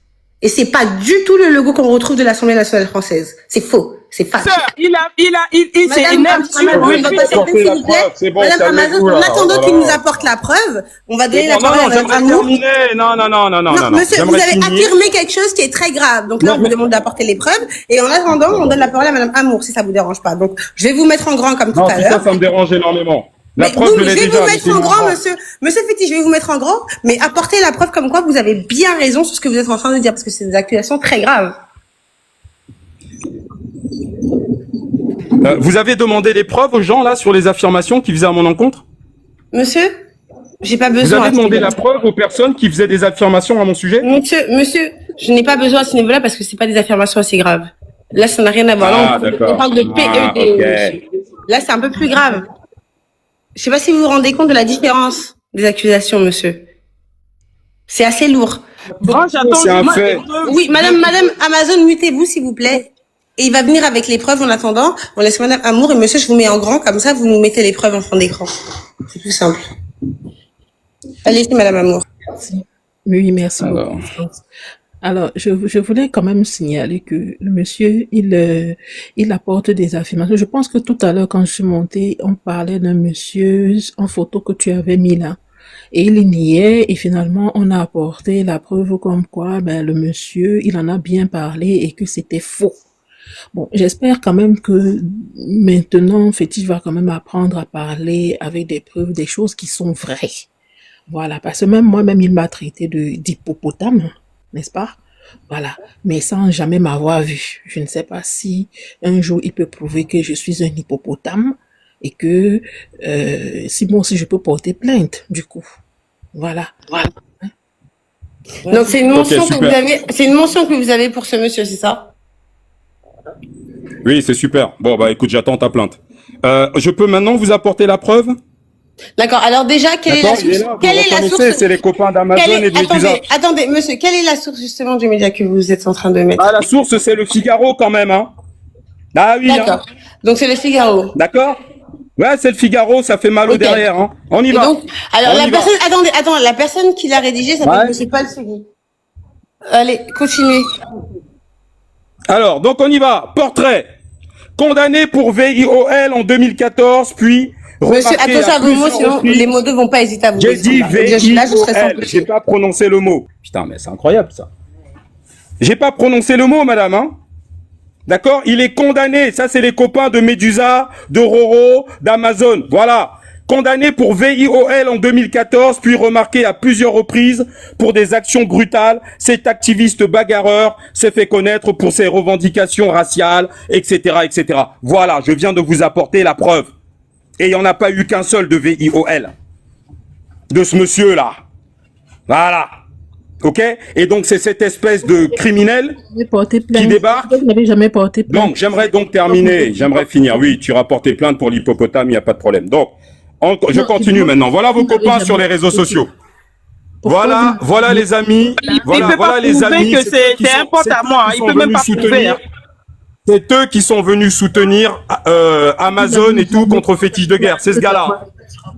Et c'est pas du tout le logo qu'on retrouve de l'Assemblée nationale française. C'est faux. C'est faux. Sœur, il s'est Madame, énervé sur Amazon, lui. on va pas sortir, s'il vous plaît. C'est bon, Madame Amazon, calmez-vous, en là. attendant Oh là qu'il là. nous apporte la preuve, on va donner C'est la bon, parole à non, Madame j'aimerais Amour. terminer. Non. Monsieur, vous J'aimerais avez finir. affirmé quelque chose qui est très grave. Donc là, on vous demande d'apporter les preuves. Et en attendant, on donne la parole à Madame Amour, si ça vous dérange pas. Donc, je vais vous mettre en grand comme tout Non, à tout ça, l'heure. ça me dérange énormément. La Mais preuve, vous, je je l'ai vais déjà. vous mettre en grand, monsieur. Monsieur Fétiche, je vais vous mettre en grand. Mais apportez la preuve comme quoi vous avez bien raison sur ce que vous êtes en train de dire. Parce que c'est des accusations très graves. Vous avez demandé les preuves aux gens là sur les affirmations qui faisaient à mon encontre? Monsieur, j'ai pas Vous besoin. avez à ce demandé niveau-là. la preuve aux personnes qui faisaient des affirmations à mon sujet? Monsieur, je n'ai pas besoin à ce niveau-là parce que c'est pas des affirmations assez graves. Là, ça n'a rien à voir. Là, Ah, d'accord. on parle de PED. Ah, ok. monsieur. Là, c'est un peu plus grave. Je sais pas si vous vous rendez compte de la différence des accusations, monsieur. C'est assez lourd. Bon, j'attends. C'est un moi, fait. les preuves. Oui, madame Amazon, mutez-vous, s'il vous plaît. Et il va venir avec les preuves en attendant. On laisse madame Amour et monsieur, je vous mets en grand, comme ça, vous nous mettez les preuves en fond d'écran. C'est plus simple. Allez-y, madame Amour. Oui, merci beaucoup. Alors, je voulais quand même signaler que le monsieur, il apporte des affirmations. Je pense que tout à l'heure, quand je suis montée, on parlait d'un monsieur en photo que tu avais mis là. Et il niait, et finalement, on a apporté la preuve comme quoi, ben, le monsieur, il en a bien parlé et que c'était faux. Bon, j'espère quand même que maintenant, Fétiche va quand même apprendre à parler avec des preuves, des choses qui sont vraies. Voilà, parce que même moi-même, il m'a traité d'hippopotame, n'est-ce pas? Voilà, mais sans jamais m'avoir vu. Je ne sais pas si un jour il peut prouver que je suis un hippopotame et que si moi aussi je peux porter plainte, du coup. Voilà. Hein? Donc, c'est une mention Ok, que super. vous avez, c'est une mention que vous avez pour ce monsieur, c'est ça? Oui, c'est super. Bon, bah écoute, j'attends ta plainte. Je peux maintenant vous apporter la preuve? D'accord. Alors déjà, quelle est la D'accord, il est source? là, vous Quelle est la reconnaissez, source? c'est les copains d'Amazon et de Medusa. Attendez, monsieur, quelle est la source justement du média que vous êtes en train de mettre? Ah, la source, c'est le Figaro quand même, hein. Ah oui, hein. D'accord. Donc c'est le Figaro. D'accord? Ouais, c'est le Figaro, ça fait mal au Ok. derrière, hein. On y Et va. donc, alors On la y va. personne, attends, la personne qui l'a rédigé s'appelle Ouais. monsieur Paul Segui. Allez, continuez. Alors, donc on y va. Portrait. Condamné pour VIOL en 2014, puis Monsieur, remarqué attention à vos mots, plusieurs sinon reprises. les mots ne vont pas hésiter à vous J'ai dit descendre, là. Là, je serais sans VIOL. J'ai pas prononcé le mot. Putain, mais c'est incroyable ça. J'ai pas prononcé le mot, madame, hein. D'accord? Il est condamné. Ça, c'est les copains de Medusa, de Roro, d'Amazon. Voilà. Condamné pour VIOL en 2014, puis remarqué à plusieurs reprises pour des actions brutales. Cet activiste bagarreur s'est fait connaître pour ses revendications raciales, etc., etc. Voilà, je viens de vous apporter la preuve. Et il n'y en a pas eu qu'un seul de VIOL. De ce monsieur-là. Voilà. Ok? Et donc, c'est cette espèce de criminel qui débarque. Vous n'avez jamais porté plainte. Donc, j'aimerais donc terminer. J'aimerais finir. Oui, tu iras porter plainte pour l'hippopotame, il n'y a pas de problème. Donc, je continue maintenant. Voilà vos copains sur les réseaux sociaux. Voilà les amis. Il Voilà peut pas les prouver amis. que C'est c'est eux qui sont- un pote c'est à eux moi. qui Il sont peut même venus pas prouver. hein. C'est eux qui sont venus soutenir Amazon et tout contre Fétiche de guerre. C'est ce gars-là.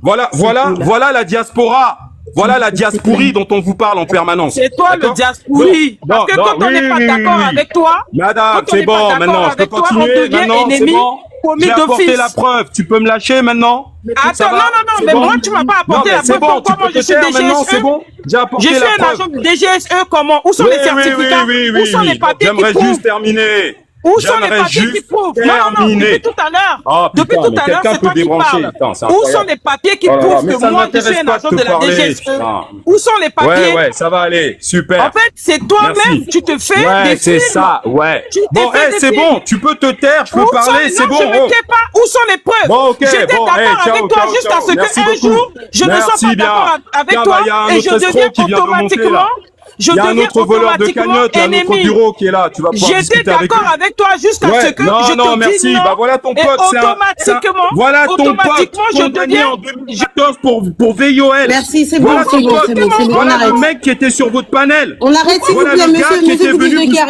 Voilà la diaspora. Voilà la diasporie dont on vous parle en permanence. C'est toi le D'accord? diaspori. Non, Parce que non, quand on n'est pas d'accord avec toi, Madame, quand on c'est n'est pas bon, d'accord maintenant, je peux avec toi, on continuer. devient Maintenant, c'est ennemi, bon. commis J'ai apporté d'office. la preuve. Tu peux me lâcher maintenant? Ça Attends, va? non, C'est mais bon? moi, tu m'as pas apporté Non, mais la c'est preuve. bon, Pourquoi tu moi, peux je te suis taire maintenant, DGSE? c'est bon? J'ai apporté Je suis la un preuve. agent de DGSE, comment? Où sont les certificats? Où sont les papiers qui J'aimerais prouvent? juste terminer. Où sont les J'aimerais papiers qui juste prouvent? Non, depuis terminer. tout à l'heure. Ah Depuis putain, tout mais à l'heure, quelqu'un c'est peut toi qui débrancher. parles. Putain, c'est Où sont incroyable. les papiers qui Oh là là, prouvent mais que ça moi, je suis m'intéresse un pas de agent te de la parler. DGSE? Putain. Où sont les papiers? Ouais, ça va aller. Super. En fait, c'est toi-même, Merci. tu te fais Ouais, des c'est films. ça, ouais. Tu t'es Bon, fait des c'est films. bon, tu peux te taire, je peux Où sont parler, les... c'est Non, bon. je me tais pas. Où sont les preuves? Bon, ok, J'étais bon, d'accord hey, ciao, avec toi ciao, jusqu'à ciao. ce Merci qu'un beaucoup. jour, je ne sois Merci pas bien. d'accord avec Tiens, toi bah, y a un et je autre deviens escroc qui vient de monter, automatiquement, là. je Il y a un deviens autre voleur de automatiquement cagnotte, il y a un autre ennemi. bureau qui est là, tu vas pouvoir J'étais discuter avec lui. d'accord avec toi jusqu'à ce Ouais, que non, je non, te merci. dise non. Bah voilà ton Et pote, c'est automatiquement, voilà ton pote automatiquement, je condamné deviens... en 2014 pour VIOL. Merci, c'est Voilà bon, ton c'est bon, pote. c'est bon, c'est bon, on Voilà le arrête. mec qui était sur votre panel. On arrête, s'il vous Voilà plaît, le gars monsieur, qui monsieur était venu Fétiche de vous... Guerre,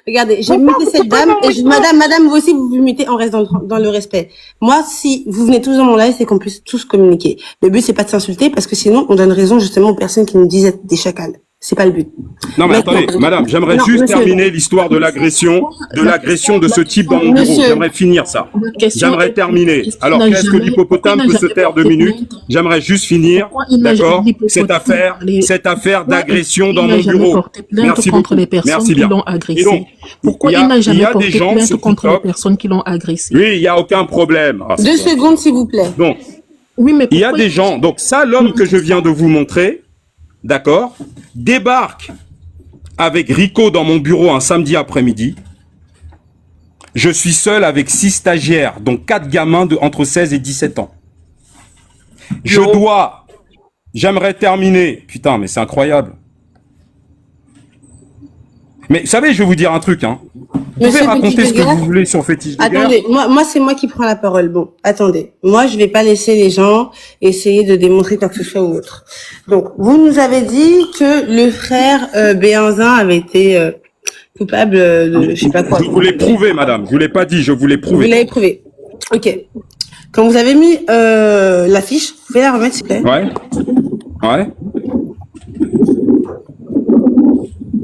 regardez, j'ai Pourquoi muté vous cette coupez dame, mon et micro? madame, vous aussi, vous mutez, on reste dans le respect. Moi, si vous venez tous dans mon live, c'est qu'on puisse tous communiquer. Le but, c'est pas de s'insulter, parce que sinon, on donne raison, justement, aux personnes qui nous disent être des chacals. C'est pas le but. Non, mais Maintenant, attendez, madame, j'aimerais non, juste monsieur. terminer l'histoire de l'agression de ce type dans mon bureau. Monsieur. J'aimerais finir ça. question J'aimerais est- terminer. est-ce qu'il Alors, n'a qu'est-ce que jamais- l'hippopotame pourquoi peut il n'a se jamais taire 2 porté minutes? plainte? J'aimerais juste finir, Pourquoi il n'a d'accord, jamais l'hippopotame cette affaire Pourquoi d'agression il dans n'a mon jamais bureau. porté plainte Merci contre beaucoup. les personnes Merci qui bien. l'ont Et agressé? donc, Pourquoi il y il n'a a jamais des porté gens plainte sur contre les TikTok. personnes qui l'ont agressé? Oui, il n'y a aucun problème. Ah, 2 secondes, s'il vous plaît. Donc, Oui, mais il y a pourquoi des gens, donc ça, l'homme que je viens de vous montrer, d'accord, débarque avec Rico dans mon bureau un samedi après-midi. Je suis seul avec 6 stagiaires, dont 4 gamins entre 16 et 17 ans. J'aimerais terminer. Putain, mais c'est incroyable. Mais vous savez, je vais vous dire un truc, hein. Vous pouvez Monsieur raconter Fétiche ce de que Guerre. vous voulez sur Fétiche de Guerre. Attendez, moi c'est moi qui prends la parole. Bon, attendez. Moi, je vais pas laisser les gens essayer de démontrer quoi que ce soit ou autre. Donc, vous nous avez dit que le frère Béanzin avait été coupable de je sais pas quoi. Je vous l'ai prouvé, madame. Je vous l'ai pas dit, je vous l'ai Vous prouvé. l'avez prouvé. Ok. Quand vous avez mis l'affiche, vous pouvez la remettre, s'il vous plaît. Ouais. Ouais.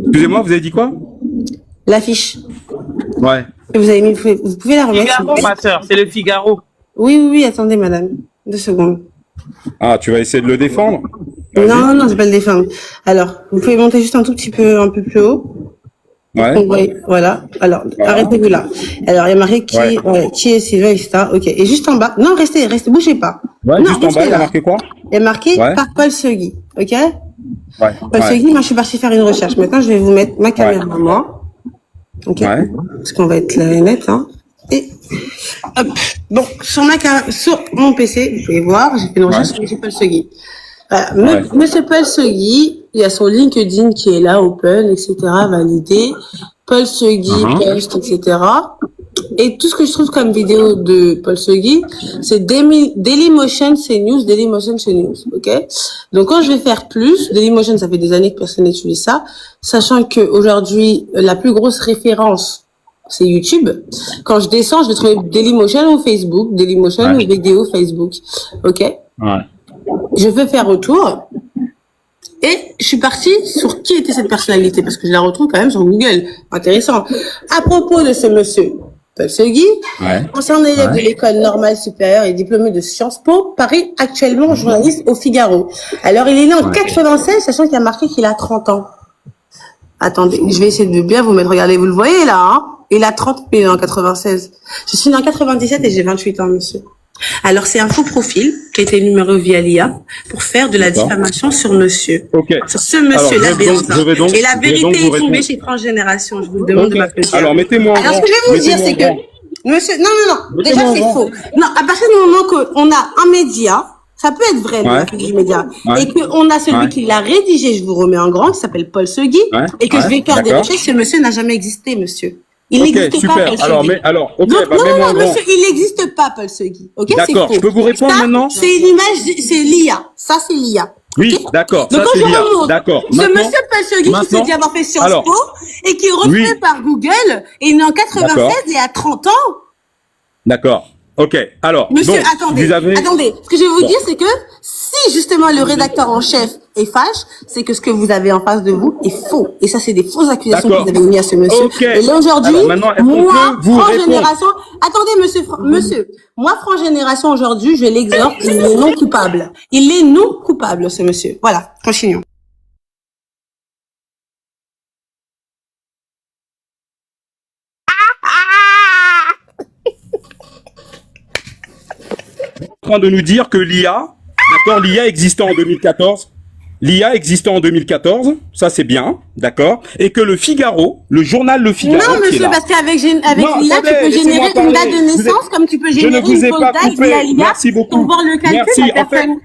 Excusez-moi, vous avez dit quoi? L'affiche Ouais. que vous avez mis, vous pouvez la remettre, s'il vous Figaro, plaît. ma sœur, c'est le Figaro. Oui, attendez, madame. 2 secondes. Ah, tu vas essayer de le défendre? Non, je vais pas le défendre. Alors, vous pouvez monter juste un tout petit peu, un peu plus haut. Ouais. Donc, oui, voilà. Alors, arrêtez-vous là. Alors, il y a marqué qui est Sylvain, etc. Ok. Et juste en bas. Non, restez, bougez pas. Ouais, Non, juste en restez bas, il y a là. marqué quoi? Il y a marqué Ouais. par Paul Segui. Ok? Ouais. Paul Segui, moi, je suis partie faire une recherche. Maintenant, je vais vous mettre ma caméra à moi. Ok? Ouais. Parce qu'on va être là et net, hein. Et, hop. Bon, sur mon PC, vous pouvez voir, j'ai fait une recherche sur M. Paul Segui. Voilà. Monsieur Paul Segui, il y a son LinkedIn qui est là, open, etc., validé. Paul Segui, post, etc. Et tout ce que je trouve comme vidéo de Paul Segui, c'est Dailymotion CNews, Dailymotion CNews, ok? Donc quand je vais faire plus, Dailymotion, ça fait des années que personne n'utilise ça, sachant que aujourd'hui la plus grosse référence, c'est YouTube. Quand je descends, je vais trouver Dailymotion ou Facebook, Dailymotion ou vidéo Facebook, ok? Ouais. Je veux faire retour. Et je suis partie sur qui était cette personnalité, parce que je la retrouve quand même sur Google. Intéressant. À propos de ce monsieur, Paul Segui, ancien élève de l'école normale supérieure et diplômé de Sciences Po, Paris, actuellement journaliste au Figaro. Alors, il est né en 96, sachant qu'il y a marqué qu'il a 30 ans. Attendez, je vais essayer de bien vous mettre. Regardez, vous le voyez là, hein? Il a 30, mais il est en 96. Je suis né en 97 et j'ai 28 ans, monsieur. Alors, c'est un faux profil qui a été numéré via l'IA pour faire de la diffamation sur monsieur. Ok. Sur ce monsieur-là, et la vérité est tombée répondre. chez France Génération. Je vous demande de m'applaudir. Alors, mettez-moi en Alors, ce grand. que je vais vous dire, c'est que, monsieur, non. Déjà, c'est faux. Non, à partir du moment qu'on a un média, ça peut être vrai, le média, et qu'on a celui qui l'a rédigé, je vous remets en grand, qui s'appelle Paul Segui, et que je vais faire des recherches, ce monsieur n'a jamais existé, monsieur. Il n'existe pas, Paul Segui. Non, monsieur, il n'existe pas, Paul Segui. Ok, c'est D'accord, faux. je peux vous répondre Ça, maintenant? C'est une image, c'est l'IA. Ça, c'est l'IA. Oui, d'accord. Donc, Ça, quand c'est je bien. remonte, D'accord. ce Maintenant- monsieur Paul Segui qui se dit avoir fait Sciences Po, et qui est retrouvé par Google, et il est en 96 et à 30 ans. D'accord. Ok. Alors, Monsieur, donc, attendez, vous avez... attendez. Ce que je vais vous dire, c'est que si justement le rédacteur en chef est fâche, c'est que ce que vous avez en face de vous est faux. Et ça, c'est des fausses accusations que vous avez mises à ce monsieur. Ok. Et là, aujourd'hui, Alors, maintenant, est-ce qu'on moi, peut vous France répondre Génération, attendez, monsieur, moi, France Génération, aujourd'hui, je l'exhorte, il est non coupable. Il est non coupable, ce monsieur. Voilà, continuons. train de nous dire que l'IA, d'accord, l'IA existait en 2014. L'IA existait en 2014, ça c'est bien, d'accord, et que le Figaro, le journal Le Figaro, Non, qui est monsieur, là. parce qu'avec Non, l'IA, tu attendez, peux laissez-moi générer une parler. date de naissance, comme tu peux Je ne générer vous une ai fausse pas date coupé. via l'IA Merci beaucoup. pour voir le calcul Merci. de la En fait, personne.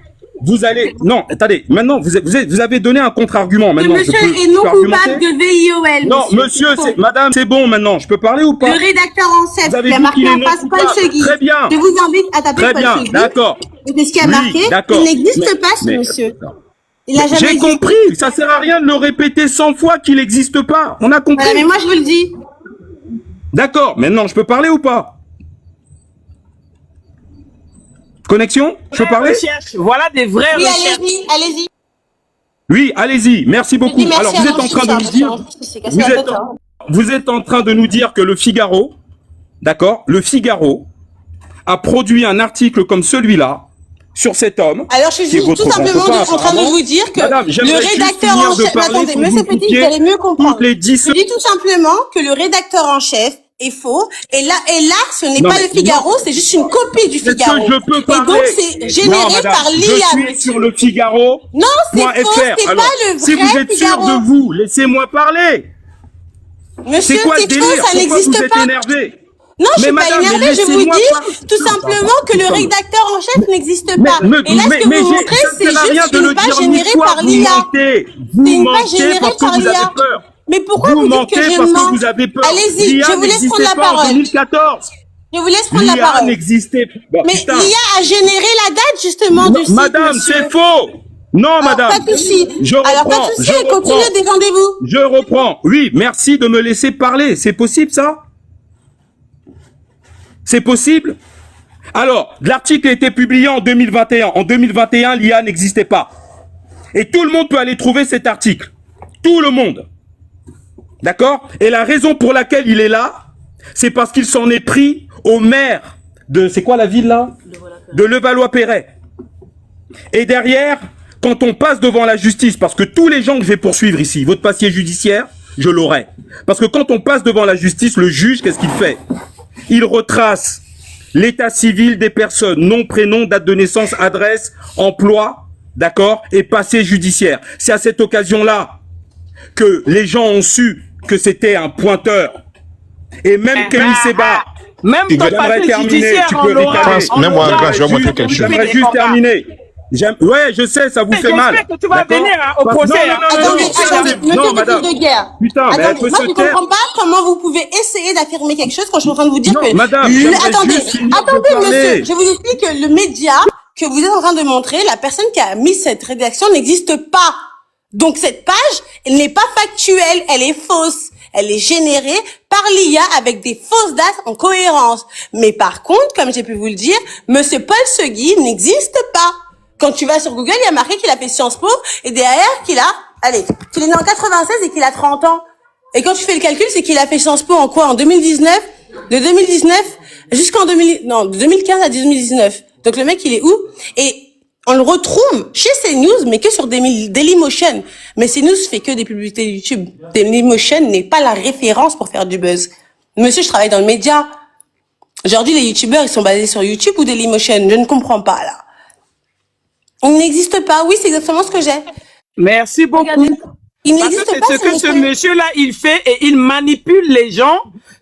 vous allez. Non, attendez. Maintenant, vous avez donné un contre-argument. Que Maintenant, monsieur je peux, est je non peux coupable argumenter. de VIOL. Non, monsieur, madame, c'est bon maintenant. Je peux parler ou pas? Le rédacteur en chef Vous avez qui a dit marqué qu'il est en non face Paul coupable. Segui. Très bien. Je vous invite à taper Très Paul bien, Segui. d'accord. Et c'est ce qui a Oui, marqué. d'accord. Il n'existe pas, ce mais- monsieur. Il n'a jamais J'ai existé. compris. Ça sert à rien de le répéter 100 fois qu'il n'existe pas. On a compris. Voilà, mais moi, je vous le dis. D'accord. Maintenant, je peux parler ou pas? Connexion? Je peux parler? Recherche. Voilà des vraies Oui, recherches. allez-y, allez-y. Oui, allez-y. Merci beaucoup. dis merci Alors, à vous mon êtes en fils, train de hein, nous dire, parce que mon fils s'est cassé la tête, hein. vous êtes en train de nous dire que le Figaro, d'accord, le Figaro a produit un article comme celui-là sur cet homme. Alors, je qui est suis votre tout simplement grand copain, en train de apparemment. vous dire que Madame, le j'aimerais juste rédacteur finir en de chef... parler Attendez, sans monsieur vous Petit, coupiez vous allez mieux comprendre. toutes les 10 Je dis tout simplement que le rédacteur en chef est faux. Et là, ce n'est Non, pas mais le Figaro, c'est juste une copie du Est-ce Figaro. que je peux Et parler? donc, c'est généré Non, madame, par l'IA, je suis sur le Figaro. Non, c'est faux, c'est Alors, pas le si vrai vous êtes Figaro. sûr de vous, laissez-moi parler. Monsieur, C'est quoi le c'est délire? faux, ça Pourquoi n'existe vous êtes pas. énervé? Non, je Mais suis madame, pas mais énervée, je vous laissez-moi dis parler. tout simplement que le rédacteur en chef n'existe pas. Et là, ce que vous montrez, c'est juste une page générée par l'IA. C'est une page générée parce que par vous avez l'IA. peur. Mais pourquoi vous dites que je parce mens? que vous avez peur. Allez-y, L'IA je vous laisse prendre n'existait la pas en parole. 2014. Je vous laisse prendre la L'IA parole. n'existait pas. Mais Putain. l'IA a généré la date justement du site, Madame, monsieur. c'est faux. Non, Alors, madame. pas de souci. Je Alors, reprends. pas de souci, je continuez, reprends. défendez-vous. Je reprends. Oui, merci de me laisser parler. C'est possible, ça? C'est possible? Alors, l'article a été publié en 2021. En 2021, l'IA n'existait pas. Et tout le monde peut aller trouver cet article. Tout le monde. D'accord? Et la raison pour laquelle il est là, c'est parce qu'il s'en est pris au maire de... C'est quoi la ville, là? De Levallois-Perret. Et derrière, quand on passe devant la justice, parce que tous les gens que je vais poursuivre ici, votre papier judiciaire, je l'aurai. Parce que quand on passe devant la justice, le juge, qu'est-ce qu'il fait? Il retrace l'état civil des personnes, nom, prénom, date de naissance, adresse, emploi, d'accord, et passé judiciaire. C'est à cette occasion-là que les gens ont su que c'était un pointeur. Et même Kenny Seba, Même ton j'aimerais passé terminer, judiciaire, tu on peux l'aura. décaler. Même moi, un gars, je vais montrer quelque chose. J'aimerais juste terminer. Ouais, je sais, ça vous fait mal. J'espère que tu vas D'accord? venir au Parce- procès. non, hein. non, non, Attendez, non, attendez, non, monsieur madame. de guerre. Putain, mais elle Attendez, peut moi se je taire. comprends pas comment vous pouvez essayer d'affirmer quelque chose quand je suis en train de vous dire Non, que... madame, j'aimerais Attendez, juste finir de attendez parler. monsieur, je vous explique que le média que vous êtes en train de montrer, la personne qui a mis cette rédaction n'existe pas. Donc cette page, elle n'est pas factuelle, elle est fausse. Elle est générée par l'IA avec des fausses dates en cohérence. Mais par contre, comme j'ai pu vous le dire, monsieur Paul Segui n'existe pas. Quand tu vas sur Google, il y a marqué qu'il a fait Sciences Po et derrière qu'il est né en 96 et qu'il a 30 ans. Et quand tu fais le calcul, c'est qu'il a fait Sciences Po en quoi? En 2019? De 2019 jusqu'en de 2015 à 2019. Donc le mec, il est où? Et on le retrouve chez CNews, mais que sur Dailymotion. Mais CNews fait que des publicités YouTube. Dailymotion n'est pas la référence pour faire du buzz. Monsieur, je travaille dans le média. Aujourd'hui, les YouTubeurs, ils sont basés sur YouTube ou Dailymotion? Je ne comprends pas, là. Il n'existe pas. Oui, c'est exactement ce que j'ai. Merci beaucoup. Regardez. Il Parce que n'existe c'est pas, ce que ce monsieur. monsieur-là, il fait et il manipule les gens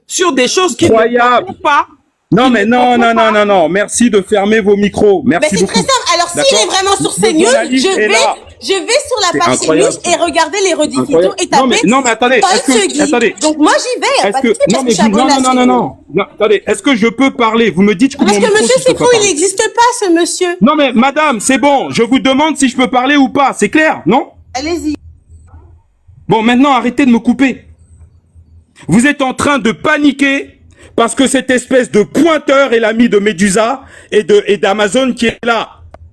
sur des choses qui Incroyable. ne font pas. Non, mais non, non, non, non, non. Merci de fermer vos micros. Ben, Merci c'est beaucoup. très simple. Alors, s'il D'accord? est vraiment sur Le CNews, journaliste est là. je vais sur la C'est page incroyable. CNews et regarder les rediffusions Incroyable. et taper Non, mais attendez, Paul est-ce que- Segui. attendez. Donc, moi, j'y vais. Y a Est-ce pas de que, souci parce non, que mais je suis abonnée non, à non, non, non, CNews. non, non. Attendez, est-ce que je peux parler? Vous me dites que Parce mon que micro, monsieur, si je c'est peux faux, pas il parler. n'existe pas, ce monsieur. Non, mais madame, c'est bon. Je vous demande si je peux parler ou pas. C'est clair, non? Allez-y. Bon, maintenant, arrêtez de me couper. Vous êtes en train de paniquer parce que cette espèce de pointeur est l'ami de Medusa et d'Amazon qui est là.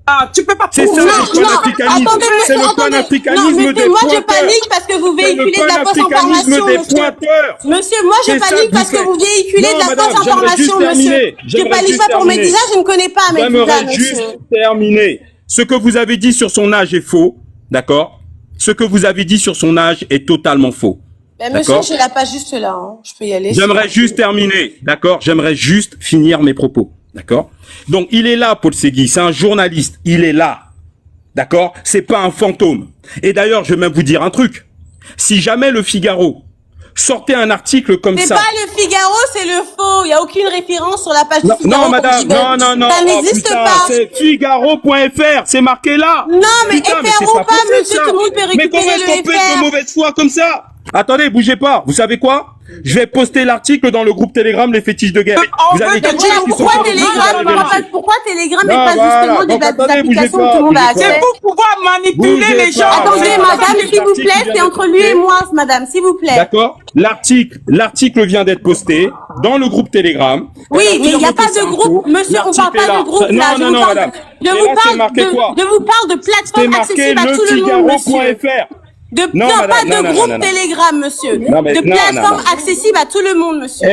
Ah, tu peux pas C'est ça, prouver. le panafricanisme. Attendez, C'est monsieur, le attendez. panafricanisme Non, des monsieur, moi, je pointeurs. panique parce que vous C'est le véhiculez de la fausse panafricanisme information, des monsieur. pointeurs. Monsieur, moi, je C'est ça panique que parce que faites. vous véhiculez Non, de la madame, fausse j'aimerais juste information, monsieur. terminer. Je J'aimerais panique juste pas pour terminer. Médisa, je ne connais pas Médisa, J'aimerais monsieur. juste terminer. Ce que vous avez dit sur son âge est faux, d'accord? Ce que vous avez dit sur son âge est totalement faux. Ben, monsieur, D'accord. je la pas juste là, hein. Je peux y aller. J'aimerais juste terminer, d'accord? J'aimerais juste finir mes propos, D'accord? Donc, il est là, Paul Segui, c'est un journaliste, il est là. D'accord? C'est pas un fantôme. Et d'ailleurs, je vais même vous dire un truc. Si jamais le Figaro sortait un article comme C'est ça... pas le Figaro, c'est le faux. Il n'y a aucune référence sur la page du Figaro. Non, madame, non. Ça Oh, n'existe putain, pas. c'est Figaro.fr, c'est marqué là. Non, mais Putain, FR c'est ou pas, possible, monsieur, ça. tout le monde peut Mais comment récupérer est-ce qu'on le peut être de FR. mauvaise foi comme ça? Attendez, bougez pas. Vous savez quoi? Je vais poster l'article dans le groupe Telegram Les Fétiches de Guerre. Vous allez Voilà, pourquoi Telegram et Non, pas voilà. justement Donc, des attendez, bougez applications pas, où tout le monde a bougez pas. accès? C'est pour pouvoir manipuler Bougez les gens. pas. Attendez, Voilà. madame, s'il vous L'article plaît, vient c'est d'être entre lui et posté. moi, madame, s'il vous plaît. D'accord? L'article vient d'être posté dans le groupe Telegram. Oui, Elle mais il n'y a affirme pas que c'est de un groupe, faux. monsieur, on parle L'article est pas là. de groupe là. Non, madame. Je Et vous là, c'est parle marqué quoi? de C'est plateforme marqué accessible à le tout le monde, monsieur. Figaro.fr. Non, madame, pas de non, groupe non. Telegram, monsieur. Non, mais de non, plateforme non. accessible à tout le monde, monsieur.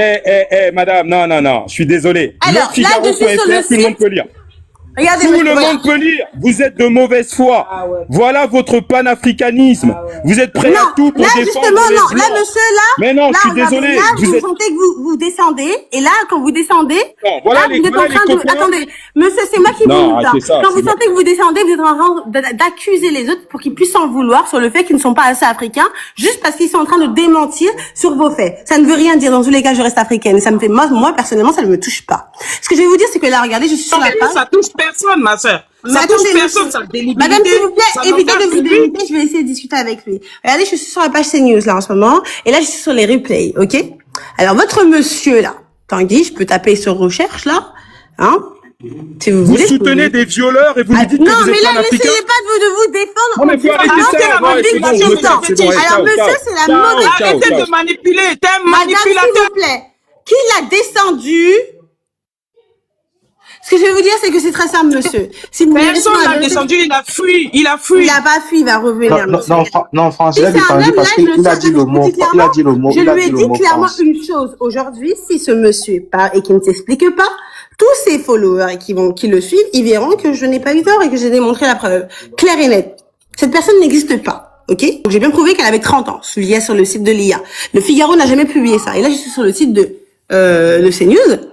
Madame, non, je suis désolé. Alors, le là, je suis sur le Figaro.fr, tout le monde peut lire. Regardez, Tout monsieur, le voilà. monde peut lire. Vous êtes de mauvaise foi. Voilà votre panafricanisme. Vous êtes prêt à tout pour Là, défendre justement, les non. Blancs. Là, monsieur, là. Mais non, là, je suis regardez, désolé. Là, Vous vous êtes... sentez que vous descendez. Et là, quand vous descendez. Non, voilà là, les- vous êtes voilà en train les de. copains. Attendez. Monsieur, c'est moi qui Non, vous arrêtez dis ça, quand c'est vous bon. sentez que vous descendez, vous êtes en train d'accuser les autres pour qu'ils puissent s'en vouloir sur le fait qu'ils ne sont pas assez africains, juste parce qu'ils sont en train de démentir sur vos faits. Ça ne veut rien dire. Dans tous les cas, je reste africaine. Et ça me fait, moi, personnellement, ça ne me touche pas. Ce que je vais vous dire, c'est que là, regardez, je suis sur Non, la mais page. ça touche personne, ma sœur. Mais Ça touche attendez, personne, monsieur. ça délimite. Madame, s'il vous plaît, Ça évitez n'engage de vous que lui. délimiter, je vais essayer de discuter avec lui. Regardez, je suis sur la page CNews, là, en ce moment, et là, je suis sur les replays, ok? Alors, votre monsieur, là, Tanguy, je peux taper sur recherche, là, hein? Si vous Vous voulez. soutenez des violeurs et vous lui dites Non, que vous mais êtes là, panafricain. n'essayez pas de vous défendre. Non, mais faut arrêter ça. la Ouais, c'est bon, manipulation je de me casse, c'est bon, fétiche. Alors, ciao, monsieur, ciao. c'est la Ciao, mauvaise. ciao, Arrêtez ciao. de manipuler. T'es un Madame, s'il manipulateur. vous plaît, qui l'a descendu? Ce que je vais vous dire, c'est que c'est très simple, monsieur. Si vous voulez Personne rester dans la l'a vérité- descendu, il a fui. Il a fui. Il a pas fui, il va revenir, monsieur. Non, François, Si je c'est l'ai un défendu homme, parce là, je le qu'il a sais, dit le je vous mot. dis clairement, Il a dit le mot. je Il a lui ai dit le dit mot, clairement France. une chose. Aujourd'hui, si ce monsieur part et qu'il ne s'explique pas, tous ses followers qui le suivent, ils verront que je n'ai pas eu tort et que j'ai démontré la preuve. Claire et nette. Cette personne n'existe pas. Ok? Donc, j'ai bien prouvé qu'elle avait 30 ans. Je l'ai sur le site de l'IA. Le Figaro n'a jamais publié ça. Et là, je suis sur le site de CNews.